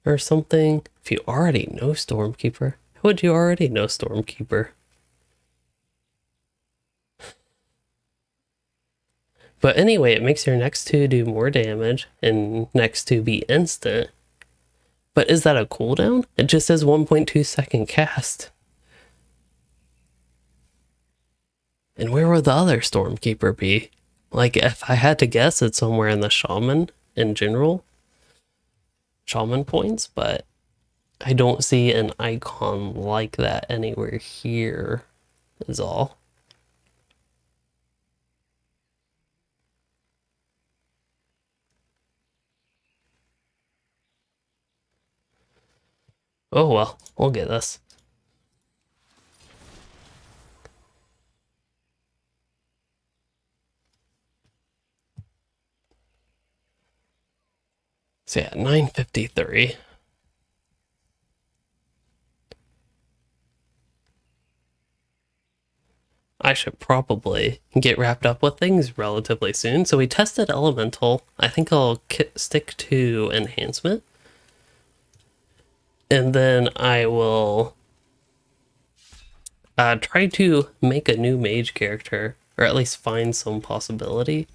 or something. If you already know Stormkeeper, how would you already know Stormkeeper? But anyway, it makes your next 2 do more damage and next 2 be instant. But is that a cooldown? It just says 1.2 second cast. And where would the other Stormkeeper be? Like, if I had to guess, it's somewhere in the Shaman in general, shaman points, but I don't see an icon like that anywhere here, is all. Oh well, we'll get this. So yeah, 9:53. I should probably get wrapped up with things relatively soon. So we tested Elemental. I think I'll stick to Enhancement. And then I will try to make a new mage character, or at least find some possibility.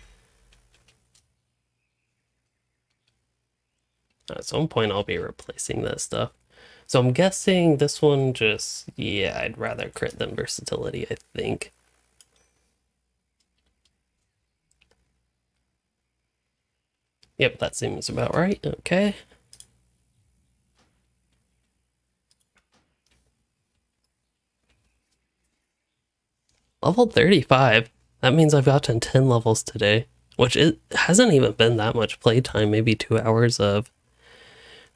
At some point I'll be replacing that stuff. So I'm guessing this one just, yeah, I'd rather crit than versatility, I think. Yep, that seems about right. Okay. Level 35. That means I've gotten 10 levels today, which it hasn't even been that much playtime, maybe 2 hours of,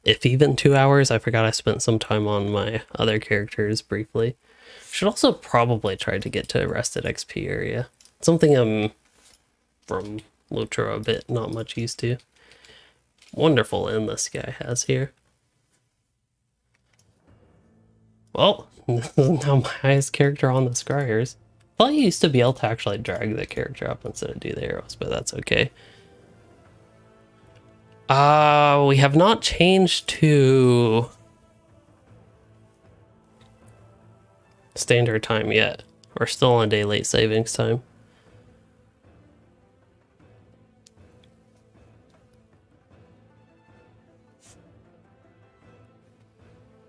if even 2 hours. I forgot I spent some time on my other characters briefly. Should also probably try to get to Rested XP area. Something I'm from Lotro a bit not much used to. Wonderful inn this guy has here. Well, this is now my highest character on the scryers. I thought you used to be able to actually drag the character up instead of do the arrows, but that's okay. We have not changed to standard time yet. We're still on daylight savings time.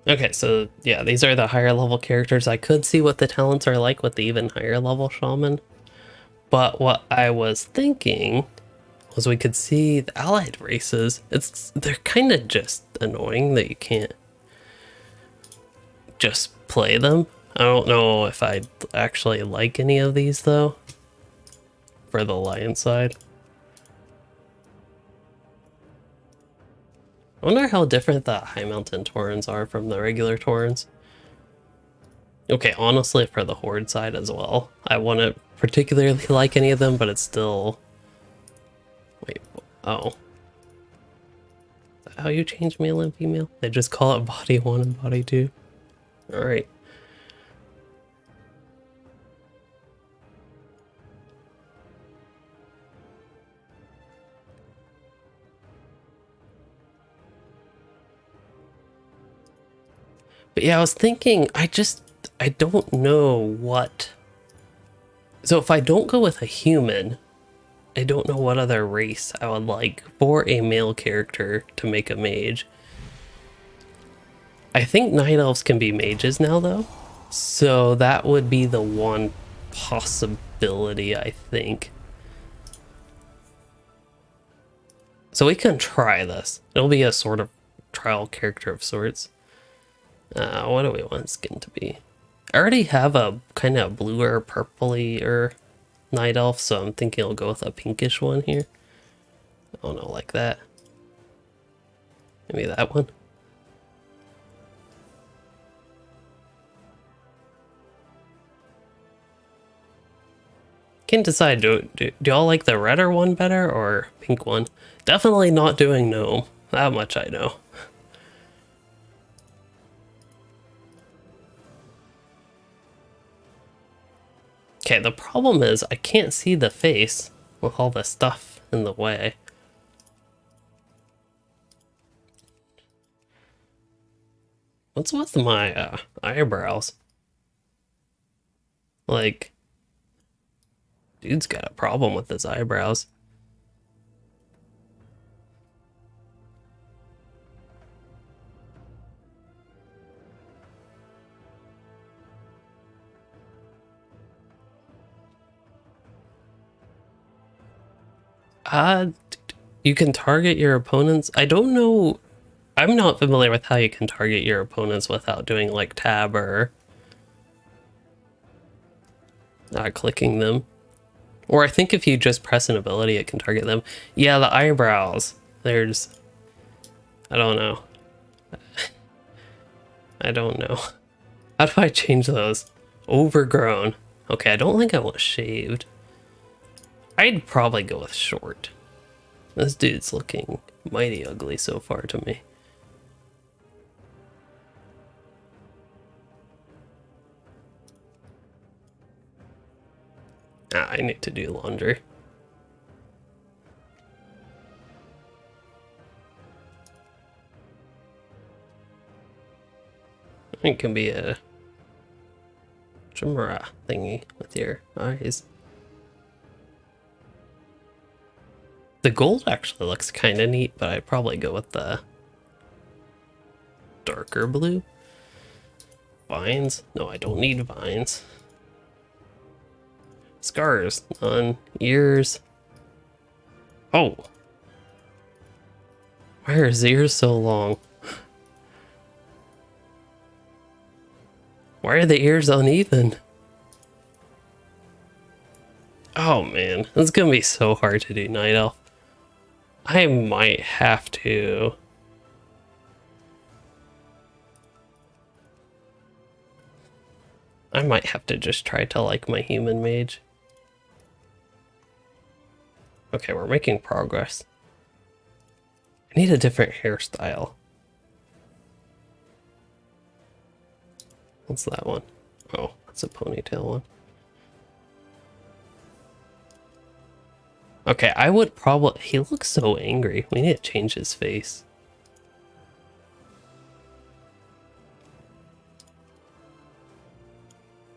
Okay, so yeah, these are the higher level characters. I could see what the talents are like with the even higher level shaman. But what I was thinking was we could see the allied races. They're kind of just annoying that you can't just play them. I don't know if I'd actually like any of these though, for the lion side. I wonder how different the high mountain Taurens are from the regular Taurens. Okay, honestly, for the horde side as well, I wouldn't particularly like any of them, but it's still... Wait, oh. Is that how you change male and female? They just call it body 1 and body 2. Alright. But yeah, I was thinking, I don't know what... So if I don't go with a human, I don't know what other race I would like for a male character to make a mage. I think night elves can be mages now though, so that would be the one possibility, I think. So we can try this. It'll be a sort of trial character of sorts. What do we want skin to be? I already have a kind of bluer, purpley night elf, so I'm thinking I'll go with a pinkish one here. Oh no, like that. Maybe that one. Can't decide, do y'all like the redder one better or pink one? Definitely not doing gnome. That much I know. Okay, the problem is I can't see the face with all the stuff in the way. What's with my eyebrows? Like, dude's got a problem with his eyebrows. You can target your opponents. I don't know. I'm not familiar with how you can target your opponents without doing like tab or clicking them. Or I think if you just press an ability, it can target them. Yeah, the eyebrows. There's... I don't know. I don't know. How do I change those? Overgrown. Okay, I don't think I want shaved. I'd probably go with short. This dude's looking mighty ugly so far to me. I need to do laundry. It can be a chimera thingy with your eyes. The gold actually looks kind of neat, but I'd probably go with the darker blue. Vines? No, I don't need vines. Scars, none. Ears. Oh. Why are his ears so long? Why are the ears uneven? Oh man, it's gonna be so hard to do Night Elf. I might have to. I might have to just try to like my human mage. Okay, we're making progress. I need a different hairstyle. What's that one? Oh, that's a ponytail one. Okay, I would probably... He looks so angry. We need to change his face.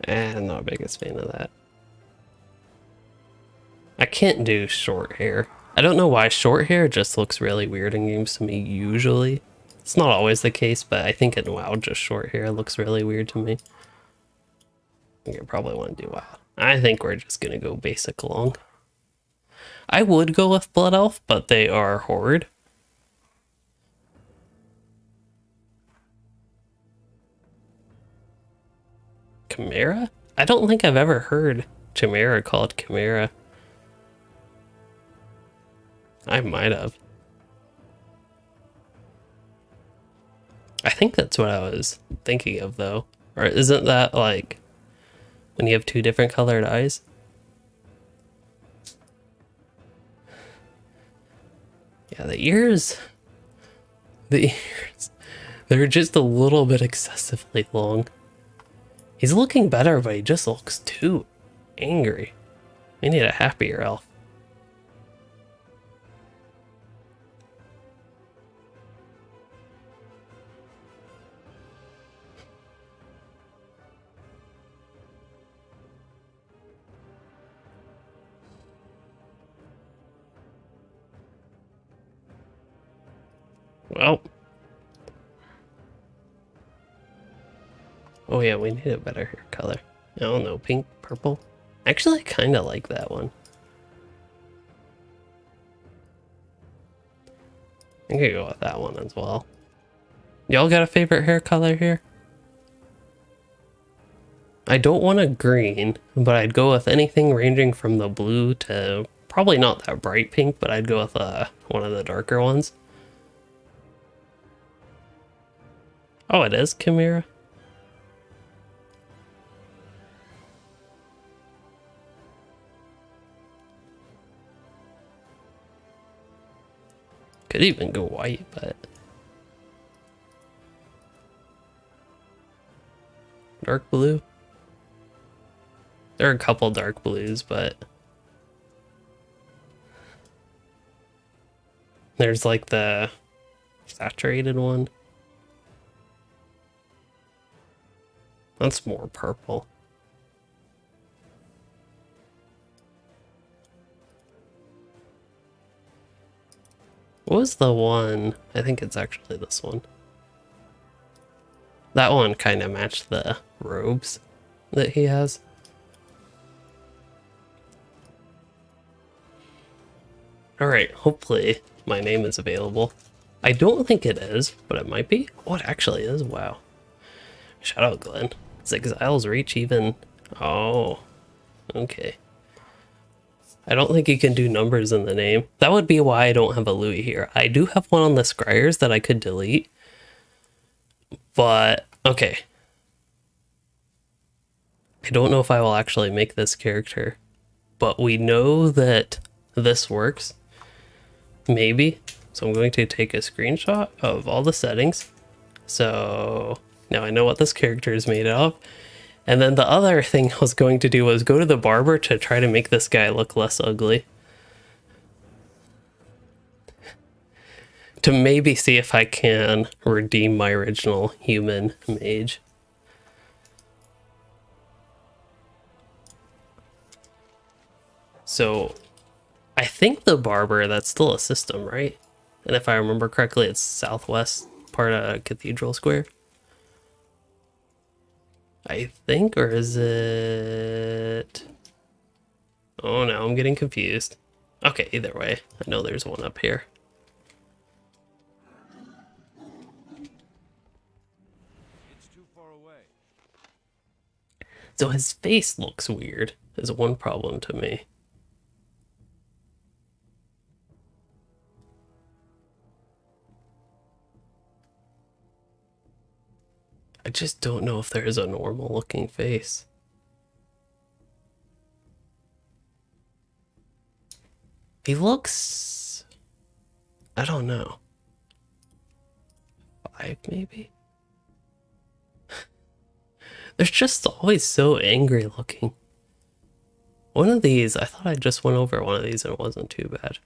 I'm not the biggest fan of that. I can't do short hair. I don't know why short hair just looks really weird in games to me usually. It's not always the case, but I think in WoW just short hair looks really weird to me. I think I probably want to do WoW. I think we're just gonna go basic long. I would go with Blood Elf, but they are Horde. Chimera? I don't think I've ever heard Chimera called Chimera. I might have. I think that's what I was thinking of though. Or isn't that like when you have two different colored eyes? Yeah, the ears, they're just a little bit excessively long. He's looking better, but he just looks too angry. We need a happier elf. Well. Oh yeah, we need a better hair color. I don't know, pink, purple? Actually, I kind of like that one. I could go with that one as well. Y'all got a favorite hair color here? I don't want a green, but I'd go with anything ranging from the blue to probably not that bright pink, but I'd go with one of the darker ones. Oh, it is Chimera? Could even go white, but... Dark blue? There are a couple dark blues, but... There's like the saturated one. That's more purple. What was the one? I think it's actually this one. That one kind of matched the robes that he has. Alright, hopefully my name is available. I don't think it is, but it might be. Oh, it actually is. Wow. Shout out, Glenn. Is Exile's Reach even... Oh, okay. I don't think you can do numbers in the name. That would be why I don't have a Louis here. I do have one on the Scryers that I could delete. But, okay. I don't know if I will actually make this character. But we know that this works. Maybe. So I'm going to take a screenshot of all the settings. So now I know what this character is made of. And then the other thing I was going to do was go to the barber to try to make this guy look less ugly. To maybe see if I can redeem my original human mage. So I think the barber, that's still a system, right? And if I remember correctly, it's southwest part of Cathedral Square. I think, or is it... Oh, now I'm getting confused. Okay, either way, I know there's one up here. It's too far away. So his face looks weird, is one problem to me. I just don't know if there is a normal looking face. He looks... I don't know. 5 maybe? They're just always so angry looking. One of these, I thought I just went over one of these and it wasn't too bad.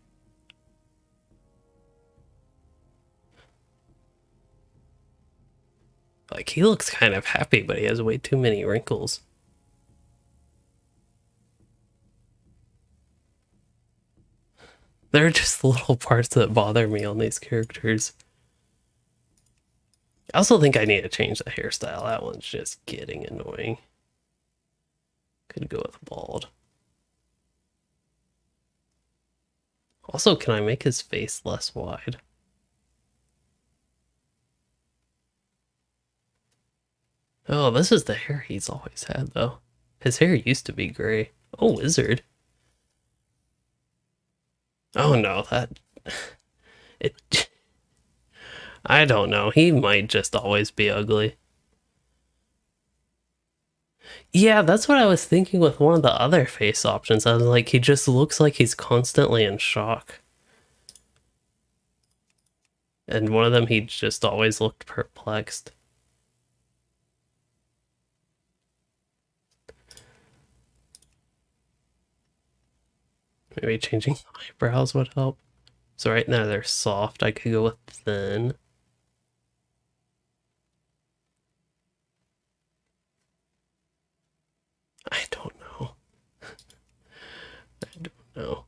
Like, he looks kind of happy, but he has way too many wrinkles. There are just little parts that bother me on these characters. I also think I need to change the hairstyle. That one's just getting annoying. Could go with bald. Also, can I make his face less wide? Oh, this is the hair he's always had, though. His hair used to be gray. Oh, wizard. Oh, no, that... It... I don't know. He might just always be ugly. Yeah, that's what I was thinking with one of the other face options. I was like, he just looks like he's constantly in shock. And one of them, he just always looked perplexed. Maybe changing the eyebrows would help. So right now they're soft. I could go with thin. I don't know. I don't know.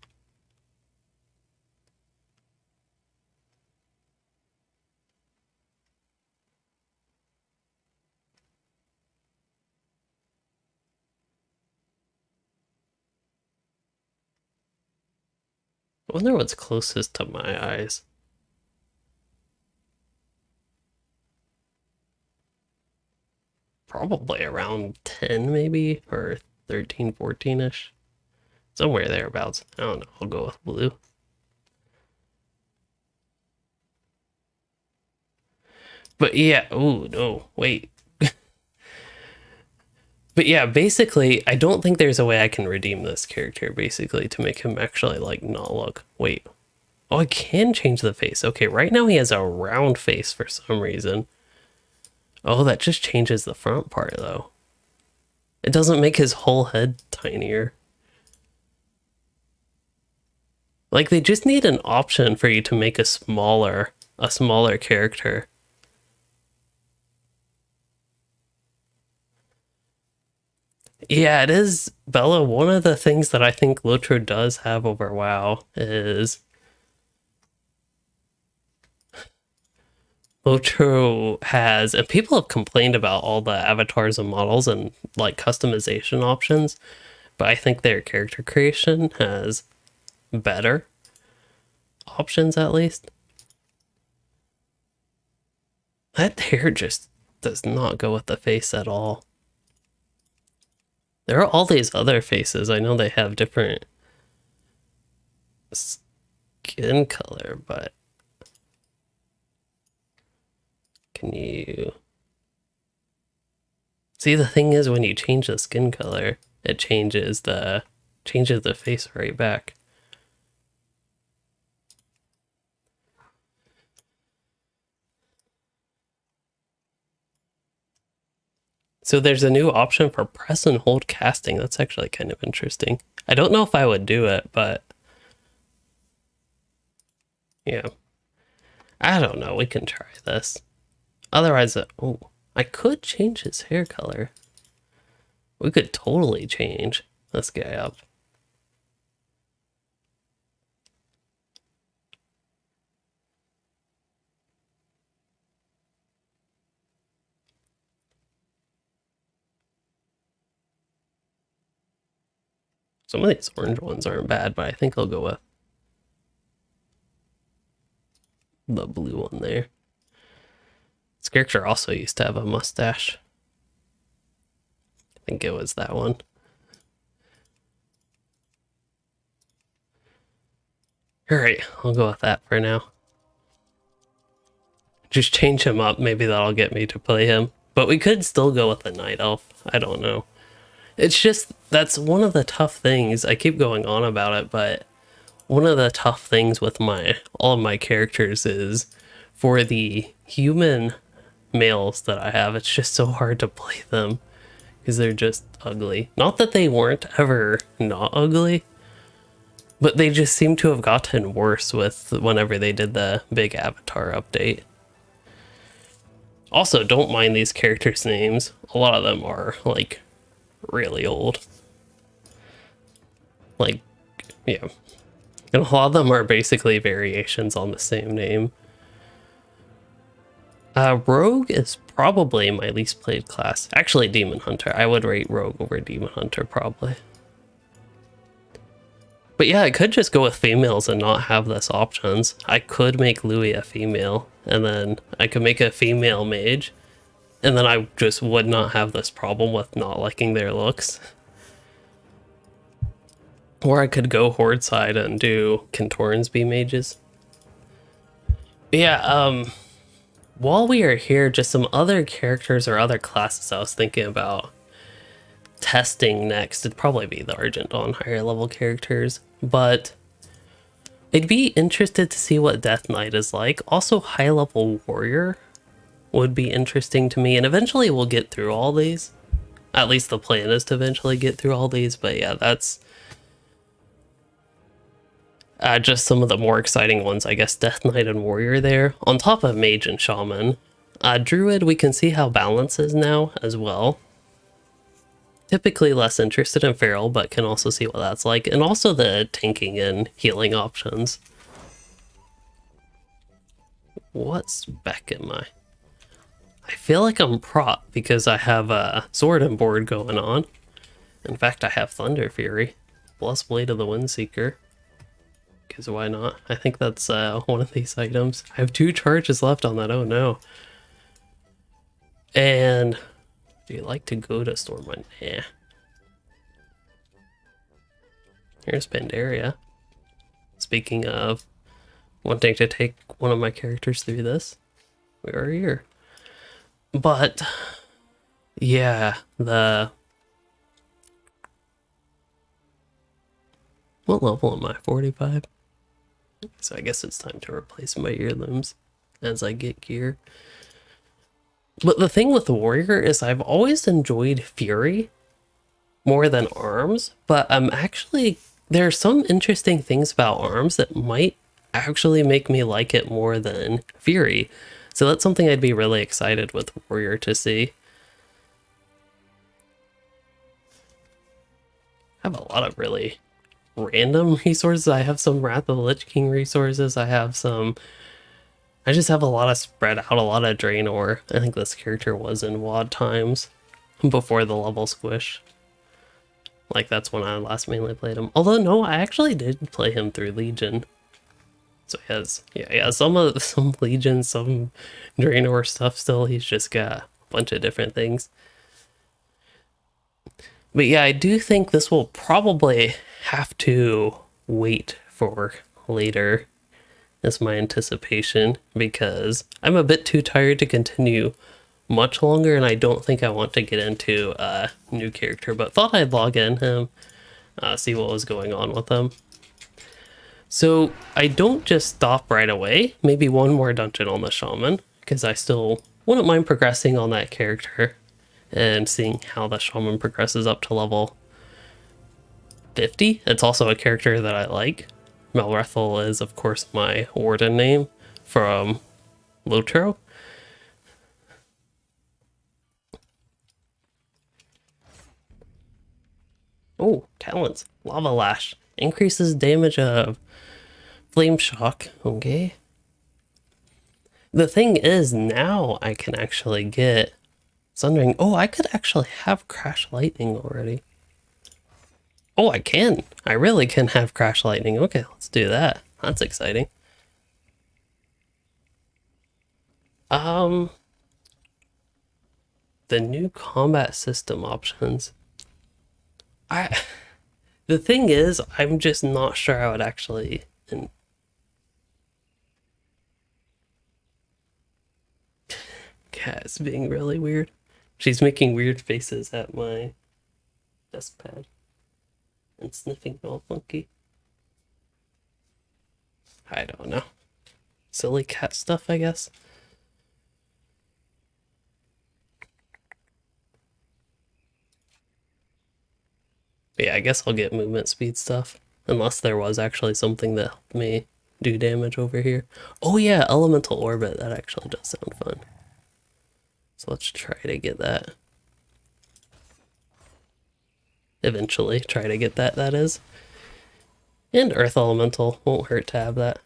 I wonder what's closest to my eyes. Probably around 10 maybe, or 13, 14-ish. Somewhere thereabouts. I don't know, I'll go with blue. But yeah, oh no, wait. But yeah, basically, I don't think there's a way I can redeem this character, basically, to make him actually, like, not look... Wait. Oh, I can change the face. Okay, right now he has a round face for some reason. Oh, that just changes the front part, though. It doesn't make his whole head tinier. Like, they just need an option for you to make a smaller character. Yeah, it is, Bella. One of the things that I think Lotro does have over WoW is Lotro has, and people have complained about all the avatars and models and like customization options, but I think their character creation has better. options at least. That hair just does not go with the face at all. There are all these other faces. I know they have different skin color, but can you see? The thing is, when you change the skin color, it changes the face right back. So there's a new option for press and hold casting. That's actually kind of interesting. I don't know if I would do it, but yeah. I don't know. We can try this. Otherwise, oh, I could change his hair color. We could totally change this guy up. Some of these orange ones aren't bad, but I think I'll go with the blue one there. This character also used to have a mustache. I think it was that one. Alright, I'll go with that for now. Just change him up, maybe that'll get me to play him. But we could still go with the Night Elf. I don't know. It's just, that's one of the tough things. I keep going on about it, but one of the tough things with all of my characters is for the human males that I have, it's just so hard to play them because they're just ugly. Not that they weren't ever not ugly, but they just seem to have gotten worse with whenever they did the big Avatar update. Also, don't mind these characters' names. A lot of them are like really old. Like, yeah. And a lot of them are basically variations on the same name. Rogue is probably my least played class. Actually, Demon Hunter. I would rate Rogue over Demon Hunter, probably. But yeah, I could just go with females and not have this options. I could make Louis a female, and then I could make a female mage, and then I just would not have this problem with not liking their looks. Or I could go Horde side and do Kentorans be mages. But yeah, while we are here, just some other characters or other classes I was thinking about testing next. It'd probably be the Argent on higher level characters, but I'd be interested to see what Death Knight is like. Also, high level warrior would be interesting to me, and eventually we'll get through all these. At least the plan is to eventually get through all these, but yeah, that's just some of the more exciting ones, I guess. Death Knight and warrior there, on top of mage and shaman. Druid, we can see how balance is now as well. Typically less interested in feral, but can also see what that's like, and also the tanking and healing options. What spec am I? I feel like I'm prot because I have a sword and board going on. In fact, I have Thunder Fury, plus Blade of the Windseeker. Because why not? I think that's one of these items. I have 2 charges left on that. Oh no. And do you like to go to Stormwind? Yeah. Here's Pandaria. Speaking of wanting to take one of my characters through this, we are here. But yeah, what level am I? 45? So I guess it's time to replace my earlooms as I get gear. But the thing with the warrior is I've always enjoyed Fury more than arms, but there are some interesting things about arms that might actually make me like it more than Fury. So that's something I'd be really excited with warrior to see. I have a lot of really random resources. I have some Wrath of the Lich King resources. I just have a lot of spread out, a lot of Draenor. I think this character was in WoD times before the level squish. Like, that's when I last mainly played him. Although, no, I actually did play him through Legion. So he has some legions, some Draenor stuff still. He's just got a bunch of different things. But yeah, I do think this will probably have to wait for later, is my anticipation, because I'm a bit too tired to continue much longer, and I don't think I want to get into a new character, but thought I'd log in him, see what was going on with him. So I don't just stop right away, maybe one more dungeon on the shaman, because I still wouldn't mind progressing on that character and seeing how the shaman progresses up to level 50. It's also a character that I like. Melrethel is, of course, my warden name from Lotro. Oh, talents. Lava Lash. Increases damage of Flame Shock. Okay. The thing is, now I can actually get Sundering. Oh, I could actually have Crash Lightning already. Oh, I can. I really can have Crash Lightning. Okay, let's do that. That's exciting. The new combat system options. The thing is, I'm just not sure how it actually. Cat's being really weird. She's making weird faces at my desk pad and sniffing all funky. I don't know. Silly cat stuff, I guess. But yeah, I guess I'll get movement speed stuff. Unless there was actually something that helped me do damage over here. Oh yeah, Elemental Orbit. That actually does sound fun. So let's try to get that. Eventually, try to get that, that is. And Earth Elemental. Won't hurt to have that.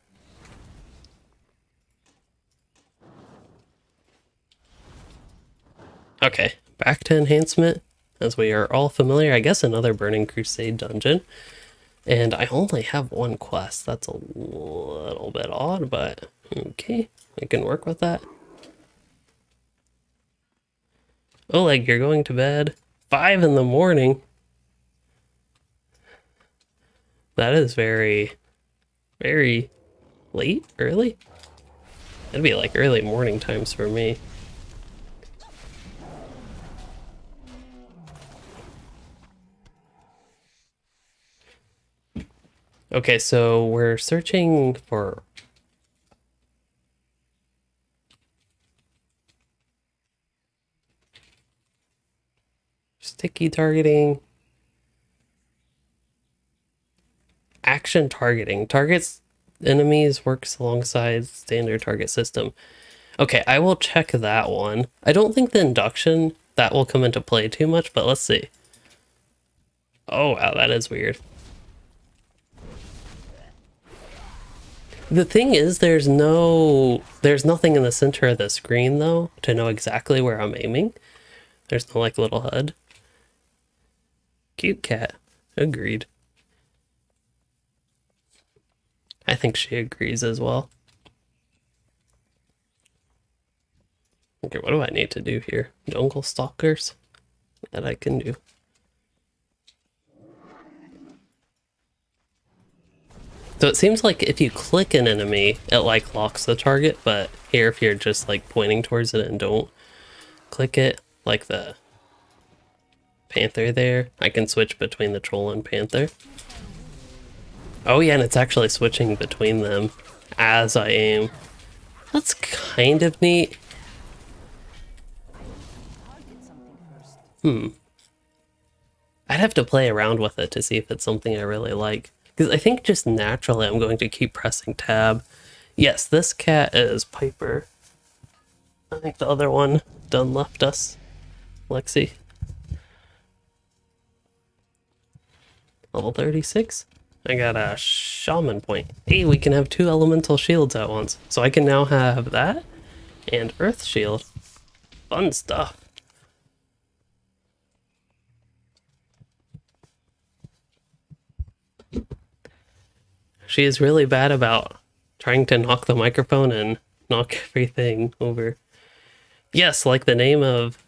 Okay, back to enhancement. As we are all familiar, I guess another Burning Crusade dungeon. And I only have one quest. That's a little bit odd, but okay, I can work with that. Oleg, you're going to bed. 5 in the morning. That is very, very late, early. It'd be like early morning times for me. Okay, so we're searching for sticky targeting. Action targeting. Targets enemies, works alongside standard target system. Okay, I will check that one. I don't think the induction, that will come into play too much, but let's see. Oh, wow, that is weird. The thing is, there's nothing in the center of the screen, though, to know exactly where I'm aiming. There's no, like, little HUD. Cute cat. Agreed. I think she agrees as well. Okay, what do I need to do here? Jungle Stalkers? That I can do. So it seems like if you click an enemy, it like locks the target, but here if you're just like pointing towards it and don't click it, like the Panther there, I can switch between the Troll and Panther. Oh yeah, and it's actually switching between them as I aim. That's kind of neat. I'd have to play around with it to see if it's something I really like. Because I think just naturally I'm going to keep pressing tab. Yes, this cat is Piper. I think the other one done left us. Lexi. Level 36. I got a shaman point. Hey, we can have 2 elemental shields at once. So I can now have that and earth shield. Fun stuff. She is really bad about trying to knock the microphone and knock everything over. Yes, like the name of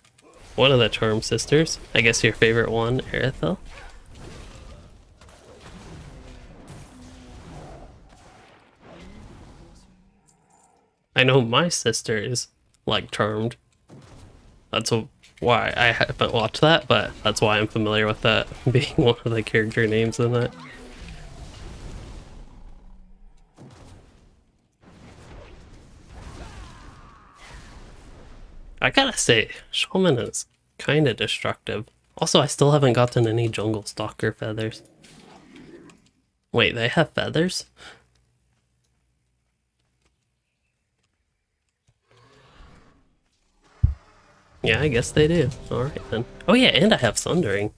one of the Charm sisters. I guess your favorite one, Erithel. I know my sister is like Charmed. That's why I haven't watched that, but that's why I'm familiar with that being one of the character names in that. I gotta say, Shaman is kinda destructive. Also, I still haven't gotten any Jungle Stalker feathers. Wait, they have feathers? Yeah, I guess they do. Alright then. Oh yeah, and I have Sundering.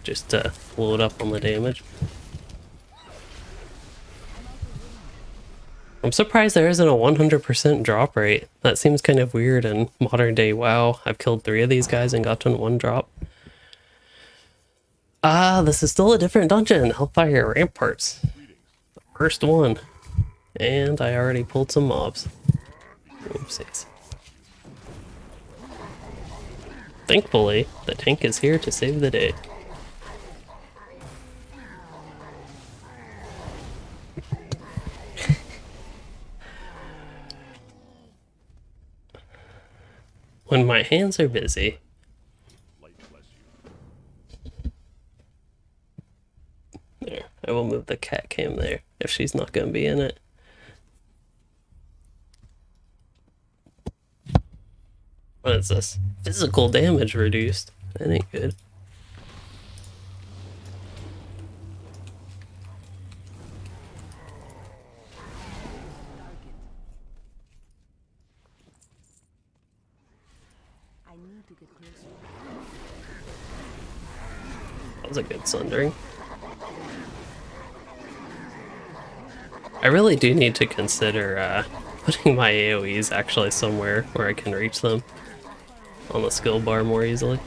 Just to load up on the damage. I'm surprised there isn't a 100% drop rate. That seems kind of weird in modern day WoW. I've killed 3 of these guys and gotten 1 drop. Ah, this is still a different dungeon. Hellfire Ramparts. First one. And I already pulled some mobs. Oopsies. Thankfully, the tank is here to save the day. When my hands are busy. There, I will move the cat cam there if she's not going to be in it. What is this? Physical damage reduced. That ain't good. I need to get closer. That was a good sundering. I really do need to consider putting my AoEs actually somewhere where I can reach them on the skill bar more easily.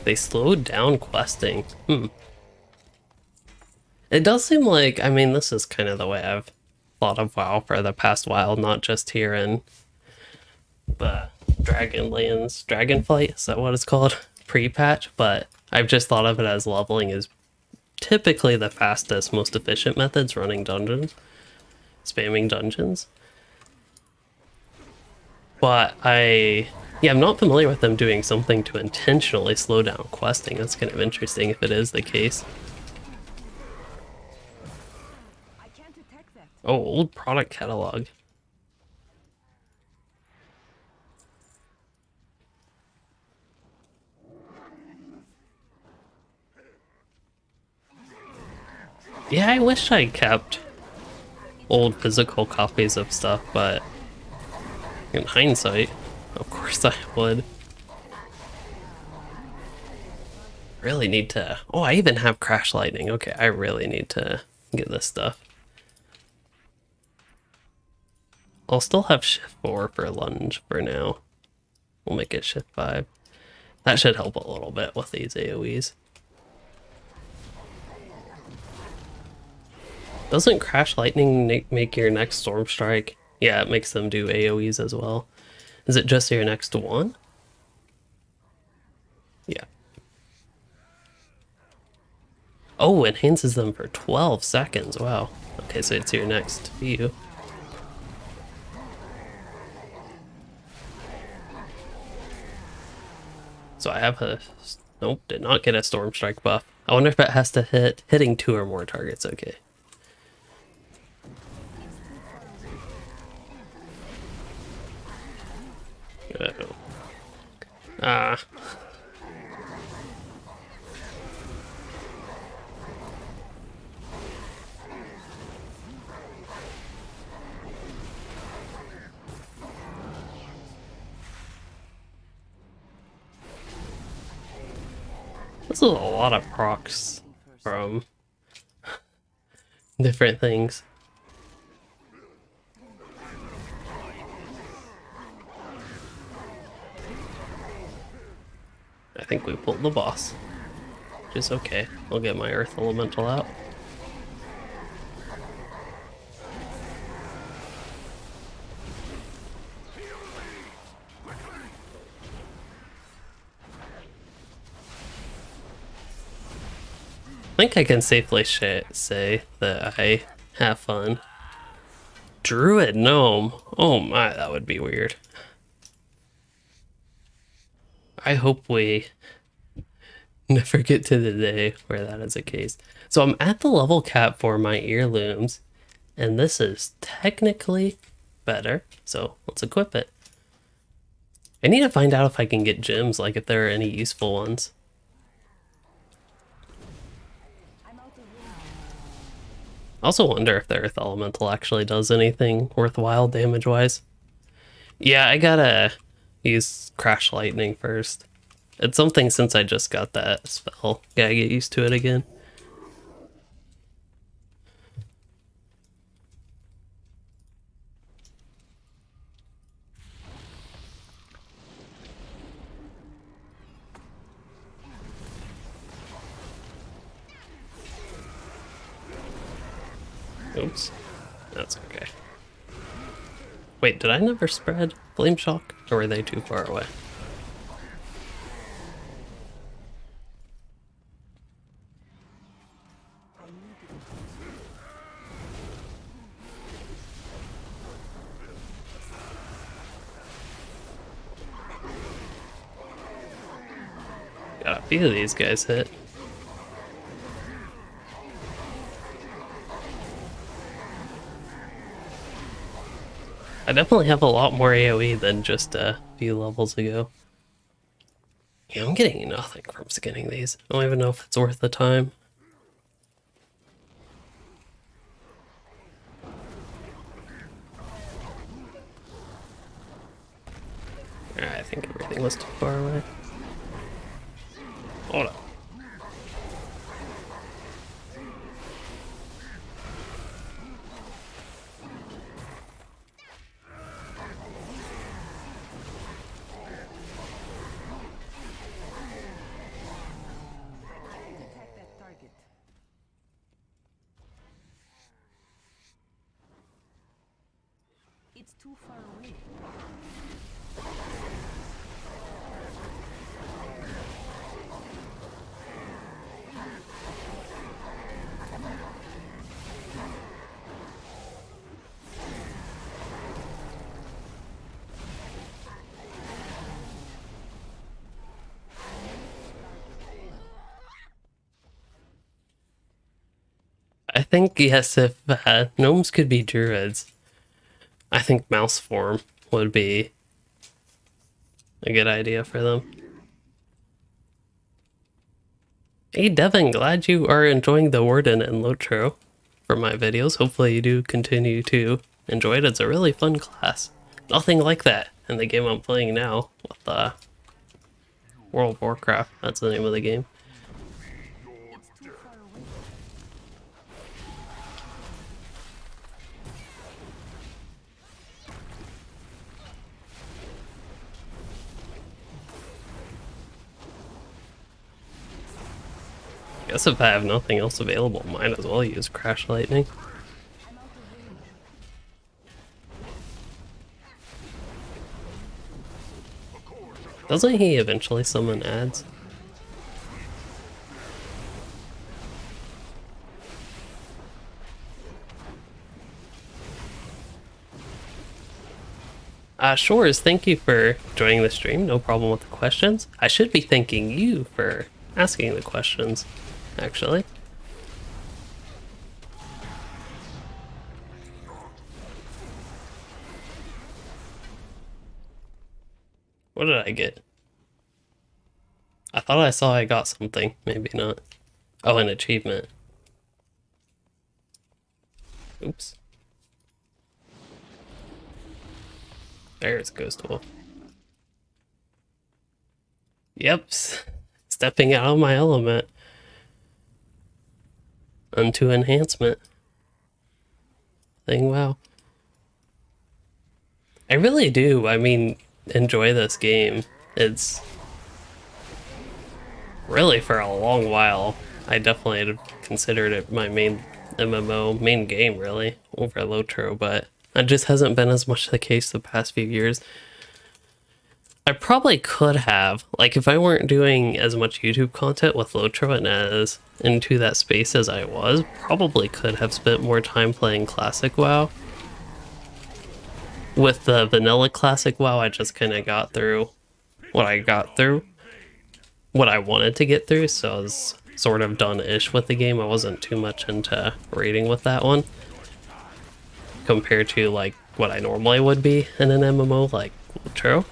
They slowed down questing. It does seem like, I mean, this is kind of the way I've thought of WoW for the past while, not just here in the Dragonlands, Dragonflight, is that what it's called? Pre-patch, but I've just thought of it as leveling is typically the fastest, most efficient methods running dungeons, spamming dungeons. But I'm not familiar with them doing something to intentionally slow down questing. That's kind of interesting if it is the case. I can't detect that. Oh, old product catalog. Yeah, I wish I kept old physical copies of stuff, but in hindsight, of course I would. Really need to... Oh, I even have Crash Lightning. Okay, I really need to get this stuff. I'll still have Shift 4 for Lunge for now. We'll make it Shift 5. That should help a little bit with these AoEs. Doesn't Crash Lightning make your next Storm Strike? Yeah, it makes them do AoEs as well. Is it just your next one? Yeah. Oh, enhances them for 12 seconds. Wow. Okay, so it's your next few. So I have a... Nope, did not get a Storm Strike buff. I wonder if it has to hitting 2 or more targets. Okay. Uh-oh. Ah. This is a lot of procs from different things. I think we pulled the boss. which is okay. I'll get my Earth Elemental out. I think I can safely say that I have fun. Druid Gnome? Oh my, that would be weird. I hope we never get to the day where that is the case. So I'm at the level cap for my earlooms, and this is technically better, so let's equip it. I need to find out if I can get gems, like if there are any useful ones. I also wonder if the Earth Elemental actually does anything worthwhile damage-wise. Yeah, I gotta use Crash Lightning first. It's something since I just got that spell. Gotta get used to it again. Oops. That's okay. Wait, did I never spread Flame Shock? Or were they too far away? Got a few of these guys hit. I definitely have a lot more AoE than just a few levels ago. Yeah, I'm getting nothing from skinning these. I don't even know if it's worth the time. Alright, I think everything was too far away. Hold on. Attack that target. It's too far away. I think, yes, if gnomes could be druids, I think mouse form would be a good idea for them. Hey Devin, glad you are enjoying the Warden and Lotro for my videos. Hopefully you do continue to enjoy it. It's a really fun class. Nothing like that in the game I'm playing now with World of Warcraft. That's the name of the game. It's too far away. Guess if I have nothing else available, might as well use Crash Lightning. I'm out of range. Doesn't he eventually summon ads? Shores, thank you for joining the stream. No problem with the questions. I should be thanking you for asking the questions, actually. What did I get? I thought I saw I got something. Maybe not. Oh, an achievement. Oops. There's Ghost Wolf. Yep. Stepping out of my element. Unto enhancement. Wow. I really do. I mean, enjoy this game. It's really for a long while, I definitely had considered it my main MMO, main game really, over Lotro, but it just hasn't been as much the case the past few years. I probably could have, like if I weren't doing as much YouTube content with Lotro and as into that space as I was, probably could have spent more time playing Classic WoW. With the vanilla Classic WoW, I just kind of got through what I got through, what I wanted to get through, so I was sort of done-ish with the game. I wasn't too much into raiding with that one, compared to like what I normally would be in an MMO like Lotro.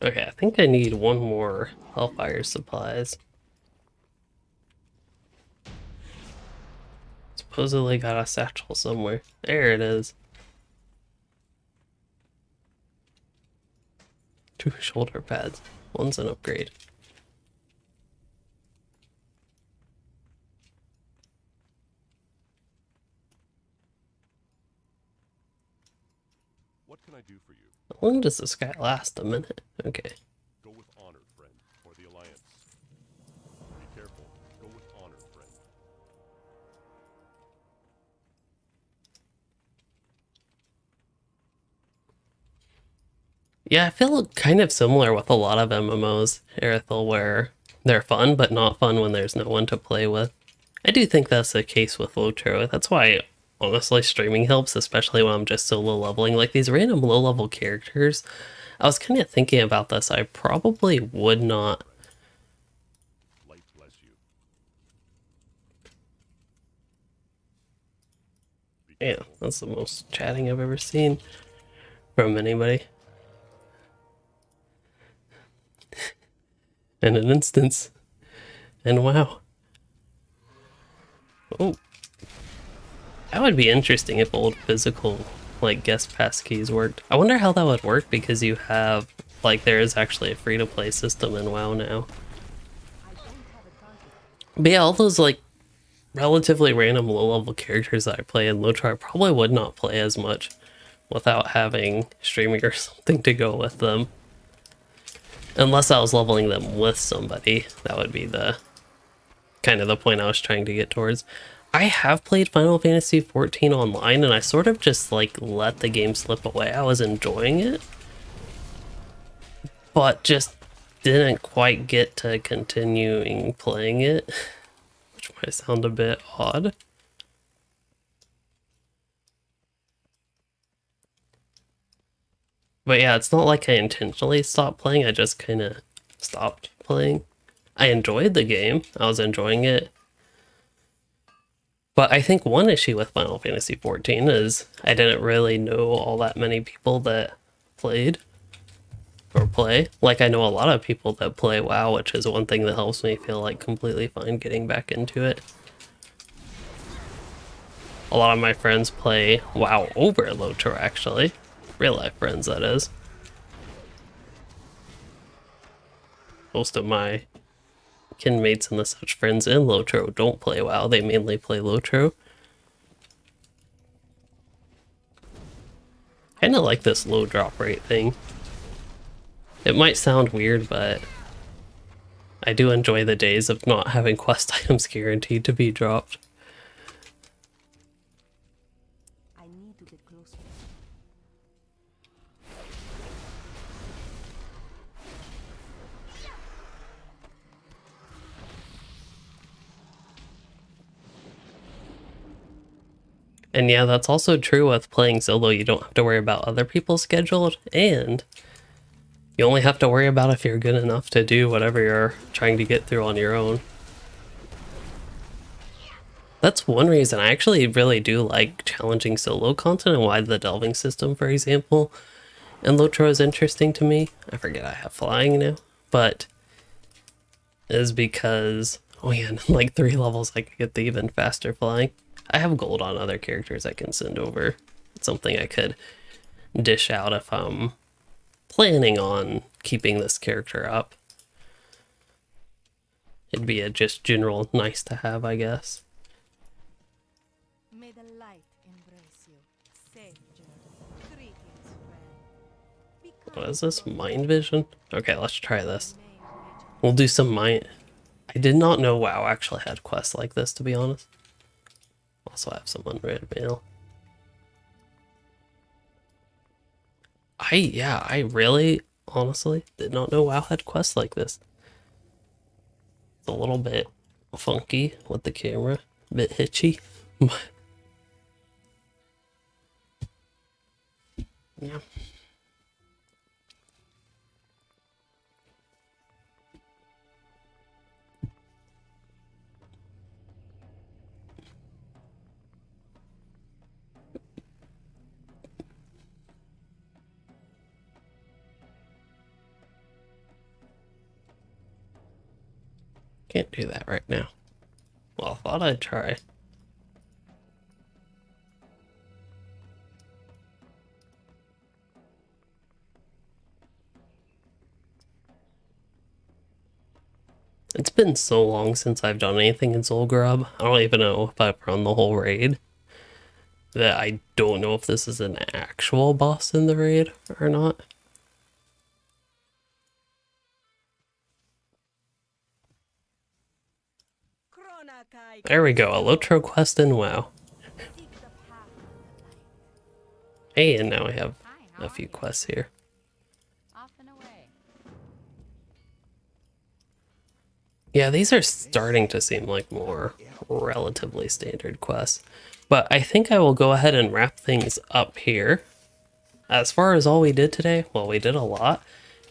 Okay, I think I need one more Hellfire supplies. Supposedly got a satchel somewhere. There it is. 2 shoulder pads. One's an upgrade. What can I do for you? How long does this guy last? A minute? Okay. Go with honor, friend, for the Alliance. Be careful. Go with honor, friend. Yeah, I feel kind of similar with a lot of MMOs, Aerithal, where they're fun, but not fun when there's no one to play with. I do think that's the case with Lotro. That's why, honestly, streaming helps, especially when I'm just solo leveling. Like these random low-level characters, I was kind of thinking about this. I probably would not... Light bless you. Be Yeah, careful. that's the most chatting I've ever seen from anybody. In an instance. And wow. Oh. That would be interesting if old physical, like, guest pass keys worked. I wonder how that would work because you have, like, there is actually a free-to-play system in WoW now. But yeah, all those, like, relatively random low-level characters that I play in Lotro, I probably would not play as much without having streaming or something to go with them. Unless I was leveling them with somebody, that would be the kind of the point I was trying to get towards. I have played Final Fantasy XIV online, and I sort of just like let the game slip away. I was enjoying it, but just didn't quite get to continuing playing it, which might sound a bit odd. But yeah, it's not like I intentionally stopped playing, I just kind of stopped playing. I enjoyed the game, I was enjoying it. But I think one issue with Final Fantasy XIV is I didn't really know all that many people that played or play. Like I know a lot of people that play WoW, which is one thing that helps me feel like completely fine getting back into it. A lot of my friends play WoW over Lotro actually. Real life friends, that is. Most of my kinmates and the such friends in Lotro don't play WoW, they mainly play Lotro. Kinda like this low drop rate thing. It might sound weird, but I do enjoy the days of not having quest items guaranteed to be dropped. I need to get closer. And yeah, that's also true with playing solo. You don't have to worry about other people's schedule, and you only have to worry about if you're good enough to do whatever you're trying to get through on your own. That's one reason I actually really do like challenging solo content, and why the delving system, for example, in Lotro is interesting to me. I forget I have flying now, but is because Oh yeah, and like 3 levels I could get the even faster flying. I have gold on other characters I can send over. It's something I could dish out if I'm planning on keeping this character up. It'd be a just general nice to have, I guess. May the light embrace you. Safe journey. Greetings, friend. Be What kind is this? to those Mind vision? Okay, let's try this. who remain vigilant. We'll do some mind. I did not know WoW actually had quests like this, to be honest. Also, I have some unread mail. I really, honestly, did not know WoW had quests like this. It's a little bit funky with the camera, a bit hitchy, but yeah. Can't do that right now. Well, I thought I'd try. It's been so long since I've done anything in Soul Grub. I don't even know if I've run the whole raid. That I don't know if this is an actual boss in the raid or not. There we go, a Lotro quest in WoW. Seek the path of the light. Hey, and now we have Hi, how a are few you? quests here. Off and away. Yeah, these are starting to seem like more relatively standard quests. But I think I will go ahead and wrap things up here. As far as all we did today, well, we did a lot.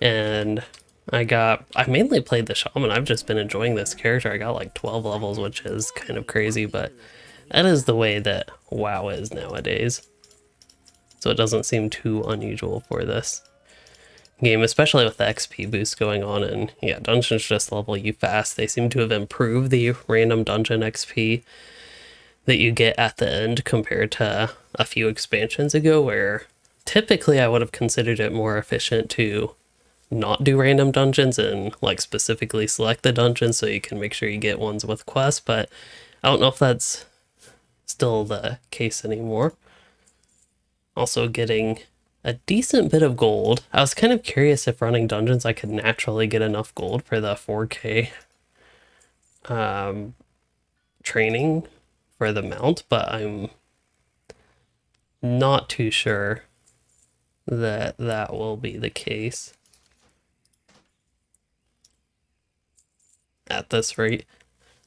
And I mainly played the Shaman. I've just been enjoying this character. I got like 12 levels, which is kind of crazy, but that is the way that WoW is nowadays. So it doesn't seem too unusual for this game, especially with the XP boost going on. And yeah, dungeons just level you fast. They seem to have improved the random dungeon XP that you get at the end compared to a few expansions ago, where typically I would have considered it more efficient to not do random dungeons and like specifically select the dungeons so you can make sure you get ones with quests, but I don't know if that's still the case anymore. Also getting a decent bit of gold. I was kind of curious if running dungeons I could naturally get enough gold for the 4K training for the mount, but I'm not too sure that that will be the case at this rate.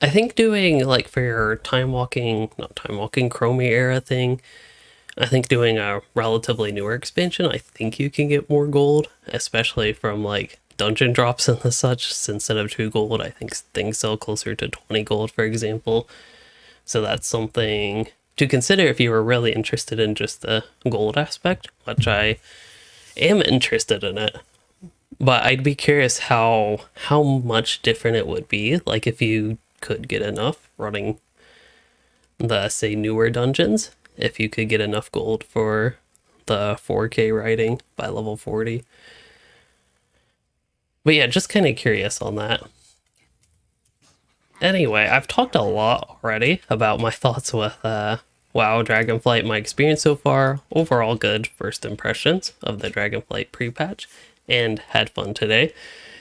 I think doing like for your not time walking, Chromie era thing, I think doing a relatively newer expansion, I think you can get more gold, especially from like dungeon drops and the such. Instead of 2 gold, I think things sell closer to 20 gold, for example. So that's something to consider if you were really interested in just the gold aspect, which I am interested in it. But I'd be curious how much different it would be, like if you could get enough running the, say, newer dungeons, if you could get enough gold for the 4K writing by level 40. But yeah, just kind of curious on that. Anyway, I've talked a lot already about my thoughts with WoW Dragonflight, my experience so far, overall good first impressions of the Dragonflight pre-patch, and had fun today.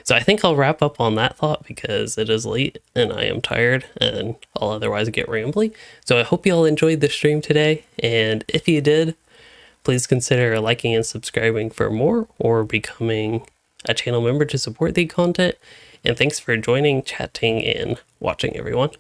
So I think I'll wrap up on that thought because it is late and I am tired and I'll otherwise get rambly. So I hope you all enjoyed the stream today, and if you did, please consider liking and subscribing for more or becoming a channel member to support the content. And thanks for joining, chatting, and watching, everyone.